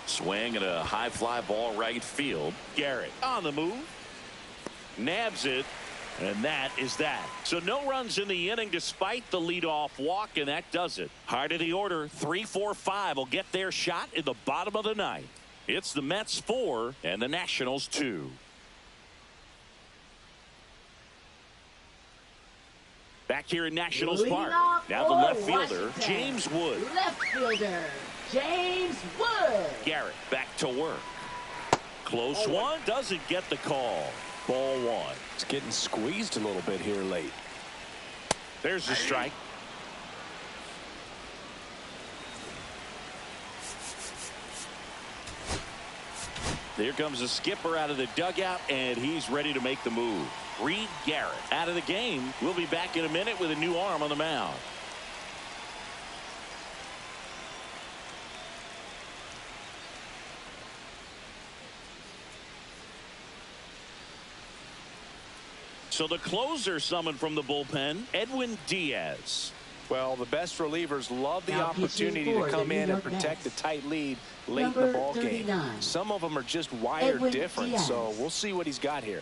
Swing and a high fly ball right field. Garrett on the move. Nabs it. And that is that. So no runs in the inning despite the leadoff walk, and that does it. Heart of the order, 3, 4, 5 will get their shot in the bottom of the ninth. It's the Mets 4 and the Nationals 2. Back here in Nationals Park. Now the left fielder, James Wood. Left fielder, James Wood. Garrett back to work. Close one, doesn't get the call. Ball 1. It's getting squeezed a little bit here late. There's the strike. Here comes the skipper out of the dugout, and he's ready to make the move. Reed Garrett out of the game. We'll be back in a minute with a new arm on the mound. So the closer summoned from the bullpen, Edwin Diaz. Well, the best relievers love the opportunity to come in and protect a tight lead late in the ball game. Some of them are just wired different, so we'll see what he's got here.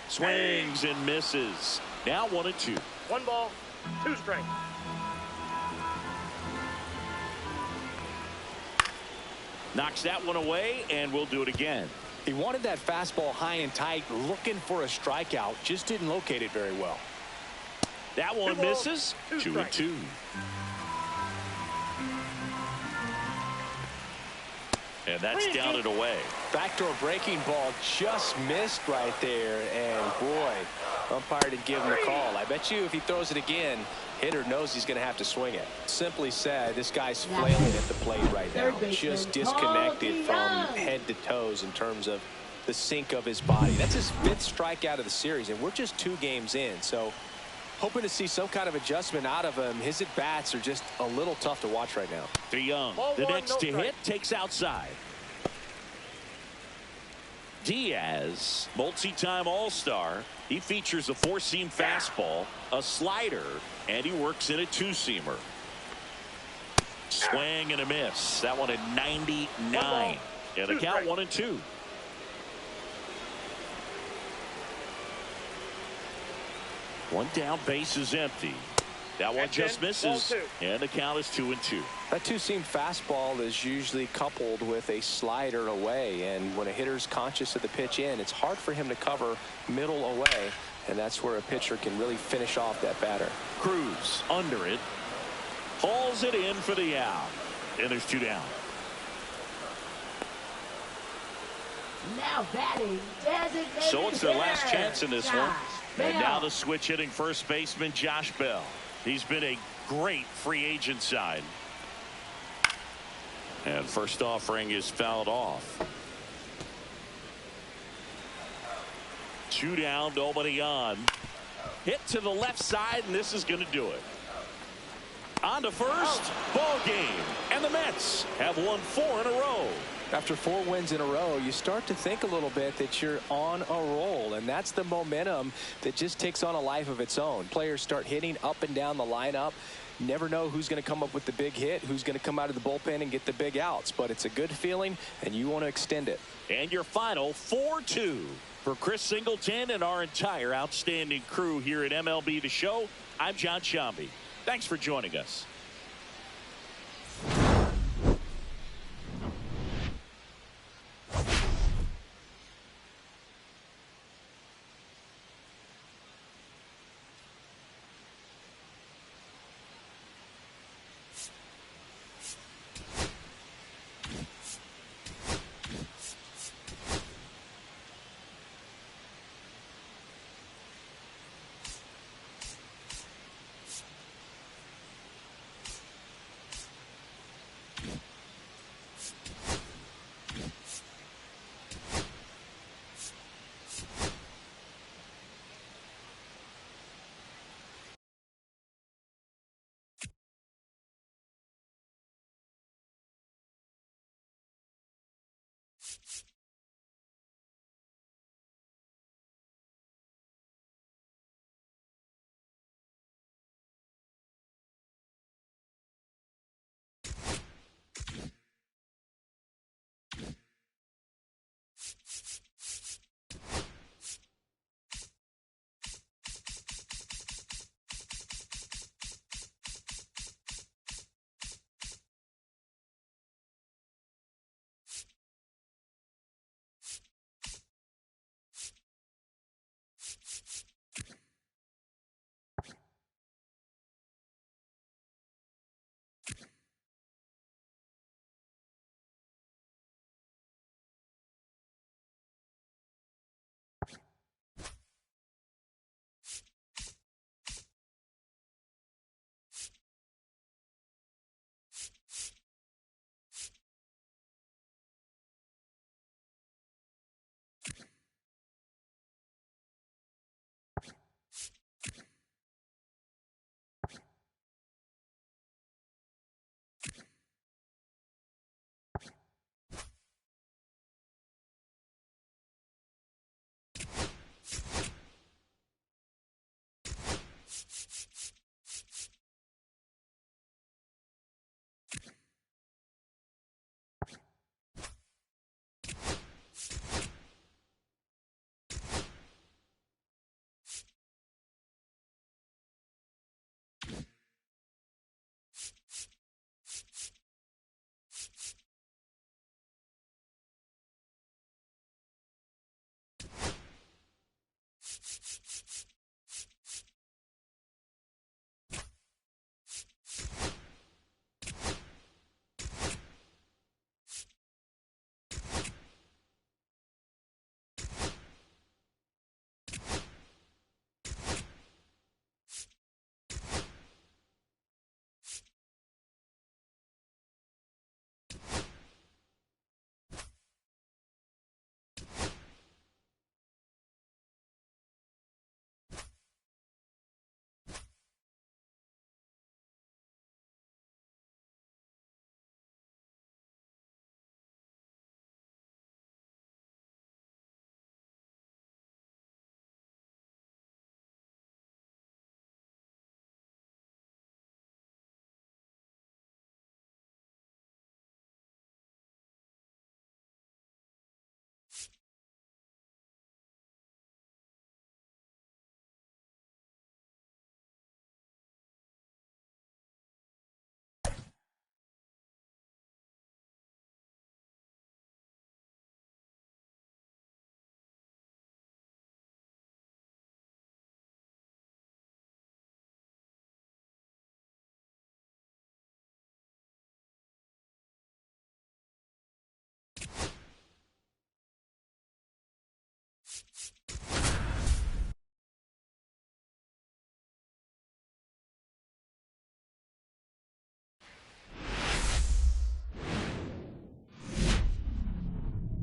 Swings and misses. Now 1-2. 1 ball, 2 strikes. Knocks that one away, and we'll do it again. He wanted that fastball high and tight, looking for a strikeout. Just didn't locate it very well. That one misses. 2-2. And that's down and away. Backdoor breaking ball just missed right there. And boy, umpire didn't give him a call. I bet you if he throws it again, hitter knows he's going to have to swing it. Simply said, this guy's flailing at the plate right now. Just disconnected from head to toes in terms of the sink of his body. That's his 5th strikeout of the series, and we're just 2 games in. So hoping to see some kind of adjustment out of him. His at-bats are just a little tough to watch right now. DeYoung, the next to hit, takes outside. Diaz, multi-time All-Star. He features a 4-seam fastball, a slider, and he works in a 2-seamer. Swing and a miss. That one at 99. And the count 1-2. One down, base is empty. That one just misses, and the count is 2-2. That 2-seam fastball is usually coupled with a slider away, and when a hitter's conscious of the pitch in, it's hard for him to cover middle away, and that's where a pitcher can really finish off that batter. Cruz under it, hauls it in for the out, and there's 2 down. Now batting, designated So it's their last hitter, chance in this Josh one. And Bell. now the switch hitting first baseman Josh Bell. He's been a great free agent sign. And first offering is fouled off. 2 down, nobody on. Hit to the left side, and this is going to do it. On to first, ball game. And the Mets have won 4 in a row. After 4 wins in a row, you start to think a little bit that you're on a roll, and that's the momentum that just takes on a life of its own. Players start hitting up and down the lineup. Never know who's going to come up with the big hit, who's going to come out of the bullpen and get the big outs, but it's a good feeling, and you want to extend it. And your final 4-2 for Chris Singleton and our entire outstanding crew here at MLB The Show. I'm John Shambi. Thanks for joining us.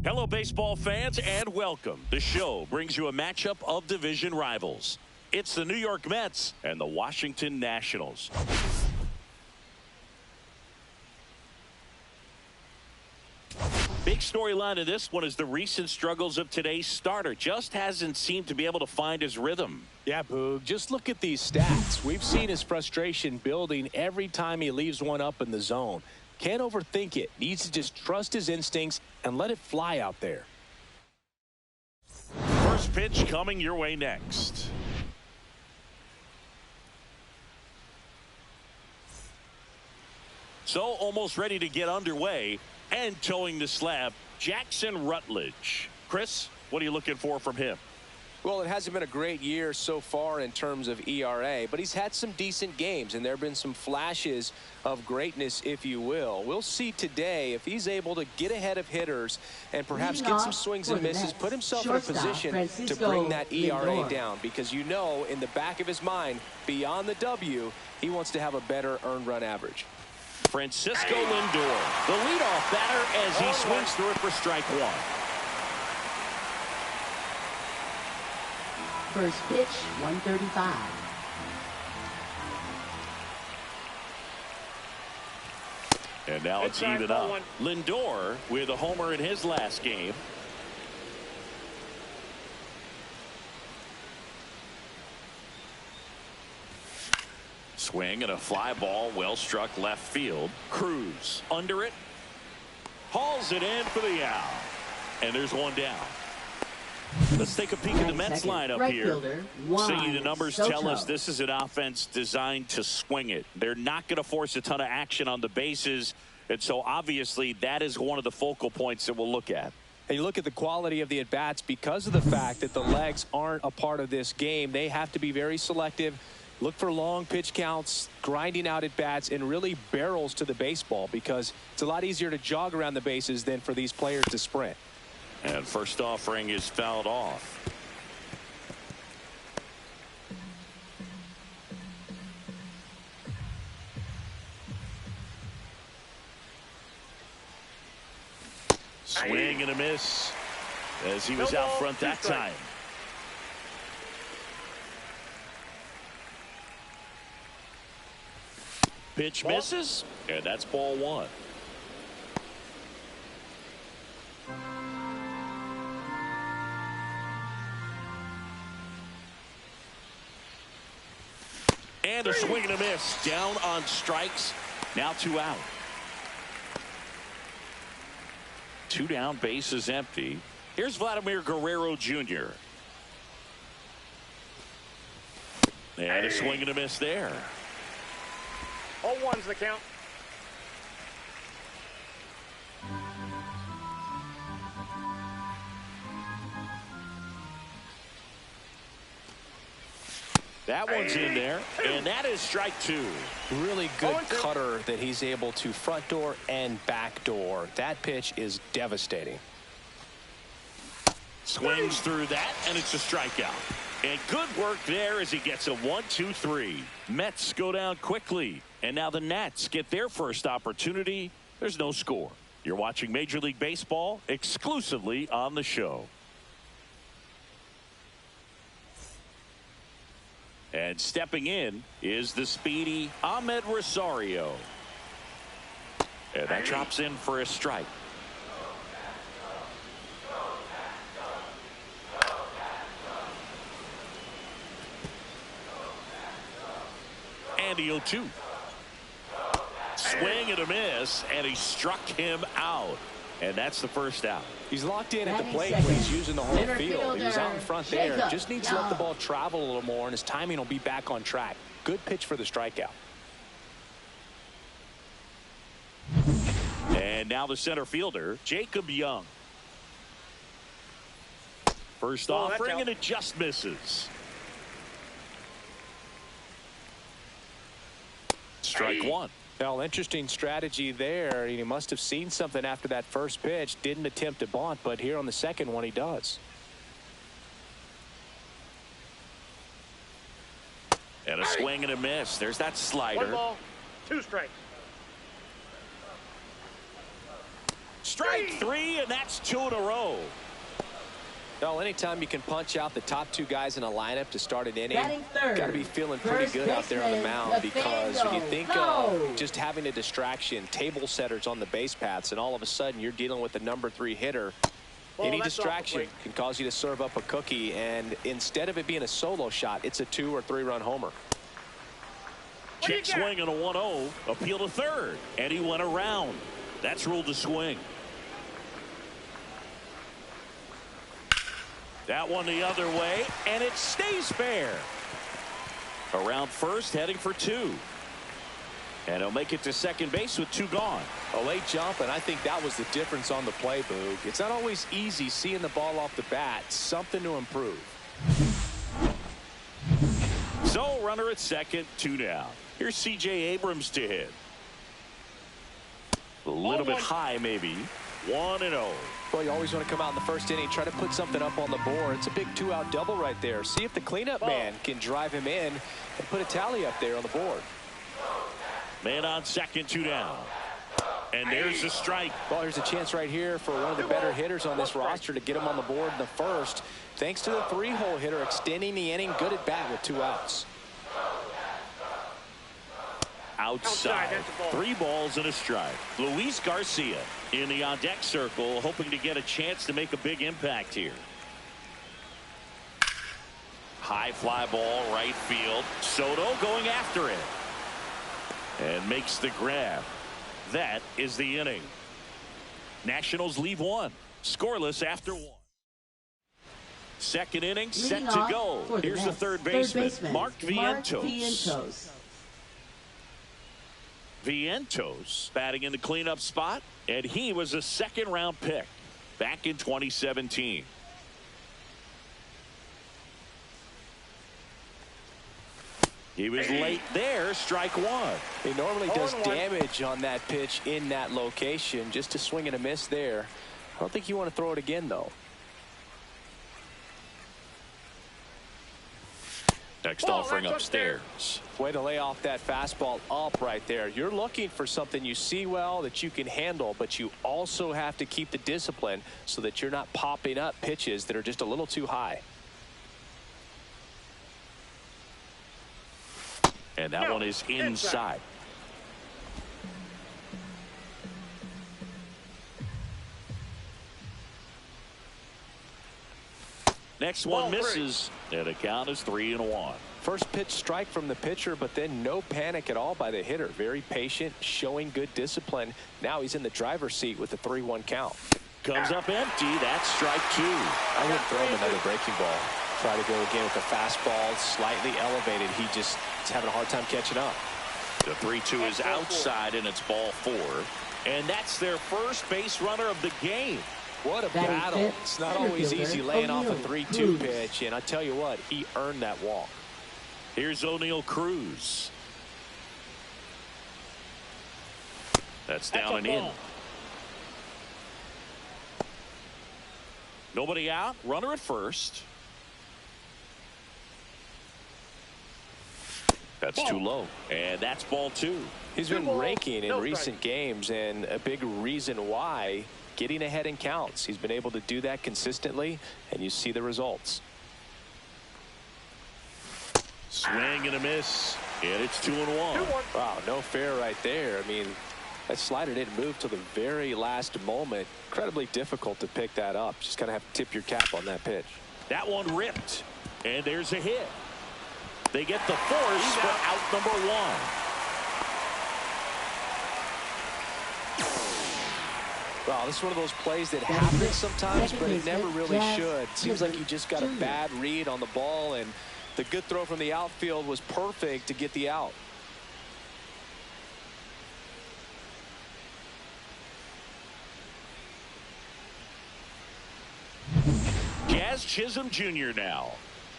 Hello, baseball fans, and welcome. The show brings you a matchup of division rivals. It's the New York Mets and the Washington Nationals. Big storyline of this one is the recent struggles of today's starter. Just hasn't seemed to be able to find his rhythm. Yeah, Boog, just look at these stats. We've seen his frustration building every time he leaves one up in the zone. Can't overthink it. Needs to just trust his instincts and let it fly out there. First pitch coming your way next. So almost ready to get underway and towing the slab, Jackson Rutledge. Chris, what are you looking for from him? Well, it hasn't been a great year so far in terms of ERA, but he's had some decent games, and there have been some flashes of greatness, if you will. We'll see today if he's able to get ahead of hitters and perhaps get some swings and misses, put himself in a position to bring that ERA down, because you know in the back of his mind, beyond the W, he wants to have a better earned run average. Francisco Lindor, the leadoff batter, as he swings through it for strike one. First pitch, 135. And now it's even up. Lindor with a homer in his last game. Swing and a fly ball, well struck left field. Cruz under it. Hauls it in for the out. And there's one down. Let's take a peek at the Mets lineup right here. Fielder, See, the numbers tell us this is an offense designed to swing it. They're not going to force a ton of action on the bases. And so obviously that is one of the focal points that we'll look at. And you look at the quality of the at-bats because of the fact that the legs aren't a part of this game. They have to be very selective. Look for long pitch counts, grinding out at bats, and really barrels to the baseball, because it's a lot easier to jog around the bases than for these players to sprint. And first offering is fouled off. Swing and a miss as he was out front that time. Pitch misses, and that's ball one. And a swing and a miss. Down on strikes. Now 2 out. 2 down, bases empty. Here's Vladimir Guerrero Jr. And a swing and a miss there. 0-1's the count. That one's in there, and that is strike 2. Really good cutter that he's able to front door and back door. That pitch is devastating. Swings through that, and it's a strikeout. And good work there as he gets a 1-2-3. Mets go down quickly, and now the Nats get their first opportunity. There's no score. You're watching Major League Baseball exclusively on the show. And stepping in is the speedy Ahmed Rosario. And that drops in for a strike. And the 0-2. Swing and a miss, and he struck him out. And that's the first out. He's locked in at the plate when he's using the whole field. He was out in front there. Just needs to let the ball travel a little more, and his timing will be back on track. Good pitch for the strikeout. And now the center fielder, Jacob Young. First offering, and it just misses. Strike one. Well, interesting strategy there. He must have seen something after that first pitch. Didn't attempt to bunt, but here on the second one he does. And a swing and a miss. There's that slider. 1 ball, 2 strikes. Strike three, and that's 2 in a row. Well, anytime you can punch out the top two guys in a lineup to start an inning, got to be feeling pretty good out there on the mound, because when you think of just having a distraction, table setters on the base paths, and all of a sudden you're dealing with the number 3 hitter, any distraction can cause you to serve up a cookie, and instead of it being a solo shot, it's a 2 or 3 run homer. Check swing and a 1-0. Appeal to third, and he went around. That's ruled a swing. That one the other way, and it stays fair. Around first, heading for 2. And he'll make it to second base with 2 gone. A late jump, and I think that was the difference on the play, Boog. It's not always easy seeing the ball off the bat. Something to improve. So, runner at second, 2 down. Here's C.J. Abrams to hit. A little bit high, maybe. 1-0. Well, you always want to come out in the first inning, try to put something up on the board. It's a big 2-out double right there. See if the cleanup man can drive him in and put a tally up there on the board. Man on second, 2 down. And there's the strike. Well, here's a chance right here for one of the better hitters on this roster to get him on the board in the first. Thanks to the 3-hole hitter extending the inning. Good at bat with 2 outs. Outside. 3 balls and a strike. Luis Garcia in the on-deck circle, hoping to get a chance to make a big impact here. High fly ball, right field. Soto going after it. And makes the grab. That is the inning. Nationals leave 1. Scoreless after 1. Second inning set to go. Here's the third baseman, Mark Vientos. Vientos batting in the cleanup spot, and he was a second-round pick back in 2017. He was late there, strike 1. He normally does damage on that pitch in that location. Just a swing and a miss there. I don't think you want to throw it again, though. Next offering upstairs. Way to lay off that fastball up right there. You're looking for something you see well that you can handle, but you also have to keep the discipline so that you're not popping up pitches that are just a little too high. And that one is inside. Next one misses, and the count is 3-1. First pitch strike from the pitcher, but then no panic at all by the hitter. Very patient, showing good discipline. Now he's in the driver's seat with the 3-1 count. Comes up empty. That's strike 2. I wouldn't throw him another breaking ball. Try to go again with the fastball slightly elevated. He just is having a hard time catching up. The 3-2 is outside, and it's ball 4. And that's their first base runner of the game. What a battle. It's not always easy laying off a 3-2 pitch, and I tell you what, he earned that walk. Here's O'Neal Cruz. That's down and in. Nobody out. Runner at first. That's too low. And that's ball 2. He's been raking in recent games, and a big reason why, getting ahead in counts. He's been able to do that consistently, and you see the results. Swing and a miss, and it's 2-1. Wow, no fair right there. I mean, that slider didn't move till the very last moment. Incredibly difficult to pick that up. Just kind of have to tip your cap on that pitch. That one ripped, and there's a hit. They get the force for out number 1. Wow, this is one of those plays that happens sometimes, but it never really should. Seems like he just got a bad read on the ball, and the good throw from the outfield was perfect to get the out. Jazz Chisholm Jr. now.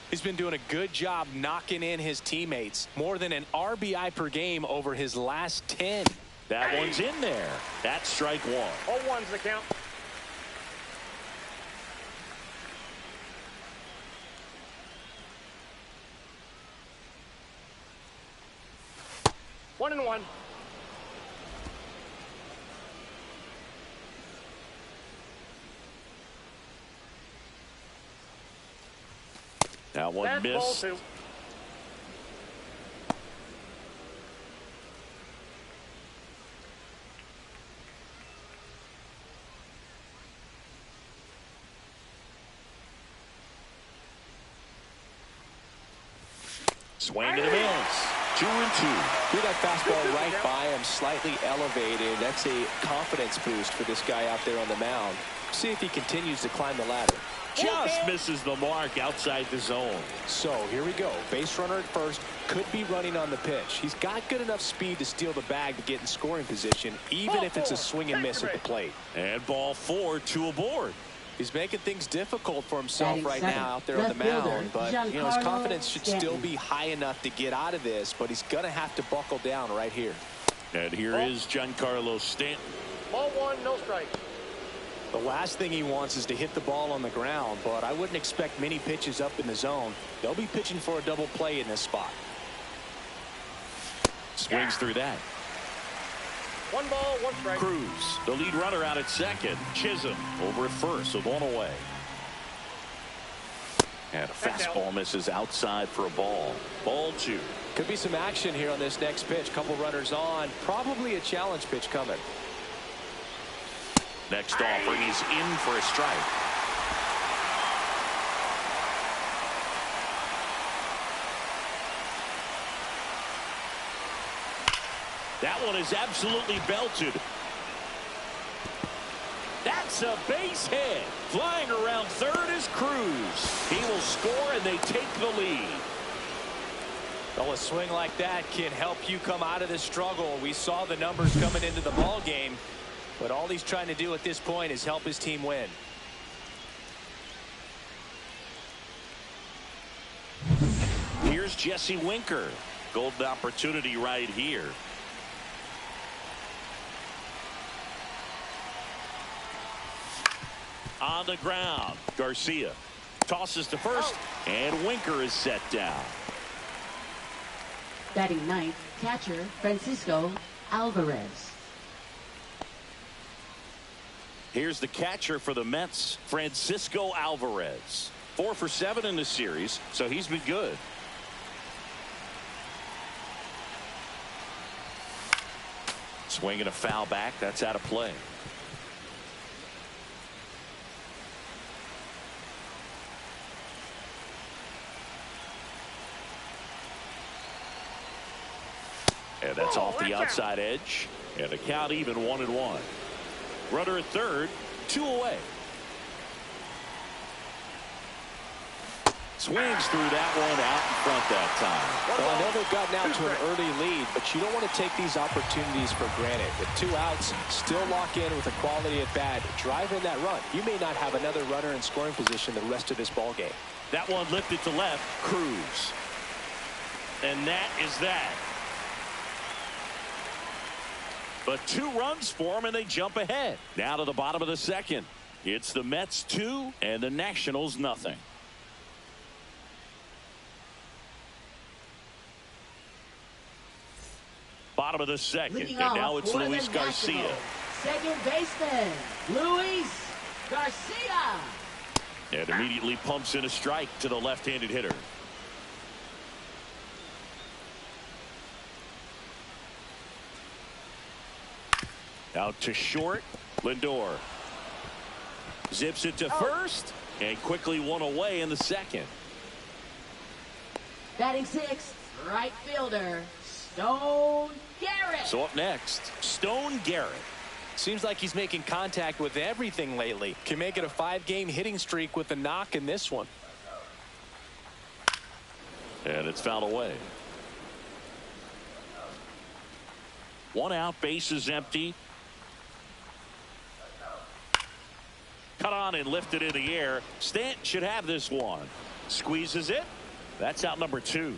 He's been doing a good job knocking in his teammates. More than an RBI per game over his last 10. That one's in there. That's strike 1. 0-1's the count. One and one. That one That's missed. ball 2. Swing and a miss. 2-2. Threw that fastball right by him, slightly elevated. That's a confidence boost for this guy out there on the mound. See if he continues to climb the ladder. Just misses the mark outside the zone. So here we go. Base runner at first. Could be running on the pitch. He's got good enough speed to steal the bag to get in scoring position, even if it's a swing and miss at the plate. And ball 4, 2 aboard. He's making things difficult for himself right now out there on the mound, but you know, his confidence should still be high enough to get out of this, but he's going to have to buckle down right here. And here is Giancarlo Stanton. Ball 1, no strike. The last thing he wants is to hit the ball on the ground, but I wouldn't expect many pitches up in the zone. They'll be pitching for a double play in this spot. Swings through that. 1 ball, 1 strike. Cruz, the lead runner out at second. Chisholm over at first, so 1 away. And a fastball misses outside for a ball. Ball 2. Could be some action here on this next pitch. Couple runners on. Probably a challenge pitch coming. Next offering, he's in for a strike. That one is absolutely belted. That's a base hit. Flying around third is Cruz. He will score and they take the lead. Well, a swing like that can help you come out of this struggle. We saw the numbers coming into the ball game, but all he's trying to do at this point is help his team win. Here's Jesse Winker. Golden opportunity right here. On the ground, Garcia tosses to first, and Winker is set down. Batting ninth, catcher Francisco Alvarez. Here's the catcher for the Mets, Francisco Alvarez. 4 for 7 in the series, so he's been good. Swinging a foul back, that's out of play. And that's off the outside edge. And the count even 1-1. Runner at third, 2 away. Swings through that one out in front that time. Well, I know they've gotten out to an early lead, but you don't want to take these opportunities for granted. With 2 outs, still lock in with a quality at bat. Drive in that run. You may not have another runner in scoring position the rest of this ball game. That one lifted to left, Cruz. And that is that. But 2 runs for them, and they jump ahead. Now to the bottom of the second. It's the Mets 2 and the Nationals nothing. Bottom of the second, and now it's Luis Garcia. Second baseman, Luis Garcia. And immediately pumps in a strike to the left-handed hitter. Out to short, Lindor. Zips it to first, and quickly 1 away in the second. Batting sixth, right fielder, Stone Garrett. So up next, Stone Garrett. Seems like he's making contact with everything lately. Can make it a 5-game hitting streak with a knock in this one. And it's fouled away. 1 out, bases empty. Cut on and lifted in the air. Stanton should have this one. Squeezes it. That's out number 2.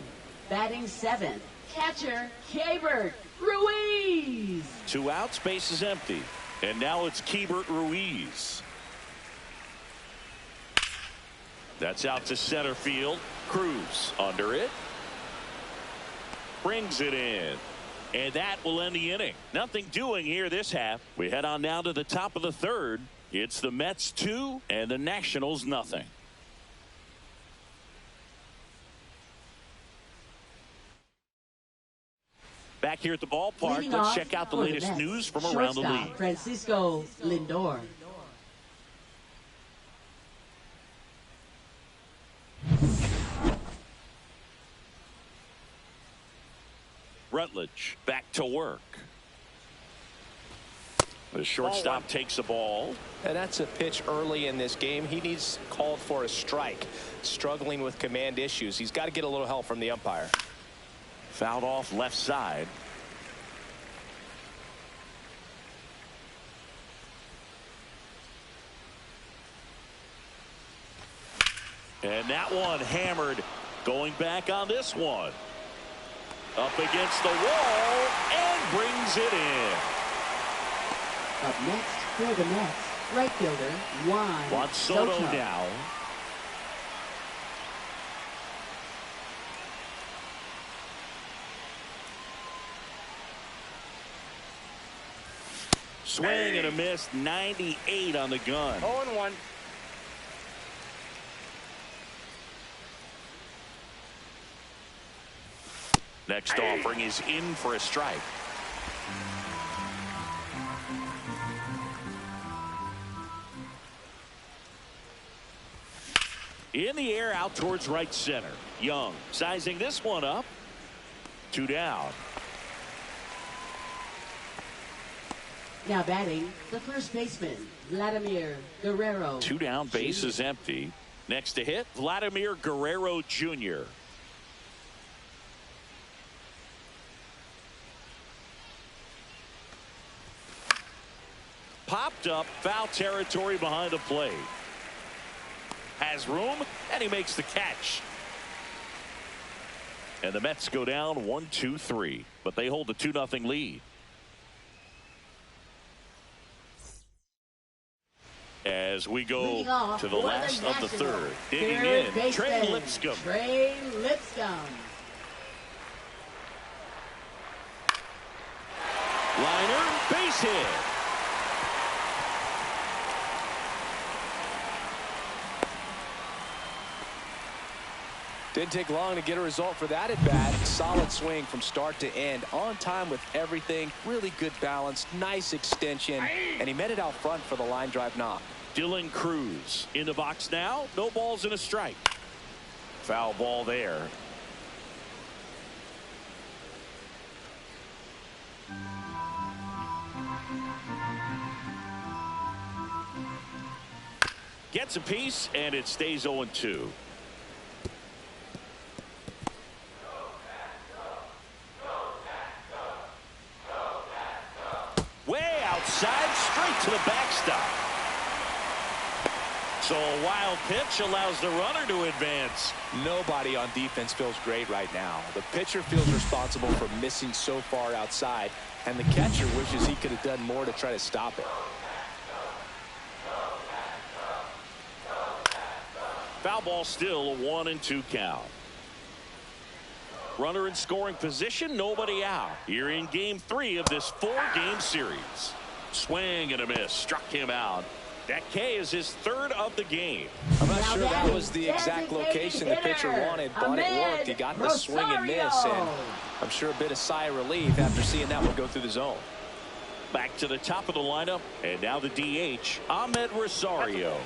Batting seventh, catcher Keibert Ruiz. 2 outs, bases empty. And now it's Keibert Ruiz. That's out to center field. Cruz under it. Brings it in. And that will end the inning. Nothing doing here this half. We head on down to the top of the third. It's the Mets 2 and the Nationals nothing. here at the ballpark. Leading Let's off check out the for latest Mets, news from around the shortstop, league. Francisco Lindor. Rutledge back to work. The shortstop takes the ball. And that's a pitch early in this game. He needs called for a strike. Struggling with command issues. He's got to get a little help from the umpire. Fouled off left side. And that one hammered. Going back on this one. Up against the wall and brings it in. Up next for the Mets, right fielder Juan Soto now. Swing and a miss. 98 on the gun. 0-1. Next offering is in for a strike. In the air out towards right center. Young sizing this one up. 2 down. Now batting, the first baseman, Vladimir Guerrero. 2 down, base is empty. Next to hit, Vladimir Guerrero Jr. Popped up, foul territory behind the plate. Has room, and he makes the catch. And the Mets go down 1-2-3, but they hold a 2-0 lead. As we go to the last of the third. Digging in, Trey Lipscomb. Trey Lipscomb. Liner, base hit. Didn't take long to get a result for that at bat. Solid swing from start to end. On time with everything. Really good balance. Nice extension. And he met it out front for the line drive knock. Dylan Cruz in the box now. No balls and a strike. Foul ball there. Gets a piece, and it stays 0-2. Way outside, straight to the backstop. So a wild pitch allows the runner to advance. Nobody on defense feels great right now. The pitcher feels responsible for missing so far outside, and the catcher wishes he could have done more to try to stop it. Foul ball, still a 1-2 count. Runner in scoring position, nobody out. Here in game 3 of this 4-game series. Swing and a miss, struck him out. That K is his 3rd of the game. I'm not sure that was the exact location the pitcher wanted, but it worked. He got the swing and miss, and I'm sure a bit of sigh of relief after seeing that one go through the zone. Back to the top of the lineup, and now the DH, Ahmed Rosario.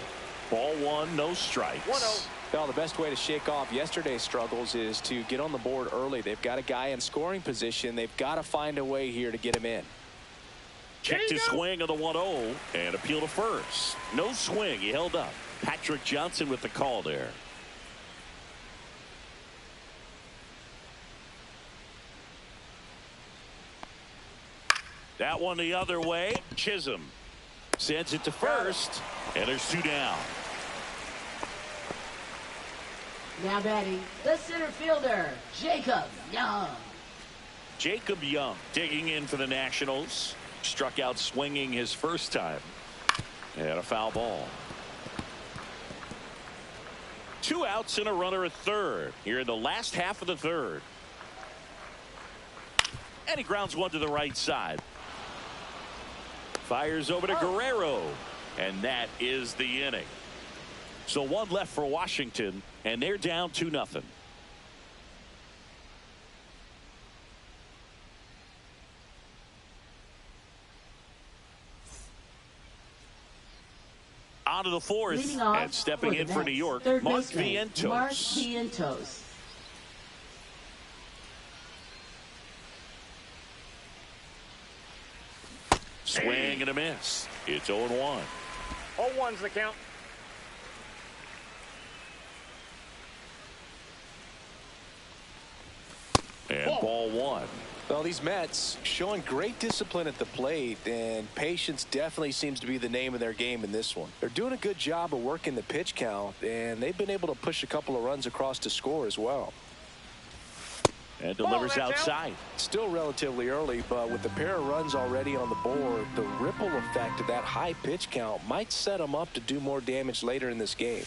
Ball 1, no strikes. 1-0. Well, the best way to shake off yesterday's struggles is to get on the board early. They've got a guy in scoring position. They've got to find a way here to get him in. Checked his swing on the 1-0 and appeal to first. No swing. He held up. Patrick Johnson with the call there. That one the other way. Chisholm sends it to first, and there's 2 down. Now batting, the center fielder, Jacob Young. Jacob Young digging in for the Nationals. Struck out swinging his first time. And a foul ball. 2 outs and a runner at third here in the last half of the third. And he grounds one to the right side. Fires over to Guerrero. And that is the inning. So 1 left for Washington, and they're down 2-0. On to the fourth, Leading off and stepping in for New York, third Mark baseman, Vientos. Mark Vientos. Swing and a miss. It's 0-1. 0-1's the count. And ball one. Well, these Mets showing great discipline at the plate, and patience definitely seems to be the name of their game in this one. They're doing a good job of working the pitch count, and they've been able to push a couple of runs across to score as well. And delivers outside. Still relatively early, but with the pair of runs already on the board, the ripple effect of that high pitch count might set them up to do more damage later in this game.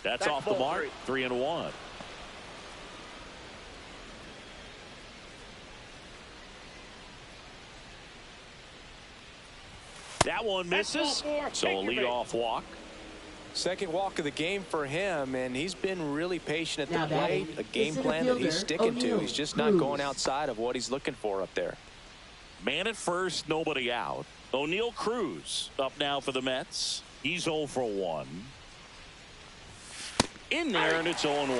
That's off the mark. 3-1. That one misses, so a leadoff walk. Second walk of the game for him, and he's been really patient at the plate. A game center plan that fielder, he's sticking to. O'Neal He's just not Cruz. going outside of what he's looking for up there. Man at first, nobody out. O'Neal Cruz up now for the Mets. He's 0 for 1. In there, and it's 0-1.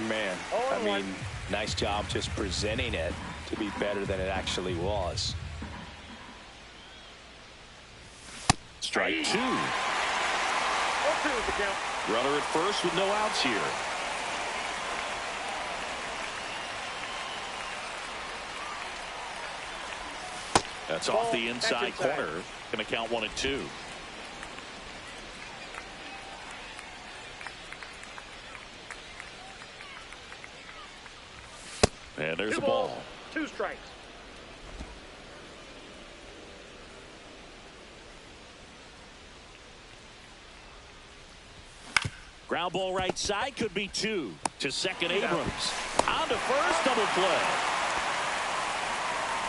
Man, I mean, nice job just presenting it to be better than it actually was. Strike two. 0-2 is the count. Runner at first with no outs here. That's off the inside corner. Going to count 1-2. And there's a ball. 2 strikes. Ground ball right side, could be 2 to second. Abrams on to first, double play.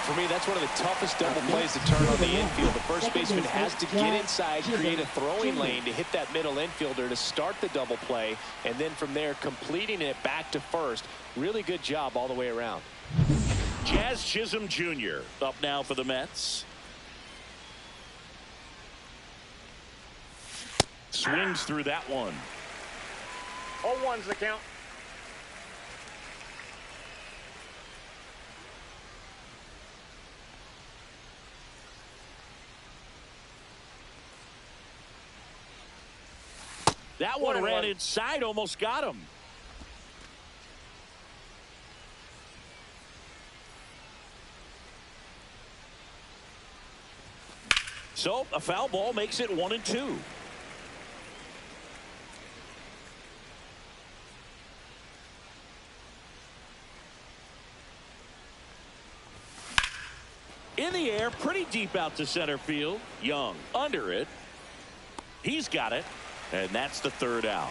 For me, that's one of the toughest double plays to turn on the infield. The first baseman has to get inside, create a throwing lane to hit that middle infielder to start the double play, and then from there completing it back to first. Really good job all the way around. Jazz Chisholm Jr. up now for the Mets. Swings through that one. 0-1's the count. That one ran inside, almost got him. So a foul ball makes it 1-2. In the air, pretty deep out to center field. Young under it. He's got it, and that's the third out.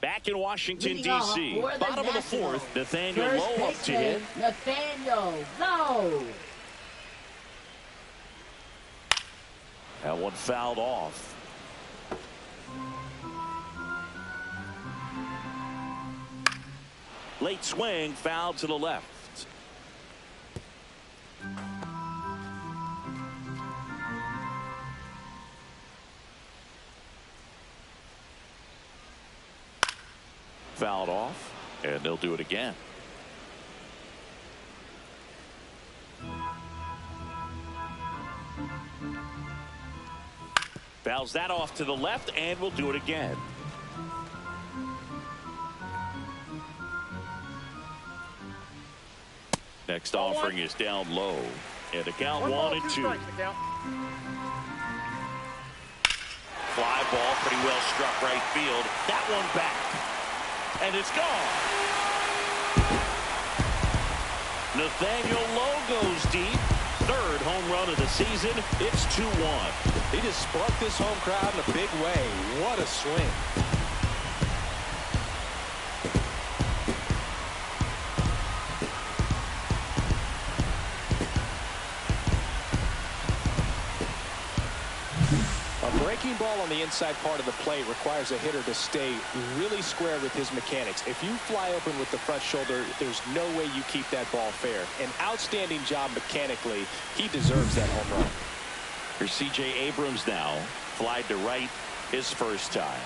Back in Washington, D.C. Bottom of the fourth, Nathaniel Lowe up to hit. Nathaniel Lowe. That one fouled off. Late swing, foul to the left. Fouled off, and they'll do it again. Fouls that off to the left, and we'll do it again. Next offering is down low, and the count 1-2. Fly ball, pretty well struck right field. That one back, and it's gone. Nathaniel Lowe goes deep. Third home run of the season. It's 2-1. He just sparked this home crowd in a big way. What a swing. Breaking ball on the inside part of the plate requires a hitter to stay really square with his mechanics. If you fly open with the front shoulder, there's no way you keep that ball fair. An outstanding job mechanically. He deserves that home run. Here's C.J. Abrams now. Flied to right his first time.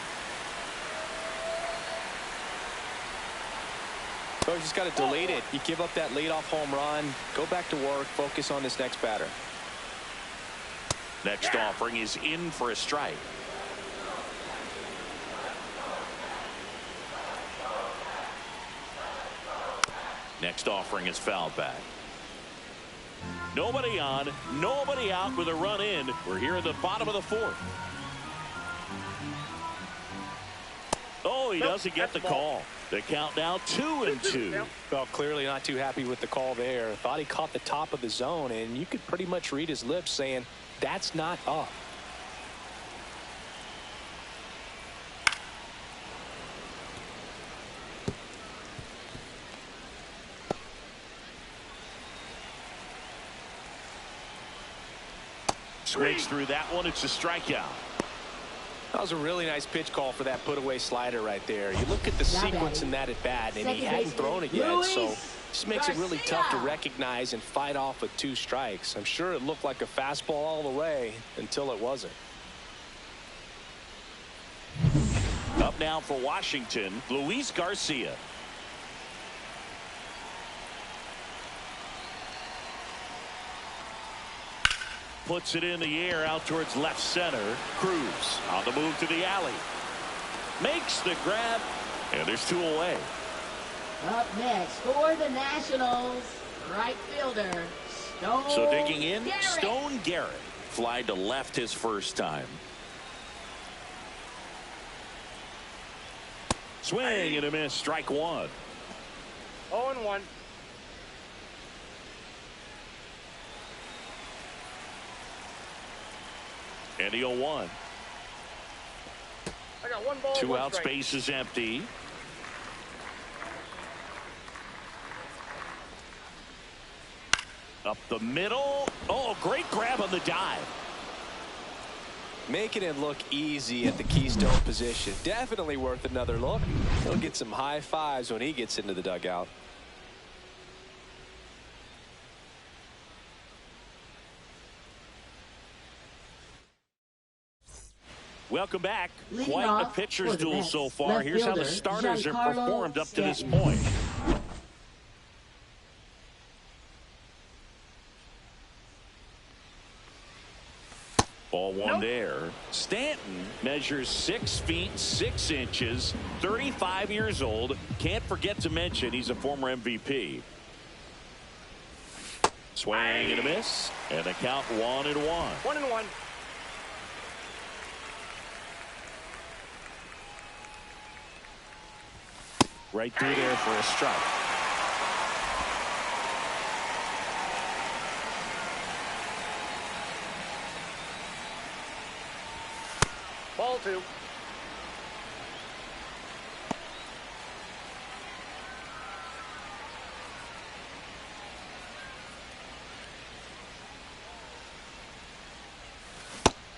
So you just got to delete it. You give up that leadoff home run. Go back to work. Focus on this next batter. Next offering is in for a strike. Next offering is fouled back. Nobody on, nobody out with a run in. We're here at the bottom of the fourth. Oh, he doesn't get the call. The count now 2-2. Well, clearly not too happy with the call there. Thought he caught the top of the zone, and you could pretty much read his lips saying, that's not up. Swings through that one. It's a strikeout. That was a really nice pitch call for that put-away slider right there. You look at the sequence in that at-bat, and he hadn't thrown it yet, so this makes it really tough to recognize and fight off with 2 strikes. I'm sure it looked like a fastball all the way until it wasn't. Up now for Washington, Luis Garcia. Puts it in the air out towards left center. Cruz on the move to the alley. Makes the grab, and there's 2 away. Up next for the Nationals, right fielder, Stone So digging in, Garrett. Stone Garrett. Flied to left his first time. Swing and a miss, strike 1. 0-1. And the 0-1. I got 1 ball, 2 1 out, strike. space is empty. Up the middle. Oh, great grab on the dive. Making it look easy at the keystone position. Definitely worth another look. He'll get some high fives when he gets into the dugout. Welcome back. Leading Quite a off pitcher's for the duel Mets, so far. left Here's how the fielder, starters have Giancarlo performed up to this Stanton. point. Ball 1 there. Stanton measures 6 feet 6 inches, 35 years old. Can't forget to mention he's a former MVP. Swing and a miss, and the count 1-1. 1-1. Right through there for a strike. Ball 2.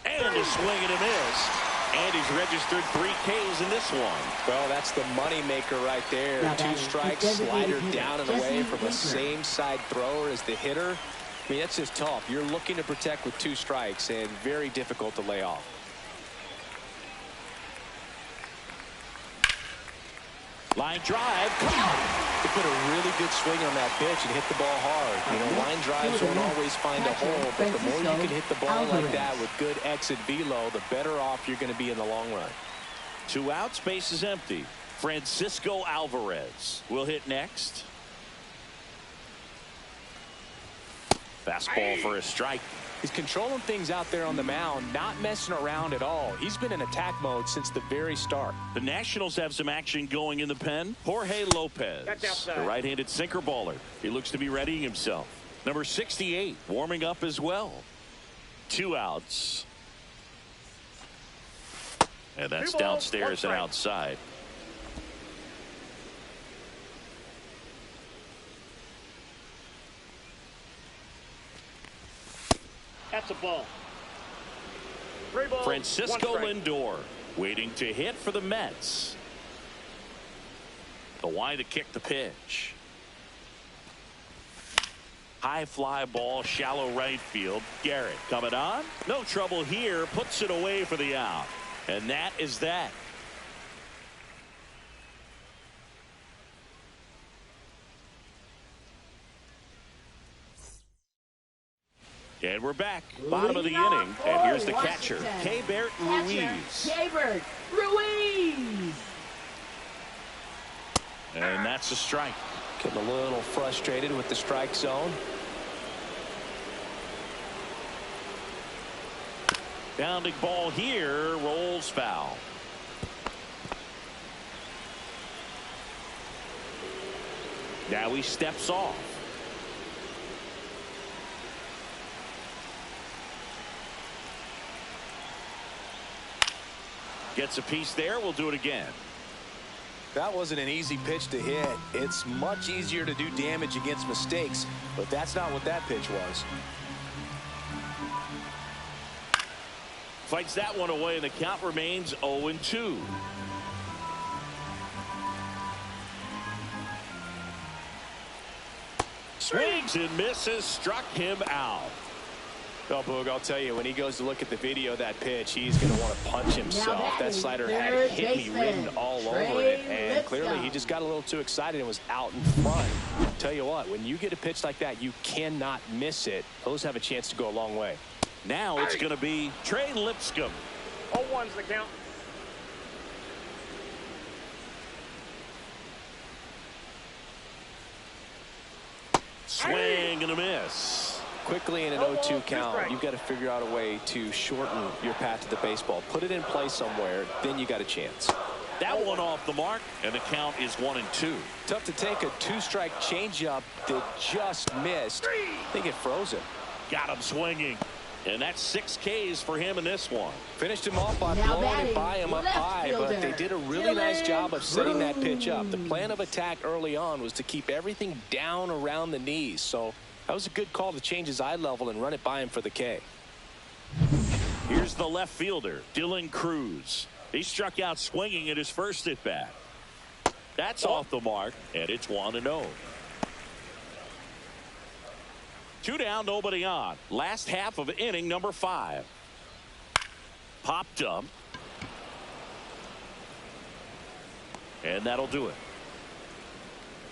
And a swing and a miss. And he's registered 3 Ks in this one. Well, that's the money maker right there. Now 2 batting, strikes, the designated slider hitter, down and Jesse away from a Winker. same side thrower as the hitter. I mean, that's just tough. You're looking to protect with 2 strikes and very difficult to lay off. Line drive. Come on. He put a really good swing on that pitch and hit the ball hard. You know, line drives won't always find a hole, but the more you can hit the ball like that with good exit velo, the better off you're going to be in the long run. 2 out, space is empty. Francisco Alvarez will hit next. Fastball for a strike. He's controlling things out there on the mound, not messing around at all. He's been in attack mode since the very start. The Nationals have some action going in the pen. Jorge Lopez, That's outside. the right-handed sinker baller. He looks to be readying himself. Number 68 warming up as well. 2 outs. And that's 2 balls, downstairs 1 and strike. outside. That's a ball. 3 balls, 1 Francisco strike. Lindor waiting to hit for the Mets. The line to kick the pitch. High fly ball, shallow right field. Garrett coming on. No trouble here. Puts it away for the out. And that is that. And we're back. Bottom of the inning. And here's the catcher, Keibert Ruiz. Keibert Ruiz. And that's a strike. Getting a little frustrated with the strike zone. Bounding ball here. Rolls foul. Now he steps off. Gets a piece there. We'll do it again. That wasn't an easy pitch to hit. It's much easier to do damage against mistakes, but that's not what that pitch was. Fights that one away, and the count remains 0-2. Swings and misses. Struck him out. Oh, Boog, I'll tell you, when he goes to look at the video of that pitch, he's going to want to punch himself. That slider had hit me written all over it, and clearly he just got a little too excited and was out in front. Tell you what, when you get a pitch like that, you cannot miss it. Those have a chance to go a long way. Now it's going to be Trey Lipscomb. 0-1's the count. Swing and a miss. Quickly in an 0-2 count, you've got to figure out a way to shorten your path to the baseball. Put it in play somewhere, then you got a chance. That one off the mark, and the count is 1-2. Tough to take a 2-strike changeup that just missed. I think it froze him. Got him swinging. And that's 6 Ks for him in this one. Finished him off by blowing it by him up high, but they did a really nice job of setting that pitch up. The plan of attack early on was to keep everything down around the knees, so that was a good call to change his eye level and run it by him for the K. Here's the left fielder, Dylan Cruz. He struck out swinging at his first at bat. That's off the mark, and it's 1-0. 2 down, nobody on. Last half of inning number 5. Popped up. And that'll do it.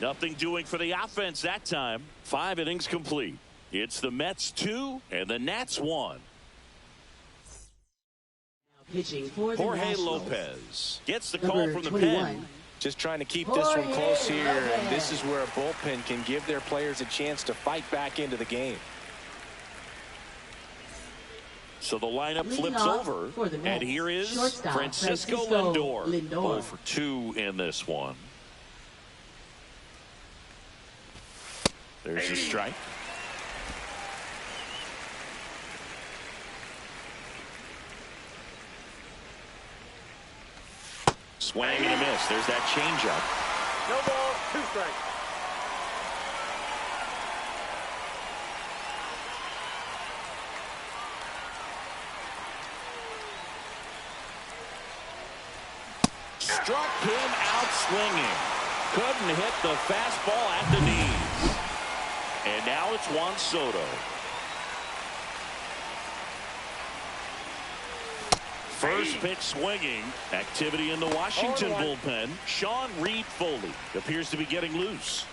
Nothing doing for the offense that time. 5 innings complete. It's the Mets 2 and the Nats 1. Pitching for the Jorge Nationals. Lopez gets the call from the 21. pen. Just trying to keep this one close here, and this is where a bullpen can give their players a chance to fight back into the game. So the lineup Leading flips off over, for the Mets, and here is shortstop, Francisco Lindor. 0 for 2 in this one. There's a strike. Swing and a miss. There's that changeup. No ball, 2 strikes. Struck him out swinging. Couldn't hit the fastball at the knees. And now it's Juan Soto. First pitch swinging. Activity in the Washington bullpen. Sean Reed Foley appears to be getting loose.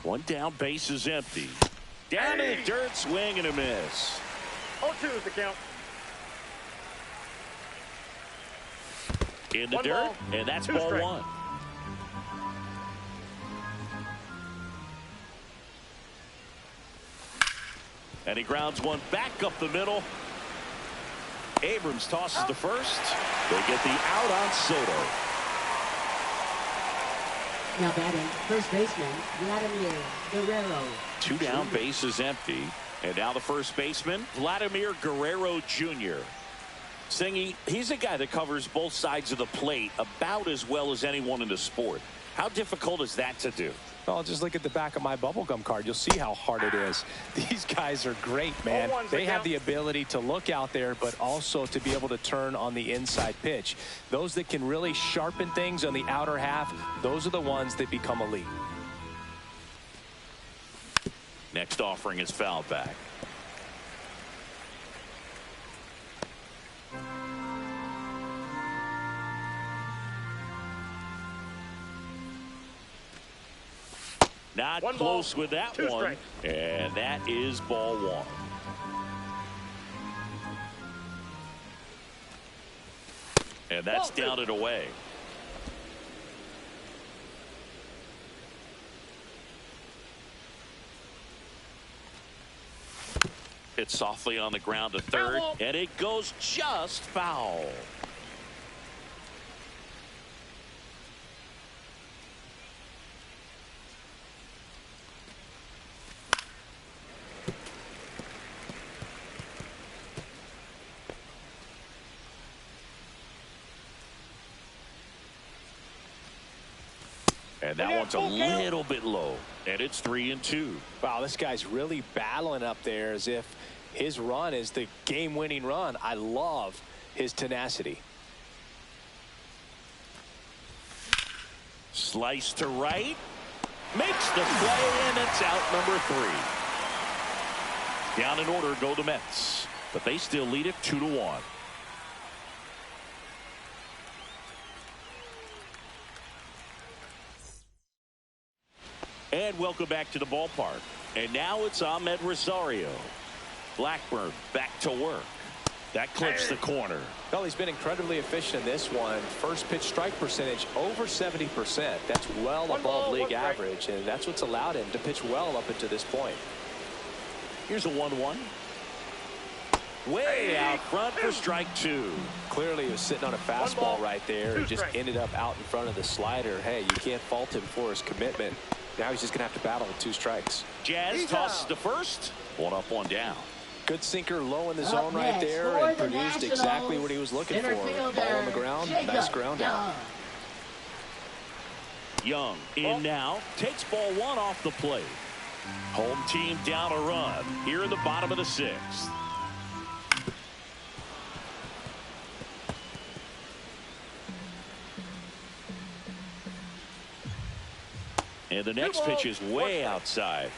One down, base is empty. Down in the dirt, swing and a miss. 0-2 is the count. In the 1 dirt, ball, and that's 2 ball strikes. 1. And he grounds one back up the middle. Abrams tosses to first. They get the out on Soto. Now batting, first baseman, Vladimir Guerrero. 2 down, base is empty. And now the first baseman, Vladimir Guerrero Jr. Singy, he's a guy that covers both sides of the plate about as well as anyone in the sport. How difficult is that to do? Well, just look at the back of my bubblegum card. You'll see how hard it is. These guys are great, man. They have the ability to look out there, but also to be able to turn on the inside pitch. Those that can really sharpen things on the outer half, those are the ones that become elite. Next offering is fouled back. Not close with that one. And that is ball one. And that's down and away. Hit softly on the ground to third. And it goes just foul. And that one's a little bit low. And it's 3-2. Wow, this guy's really battling up there as if his run is the game-winning run. I love his tenacity. Slice to right. Makes the play, and it's out number 3. Down in order go the Mets. But they still lead it 2-1. And welcome back to the ballpark. And now it's Ahmed Rosario. Blackburn back to work. That clips the corner. Well, he's been incredibly efficient in this one. First pitch strike percentage over 70%. That's well above league average, and that's what's allowed him to pitch well up until this point. Here's a 1-1. Way out front for strike 2. Clearly he was sitting on a fastball right there and just ended up out in front of the slider. Hey, you can't fault him for his commitment. Now he's just going to have to battle with 2 strikks. Jazz tosses to first. 1 up, 1 down. Good sinker low in the zone right there and produced exactly what he was looking for. Ball on the ground. Nice ground out. Young in now. Takes ball 1 off the plate. Home team down a run here in the bottom of the 6th. And the next pitch is way outside.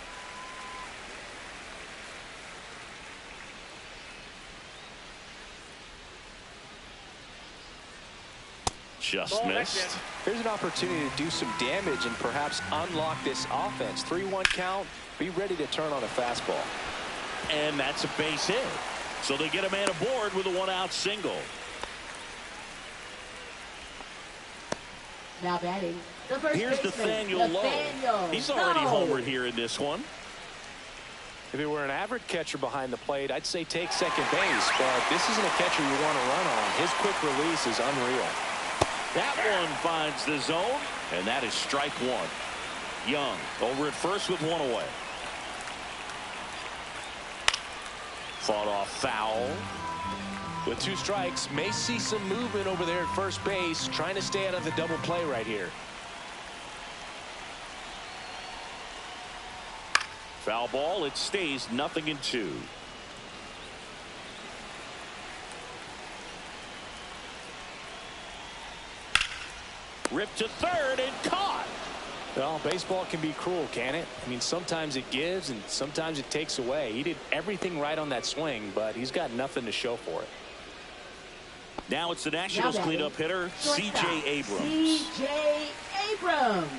Just missed. Here's an opportunity to do some damage and perhaps unlock this offense. 3-1 count. Be ready to turn on a fastball. And that's a base hit. So they get a man aboard with a 1-out single. Now batting. The first Here's Nathaniel Lowe. He's already homered here in this one. If it were an average catcher behind the plate, I'd say take second base, but this isn't a catcher you want to run on. His quick release is unreal. That one finds the zone, and that is strike 1. Young over at first with 1 away. Fought off foul. With 2 strikes, may see some movement over there at first base, trying to stay out of the double play right here. Foul ball, it stays 0-2. Ripped to third and caught. Well, baseball can be cruel, can it? I mean, sometimes it gives and sometimes it takes away. He did everything right on that swing, but he's got nothing to show for it. Now it's the Nationals cleanup hitter, C.J. Abrams. C.J. Abrams.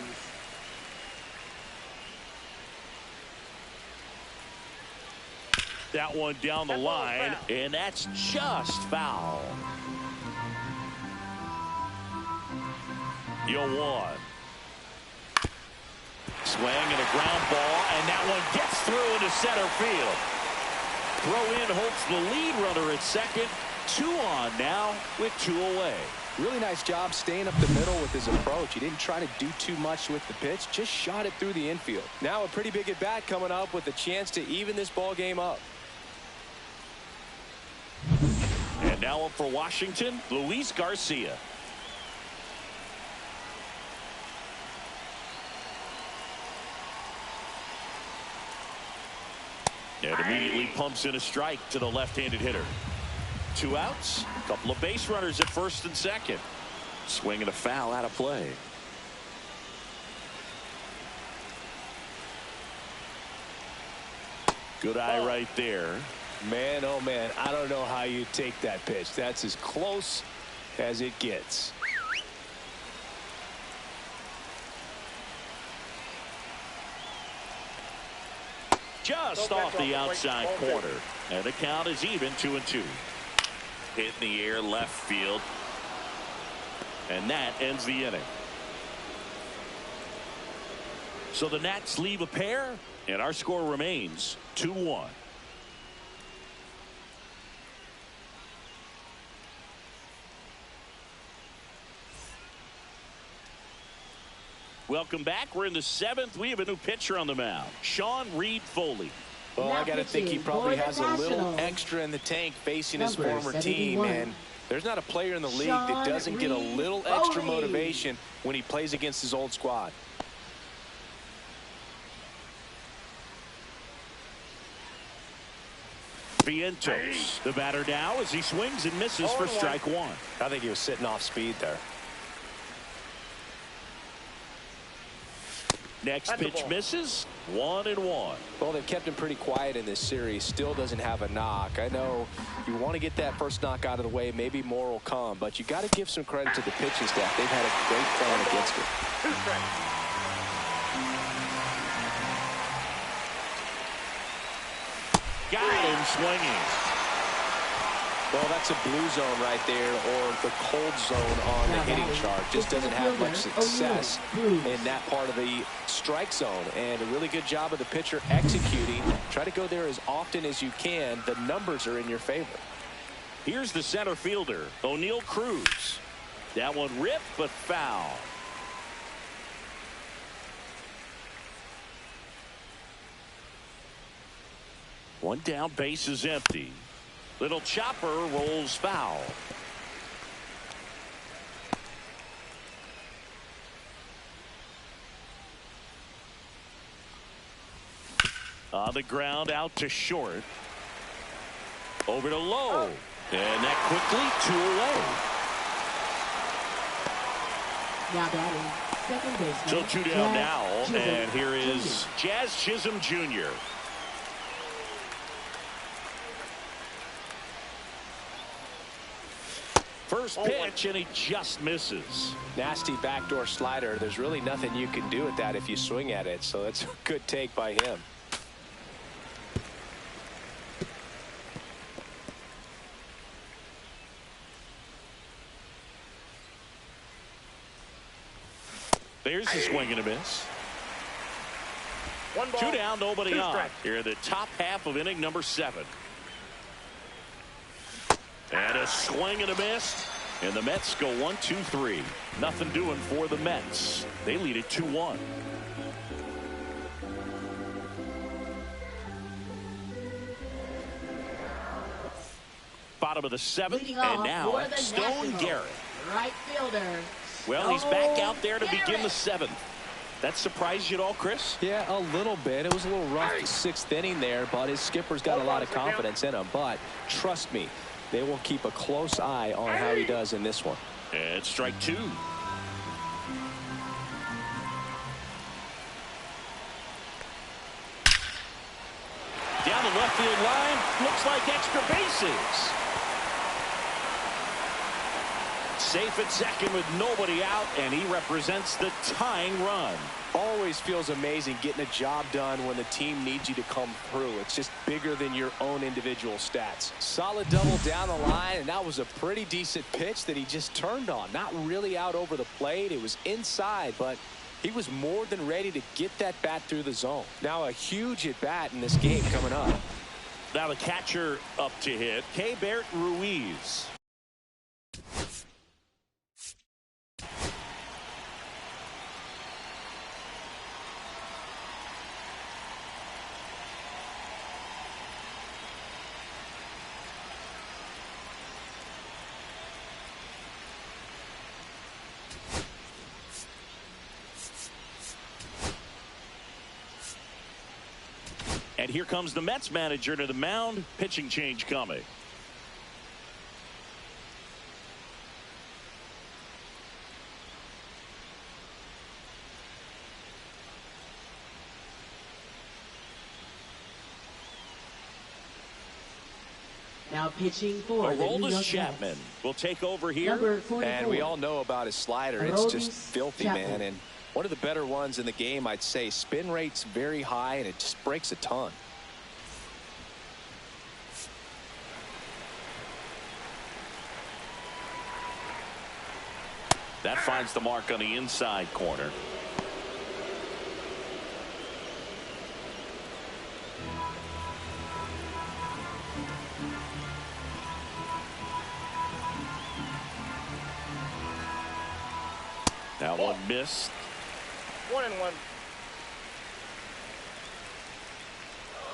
That one down the line, and that's just foul. You'll 1. Swing and a ground ball, and that one gets through into center field. Throw in Holtz, the lead runner at second. 2 on now with 2 away. Really nice job staying up the middle with his approach. He didn't try to do too much with the pitch, just shot it through the infield. Now a pretty big at bat coming up with a chance to even this ball game up. And now up for Washington, Luis Garcia. And immediately pumps in a strike to the left-handed hitter. 2 outs, a couple of base runners at first and second. Swing and a foul out of play. Good eye right there. Man, oh man, I don't know how you take that pitch. That's as close as it gets. Just off the outside corner. And the count is even 2-2. Hit in the air left field. And that ends the inning. So the Nats leave a pair, and our score remains 2-1. Welcome back. We're in the 7th. We have a new pitcher on the mound, Sean Reed Foley. Well, I got to think he probably has a little extra in the tank facing his former team, and there's not a player in the league that doesn't get a little extra motivation when he plays against his old squad. Vientos, the batter now, as he swings and misses for strike 1. I think he was sitting off speed there. Next pitch misses. 1-1. Well, they've kept him pretty quiet in this series. Still doesn't have a knock. I know you want to get that first knock out of the way. Maybe more will come, but you got to give some credit to the pitching staff. They've had a great plan against it. 2 strikes. Got him swinging. Well, that's a blue zone right there, or the cold zone on the hitting chart. Just doesn't have much success in that part of the strike zone. And a really good job of the pitcher executing. Try to go there as often as you can. The numbers are in your favor. Here's the center fielder, O'Neal Cruz. That one ripped, but foul. One down, base is empty. Little chopper rolls foul. On the ground, out to short. Over to low. And that quickly 2 away. Now batting, second baseman. So 2 down now. Chisholm. And here is Jazz Chisholm Jr. First pitch, and he just misses. Nasty backdoor slider. There's really nothing you can do with that if you swing at it. So that's a good take by him. There's the swing and a miss. 1 ball, 2 down, nobody 2 on. strikes. Here in the top half of inning number 7. And a swing and a miss. And the Mets go 1-2-3. Nothing doing for the Mets. They lead it 2-1. Bottom of the 7th. Leading And off now for the Stone Nationals, Garrett. right fielder. Well, he's back out there to begin Garrett. the 7th. That surprised you at all, Chris? Yeah, a little bit. It was a little rough 6th inning there, but his skipper's got a lot of confidence in him. But trust me, they will keep a close eye on how he does in this one. And strike 2. Down the left field line. Looks like extra bases. Safe at second with nobody out, and he represents the tying run. Always feels amazing getting a job done when the team needs you to come through. It's just bigger than your own individual stats. Solid double down the line, and that was a pretty decent pitch that he just turned on. Not really out over the plate. It was inside, but he was more than ready to get that bat through the zone. Now a huge at bat in this game coming up. Now the catcher up to hit, Keibert Ruiz. And here comes the Mets manager to the mound. Pitching change coming. Now pitching for the New York Aroldis Chapman Mets. will take over here. Number 44. And we all know about his slider. It's just Aroldis filthy, Chapman. man. And one of the better ones in the game, I'd say. Spin rate's very high, and it just breaks a ton. That finds the mark on the inside corner. Now one missed. 1-1.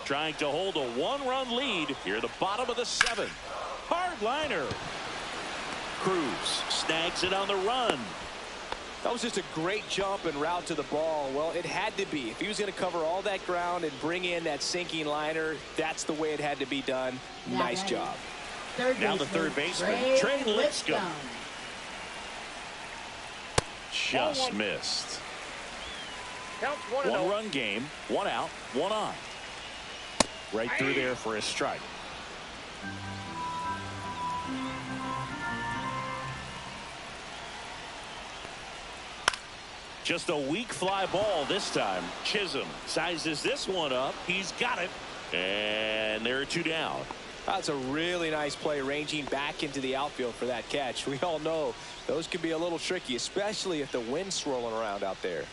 Trying to hold a one-run lead here at the bottom of the 7th. Hard liner. Cruz snags it on the run. That was just a great jump and route to the ball. Well, it had to be. If he was going to cover all that ground and bring in that sinking liner, that's the way it had to be done. Nice job. Now the third baseman, Trey Lipscomb. Just missed. Counts 1-0. One-run game, 1 out, 1 on. Right through there for a strike. Just a weak fly ball this time. Chisholm sizes this one up. He's got it. And there are 2 down. That's a really nice play, ranging back into the outfield for that catch. We all know those can be a little tricky, especially if the wind's swirling around out there.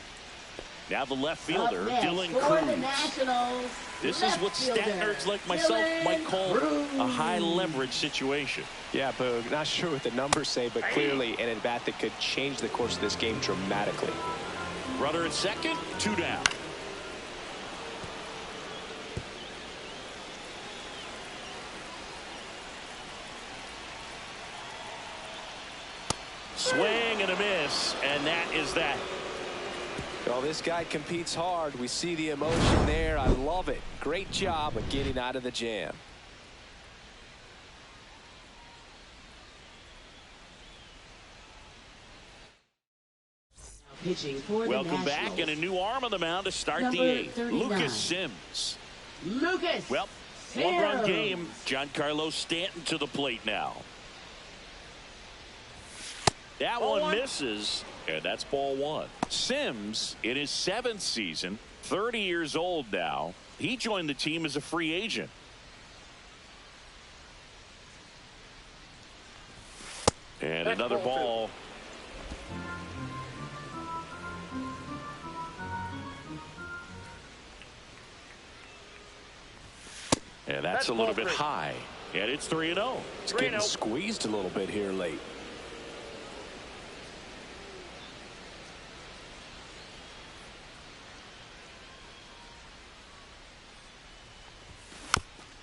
Now the left fielder, Dylan for the Cruz. Nationals, This is what stat nerds like myself might call a high leverage situation. Yeah, Boog, not sure what the numbers say, but clearly an at-bat that could change the course of this game dramatically. Runner at second, 2 down. Swing and a miss, and that is that. Well, this guy competes hard. We see the emotion there. I love it. Great job of getting out of the jam. pitching for Welcome the back, and a new arm on the mound to start Number the 8th. 39. Lucas Sims. Lucas. Well, Sims. one-run game. Giancarlo Stanton to the plate now. That one misses, and that's ball 1. Sims, in his 7th season, 30 years old now. He joined the team as a free agent. And That's another ball ball. And that's a little bit high. And it's 3-0. It's getting squeezed a little bit here late.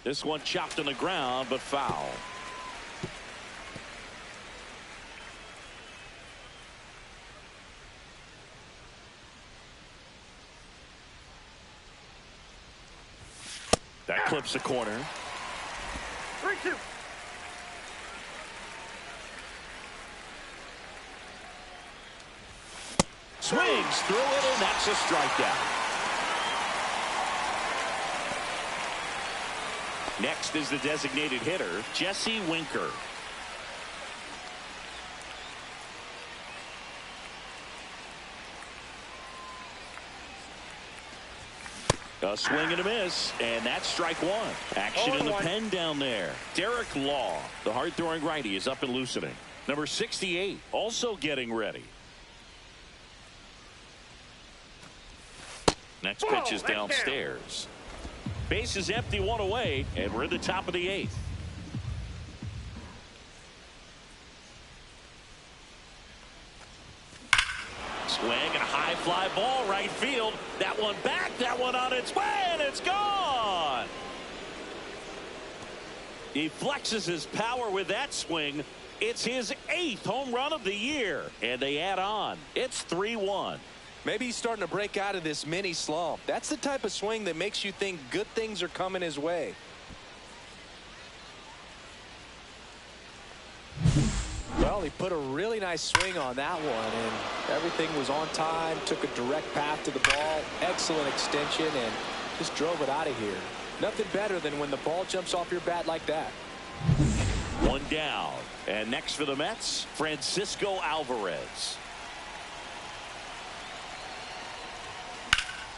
This one chopped on the ground, but foul. That clips the corner. 3-2. Swings through it, and that's a strikeout. Next is the designated hitter, Jesse Winker. A swing and a miss, and that's strike 1. Action in the pen down there. Derek Law, the hard-throwing righty, is up and loosening. Number 68, also getting ready. Next pitch is downstairs. Base is empty, 1 away, and we're at the top of the 8th. Swing and a high fly ball right field. That one back, that one on its way, and it's gone. He flexes his power with that swing. It's his 8th home run of the year, and they add on. It's 3-1. Maybe he's starting to break out of this mini slump. That's the type of swing that makes you think good things are coming his way. Well, he put a really nice swing on that one, and everything was on time, took a direct path to the ball, excellent extension, and just drove it out of here. Nothing better than when the ball jumps off your bat like that. One down. And next for the Mets, Francisco Alvarez.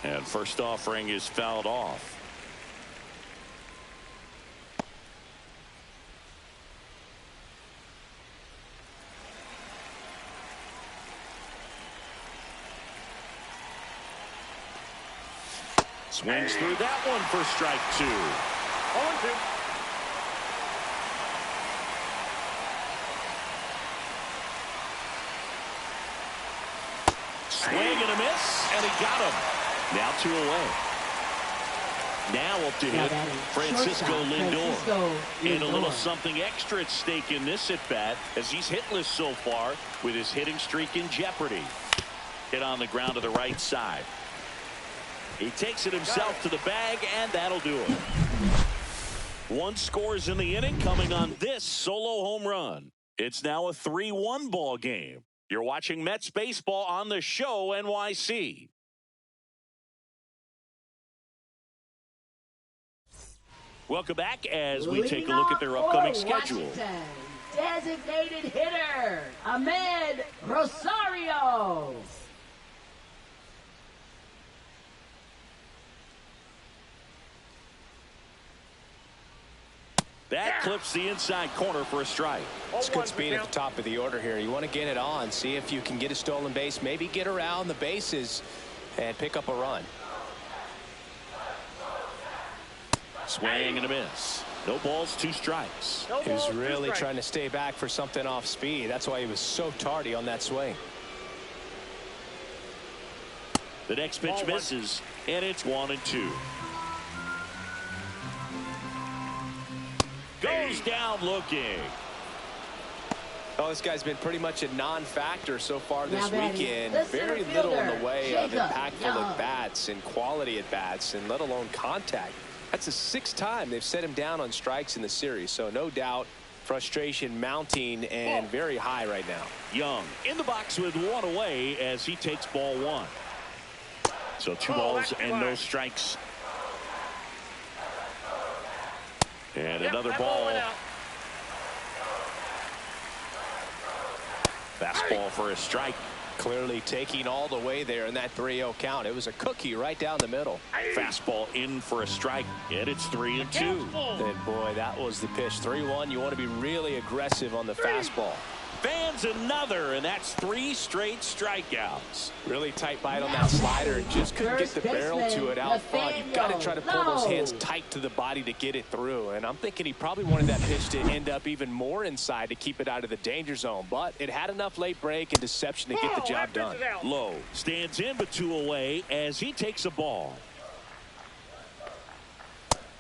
And first offering is fouled off. Swings through that one for strike 2. 0-2. Swing and a miss, and he got him. Now 2 away. Now up to hit Francisco Lindor. And a little something extra at stake in this at-bat as he's hitless so far with his hitting streak in jeopardy. Hit on the ground to the right side. He takes it himself to the bag, and that'll do it. 1 scores in the inning coming on this solo home run. It's now a 3-1 ball game. You're watching Mets baseball on the show NYC. Welcome back as we take a look at their upcoming schedule. Washington, designated hitter, Ahmed Rosario. That clips the inside corner for a strike. It's good speed at the top of the order here. You want to get it on, see if you can get a stolen base, maybe get around the bases and pick up a run. Swing and a miss. No balls, 2 strikes. He was really trying to stay back for something off speed. That's why he was so tardy on that swing. The next pitch misses, and it's 1-2. Goes down looking. Oh, this guy's been pretty much a non-factor so far this weekend. Very little in the way of impactful at-bats and quality at-bats, and let alone contact. That's the 6th time they've set him down on strikes in the series. So no doubt frustration mounting and very high right now. Young in the box with 1 away as he takes ball 1. So 2 balls and no strikes. And another ball. Fastball for a strike. Clearly taking all the way there in that 3-0 count. It was a cookie right down the middle. Fastball in for a strike, and it's 3-2. And boy, that was the pitch. 3-1. You want to be really aggressive on the fastball. Fans another, and that's 3 straight strikeouts. Really tight bite on that slider and just couldn't get the barrel to it out front. You've got to try to pull those hands tight to the body to get it through. And I'm thinking he probably wanted that pitch to end up even more inside to keep it out of the danger zone. But it had enough late break and deception to get the job done. Lowe stands in but 2 away as he takes a ball.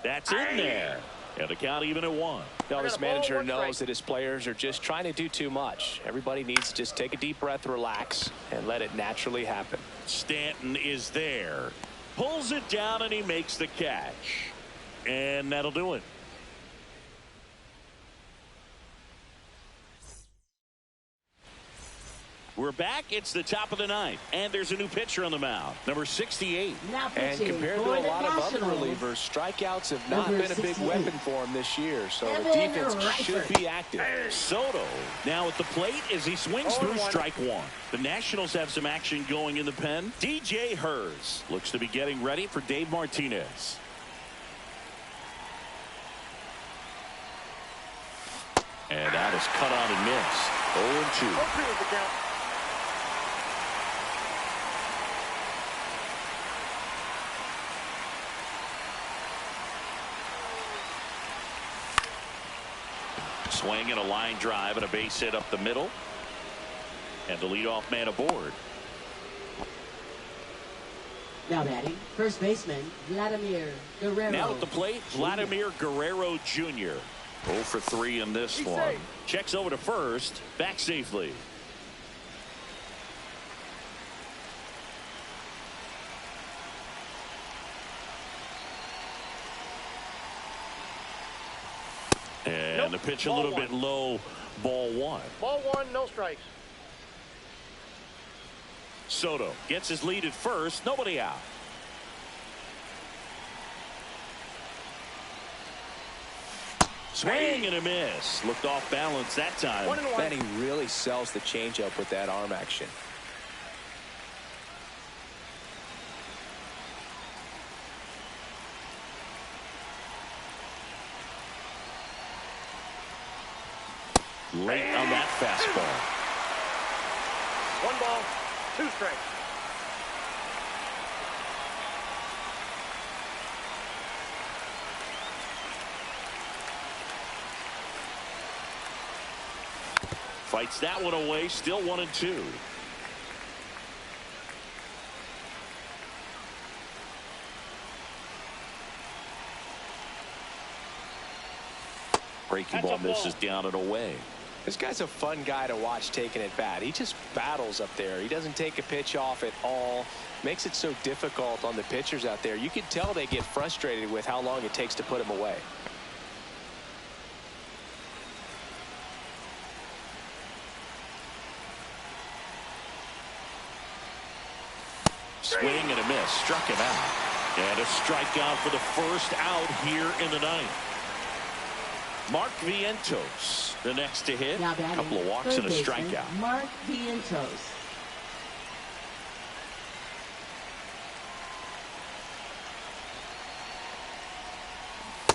That's in there. And the count even at 1. Now, this manager knows that his players are just trying to do too much. Everybody needs to just take a deep breath, relax, and let it naturally happen. Stanton is there. Pulls it down, and he makes the catch. And that'll do it. We're back. It's the top of the 9th, and there's a new pitcher on the mound, number 68. And compared to a lot of other relievers, strikeouts have not been a big weapon for him this year, so the defense should be active. Soto now at the plate as he swings through strike 1. The Nationals have some action going in the pen. DJ Hers looks to be getting ready for Dave Martinez. And that is cut on and missed. 0-2. Swing and a line drive and a base hit up the middle. And the leadoff man aboard. Now batting, first baseman, Vladimir Guerrero. Now at the plate, Vladimir Guerrero Jr. 0 for 3 in this one. Checks over to first, back safely. And the pitch a Ball little one. bit low, ball one. Ball one, no strikes. Soto gets his lead at first, nobody out. Swing and a miss. Looked off balance that time. 1-1. Man, he really sells the changeup with that arm action. Late on that fastball. 1 ball, 2 strikes. Fights that one away, still 1-2. Breaking ball misses down and away. This guy's a fun guy to watch taking at bat. He just battles up there. He doesn't take a pitch off at all. Makes it so difficult on the pitchers out there. You can tell they get frustrated with how long it takes to put him away. Swing and a miss. Struck him out. And a strikeout for the first out here in the ninth. Mark Vientos, the next to hit. Now batting, a couple of walks and a baseman, strikeout. Mark Vientos.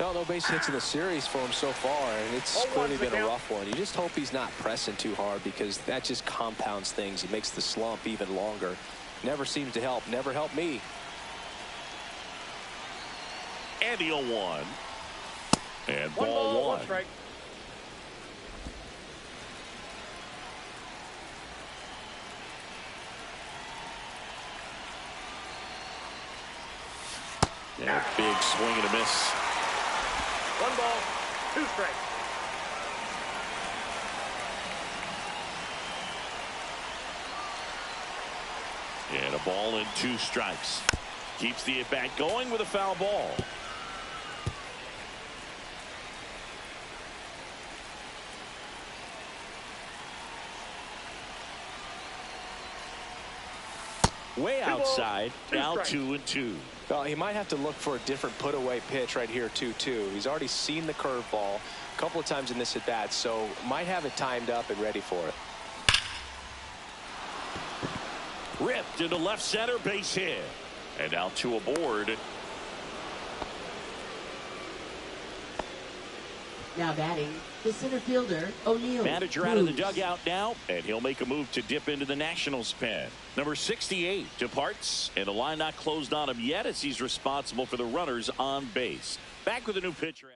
No base hits in the series for him so far, and it's clearly been a rough one. You just hope he's not pressing too hard, because that just compounds things. It makes the slump even longer. Never seems to help. Never helped me. And the 0-1. And 1 ball ball, 1. 1 strike. Yeah, big swing and a miss. 1 ball, 2 strikes. And a ball and 2 strikes. Keeps the at-bat going with a foul ball. Way outside, now 2-2. Well, he might have to look for a different put-away pitch right here, 2-2. He's already seen the curveball a couple of times in this at-bat, so might have it timed up and ready for it. Ripped into left center, base hit. And now 2 aboard. Now batting, the center fielder, O'Neill. Manager out of the dugout now, and he'll make a move to dip into the Nationals pen. Number 68 departs, and the line not closed on him yet, as he's responsible for the runners on base. Back with a new pitcher.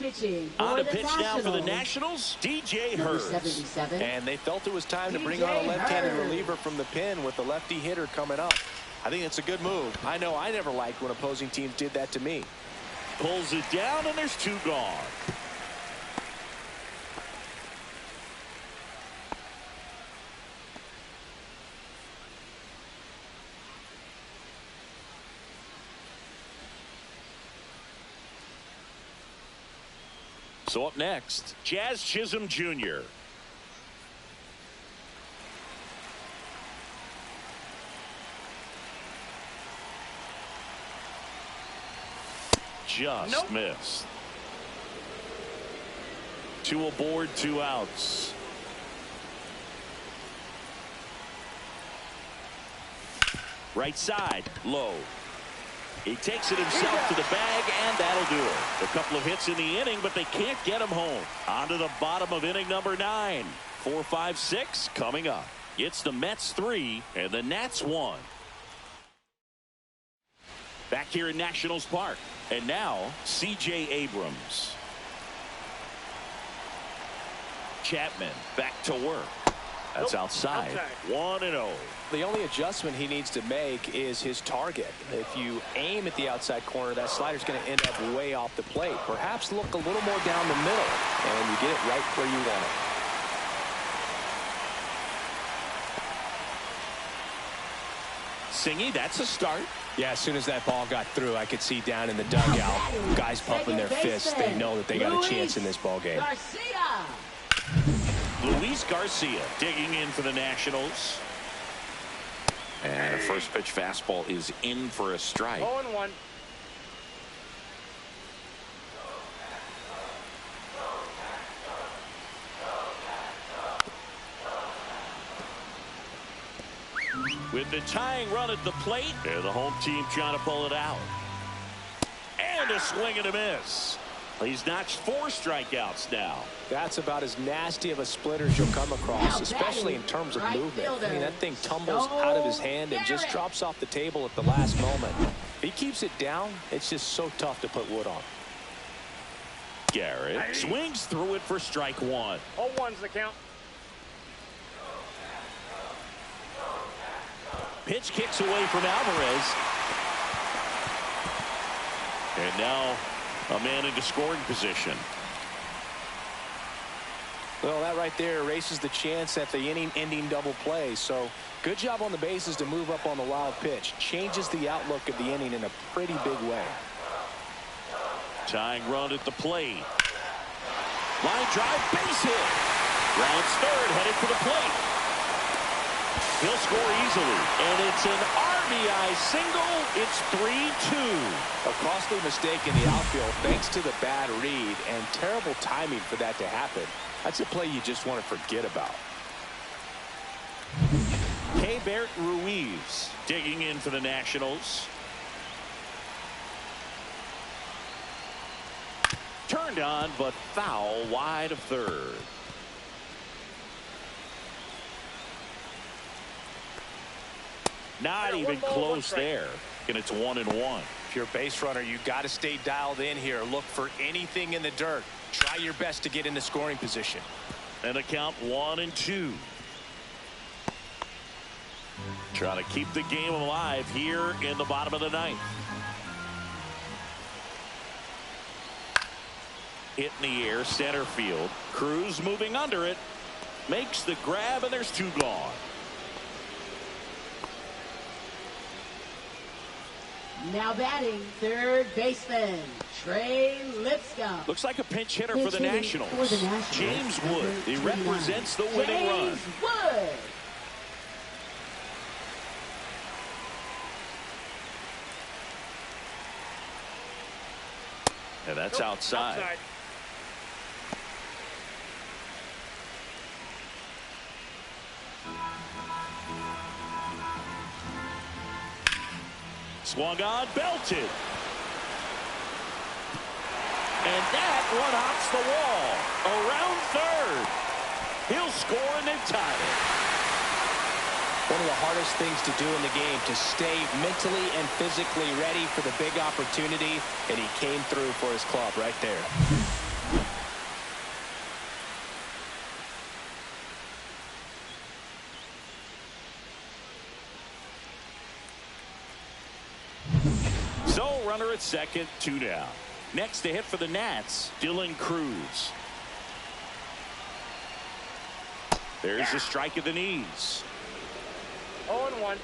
Pitching On for a the pitch now for the Nationals. Nationals, DJ Number Hurst. 77. And they felt it was time to bring DJ on a left-handed Hurst. reliever from the pen with the lefty hitter coming up. I think it's a good move. I know I never liked when opposing teams did that to me. Pulls it down, and there's 2 gone. So up next, Jazz Chisholm Jr. Just missed. 2 aboard, 2 outs. Right side, low. He takes it himself to the bag, and that'll do it. A couple of hits in the inning, but they can't get him home. On to the bottom of inning number 9. 4, 5, 6 coming up. It's the Mets 3 and the Nats 1. Back here in Nationals Park. And now, C.J. Abrams. Chapman back to work. That's outside. 1-0. The only adjustment he needs to make is his target. If you aim at the outside corner, that slider's going to end up way off the plate. Perhaps look a little more down the middle, and you get it right where you want it. Singy, that's a start. Yeah, as soon as that ball got through, I could see down in the dugout, guys pumping their fists. They know that they got a chance in this ball game. Luis Garcia digging in for the Nationals. And a first pitch fastball is in for a strike. 0-1. With the tying run at the plate, and the home team trying to pull it out. And a swing and a miss. He's notched 4 strikeouts now. That's about as nasty of a splitter as you'll come across, especially in terms of movement. I mean, that thing tumbles out of his hand and just drops off the table at the last moment. If he keeps it down, it's just so tough to put wood on. Garrett swings through it for strike 1. 0-1's the count. Pitch kicks away from Alvarez. And now a man into scoring position. Well, that right there erases the chance at the inning-ending double play. So good job on the bases to move up on the wild pitch. Changes the outlook of the inning in a pretty big way. Tying run at the plate. Line drive, base hit. Rounds third, headed for the plate. He'll score easily, and it's an RBI single. It's 3-2. A costly mistake in the outfield thanks to the bad read and terrible timing for that to happen. That's a play you just want to forget about. Keibert Ruiz digging in for the Nationals. Turned on, but foul wide of third. Not even close there. And it's 1-1. If you're a base runner, you got to stay dialed in here. Look for anything in the dirt. Try your best to get into scoring position. And a count 1-2. Trying to keep the game alive here in the bottom of the ninth. Hit in the air, center field. Cruz moving under it. Makes the grab, and there's 2 gone. Now batting, third baseman, Trey Lipscomb. Looks like a pinch hitter for the Nationals. James Wood. He represents the winning run. James Wood. And that's outside. Swung on, belted. And that one hops the wall. Around third. He'll score, and they've tied it. One of the hardest things to do in the game, to stay mentally and physically ready for the big opportunity, and he came through for his club right there. So runner at second, 2 down. Next to hit for the Nats, Dylan Cruz. There's the strike at the knees. 0-1.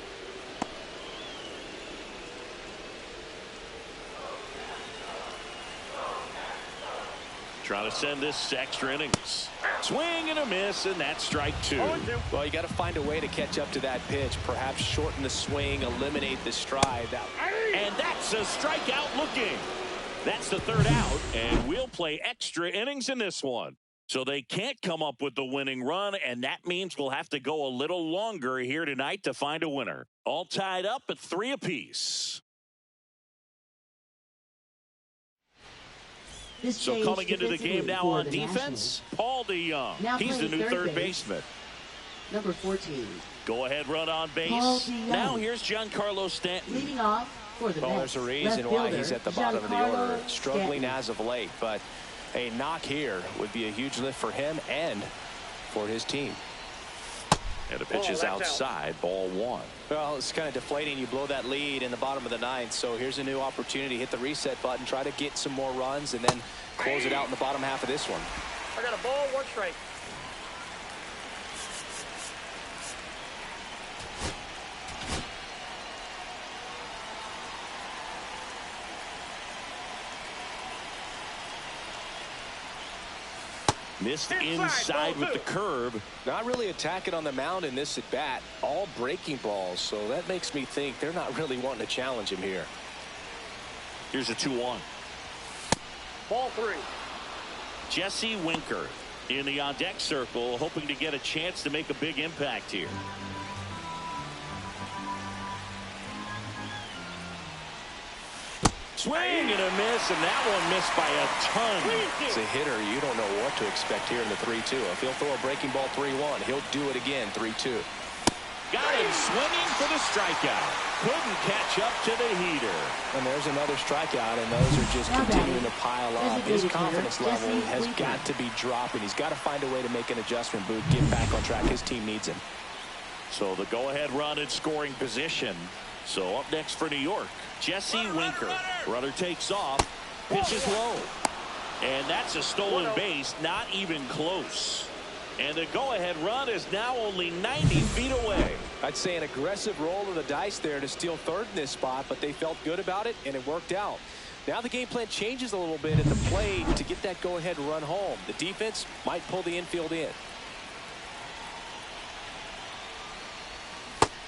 Trying to send this extra innings. Swing and a miss, and that's strike 2. 0-2. Well, you got to find a way to catch up to that pitch. Perhaps shorten the swing, eliminate the stride. And that's a strikeout looking. That's the 3rd out, and we'll play extra innings in this one. So they can't come up with the winning run, and that means we'll have to go a little longer here tonight to find a winner. All tied up at 3 apiece. So coming into the game now on defense, Paul DeYoung. He's the new third baseman. Number 14. Go ahead, run on base. Now here's Giancarlo Stanton. Leading off for the Well, Mets, there's a reason why he's at the bottom of the order. Struggling as of late, but a knock here would be a huge lift for him and for his team. And the pitch is outside, ball 1. Well, it's kind of deflating. You blow that lead in the bottom of the ninth, so here's a new opportunity. Hit the reset button, try to get some more runs, and then close it out in the bottom half of this one. I got a ball, 1 strike. Missed inside with the curve. Not really attacking on the mound in this at bat. All breaking balls. So that makes me think they're not really wanting to challenge him here. Here's a 2-1. Ball 3. Jesse Winker in the on-deck circle, hoping to get a chance to make a big impact here. Swing and a miss, and that one missed by a ton. As a hitter, you don't know what to expect here in the 3-2. If he'll throw a breaking ball 3-1, he'll do it again 3-2. Got him swinging for the strikeout. Couldn't catch up to the heater. And there's another strikeout, and those are just continuing to pile up. His confidence level has got to be dropping. He's got to find a way to make an adjustment, Boot, get back on track. His team needs him. So the go-ahead run in scoring position. So up next for New York, Jesse Winker. Runner takes off, pitches low. And that's a stolen base, not even close. And the go-ahead run is now only 90 feet away. I'd say an aggressive roll of the dice there to steal third in this spot, but they felt good about it, and it worked out. Now the game plan changes a little bit at the plate to get that go-ahead run home. The defense might pull the infield in.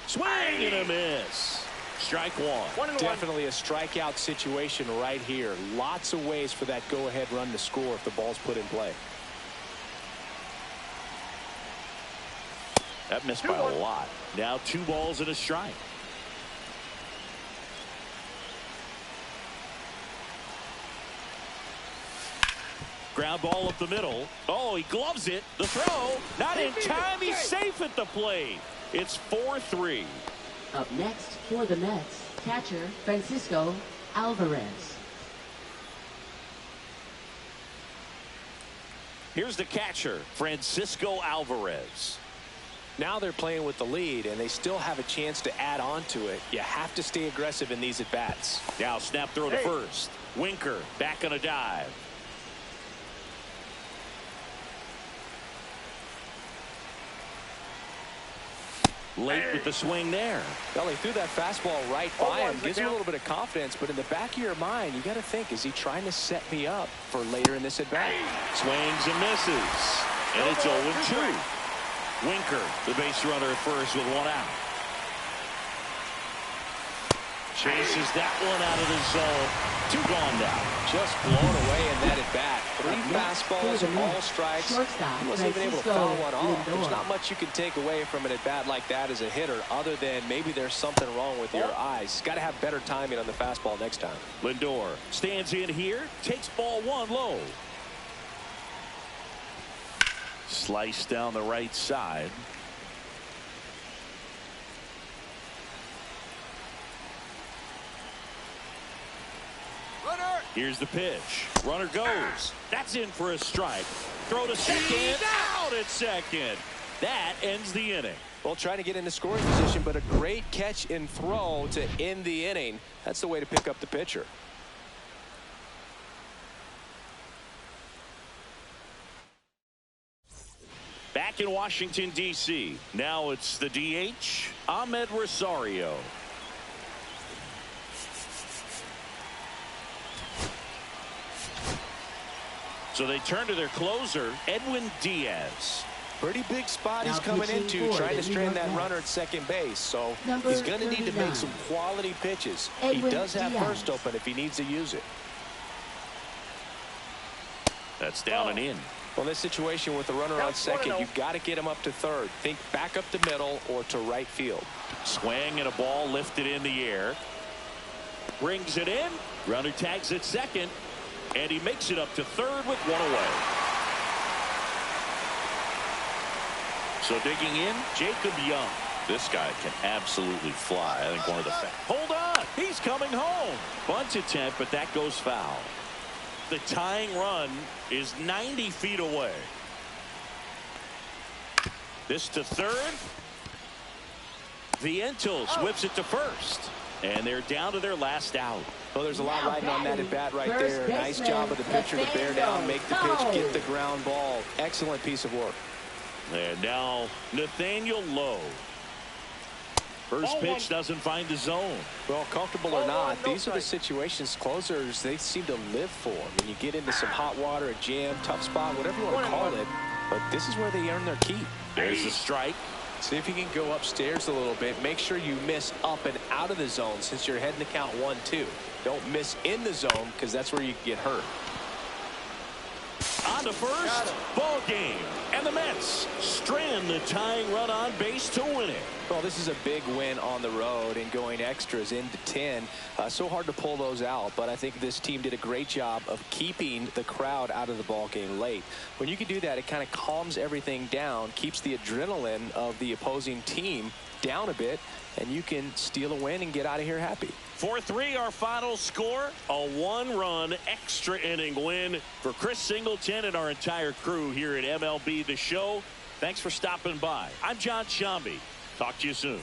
Swing and a miss. Strike one. Definitely a strikeout situation right here. Lots of ways for that go-ahead run to score if the ball's put in play. That missed by a lot. Now 2 balls and a strike. Ground ball up the middle. Oh, he gloves it. The throw. Not in time. He's safe at the plate. It's 4-3. Up next for the Mets, catcher Francisco Alvarez. Here's the catcher, Francisco Alvarez. Now they're playing with the lead, and they still have a chance to add on to it. You have to stay aggressive in these at-bats. Now snap throw to first. Winker back on a dive. Late with the swing there. Well, he threw that fastball right by him. Gives him a little bit of confidence, but in the back of your mind, you got to think, is he trying to set me up for later in this at-bat? Swings and misses. And it's 0-2. Winker, the base runner at first with 1 out. Chases that one out of the zone. 2 gone now. Just blown away in that at-bat. 3 fastballs, all strikes. He wasn't even able to foul one off. There's not much you can take away from an at-bat like that as a hitter other than maybe there's something wrong with your eyes. Got to have better timing on the fastball next time. Lindor stands in here, takes ball 1 low. Slice down the right side. Here's the pitch. Runner goes. That's in for a strike. Throw to second. Out at second. That ends the inning. Well, trying to get into scoring position, but a great catch and throw to end the inning. That's the way to pick up the pitcher. Back in Washington, D.C. Now it's the DH, Ahmed Rosario. So they turn to their closer, Edwin Diaz. Pretty big spot he's coming into, trying to strand that runner at second base. So he's going to need to make some quality pitches. He does have first open if he needs to use it. That's down and in. Well, in this situation with the runner on second, you've got to get him up to third. Think back up the middle or to right field. Swing and a ball lifted in the air. Brings it in. Runner tags at second. And he makes it up to third with 1 away. So digging in, Jacob Young. This guy can absolutely fly. I think one of the hold on. He's coming home. Bunt attempt, but that goes foul. The tying run is 90 feet away. This to third. Vientos whips it to first. And they're down to their last out. Well, there's a lot riding on that at bat right there. Nice job of the pitcher to bear down, make the pitch, get the ground ball. Excellent piece of work. And now Nathaniel Lowe. First pitch doesn't find the zone. Well, comfortable or not, these are the situations closers they seem to live for. When you get into some hot water, a jam, tough spot, whatever you want to call it. But this is where they earn their keep. There's the strike. See if you can go upstairs a little bit. Make sure you miss up and out of the zone since you're heading to count 1-2. Don't miss in the zone because that's where you get hurt. On to first, ball game. And the Mets strand the tying run on base to win it. Well, this is a big win on the road and going extras into 10. So hard to pull those out, but I think this team did a great job of keeping the crowd out of the ball game late. When you can do that, it kind of calms everything down, keeps the adrenaline of the opposing team down a bit, and you can steal a win and get out of here happy. 4-3 our final score, a 1-run extra inning win for Chris Singleton and our entire crew here at MLB The Show. Thanks for stopping by. I'm John Shambi. Talk to you soon.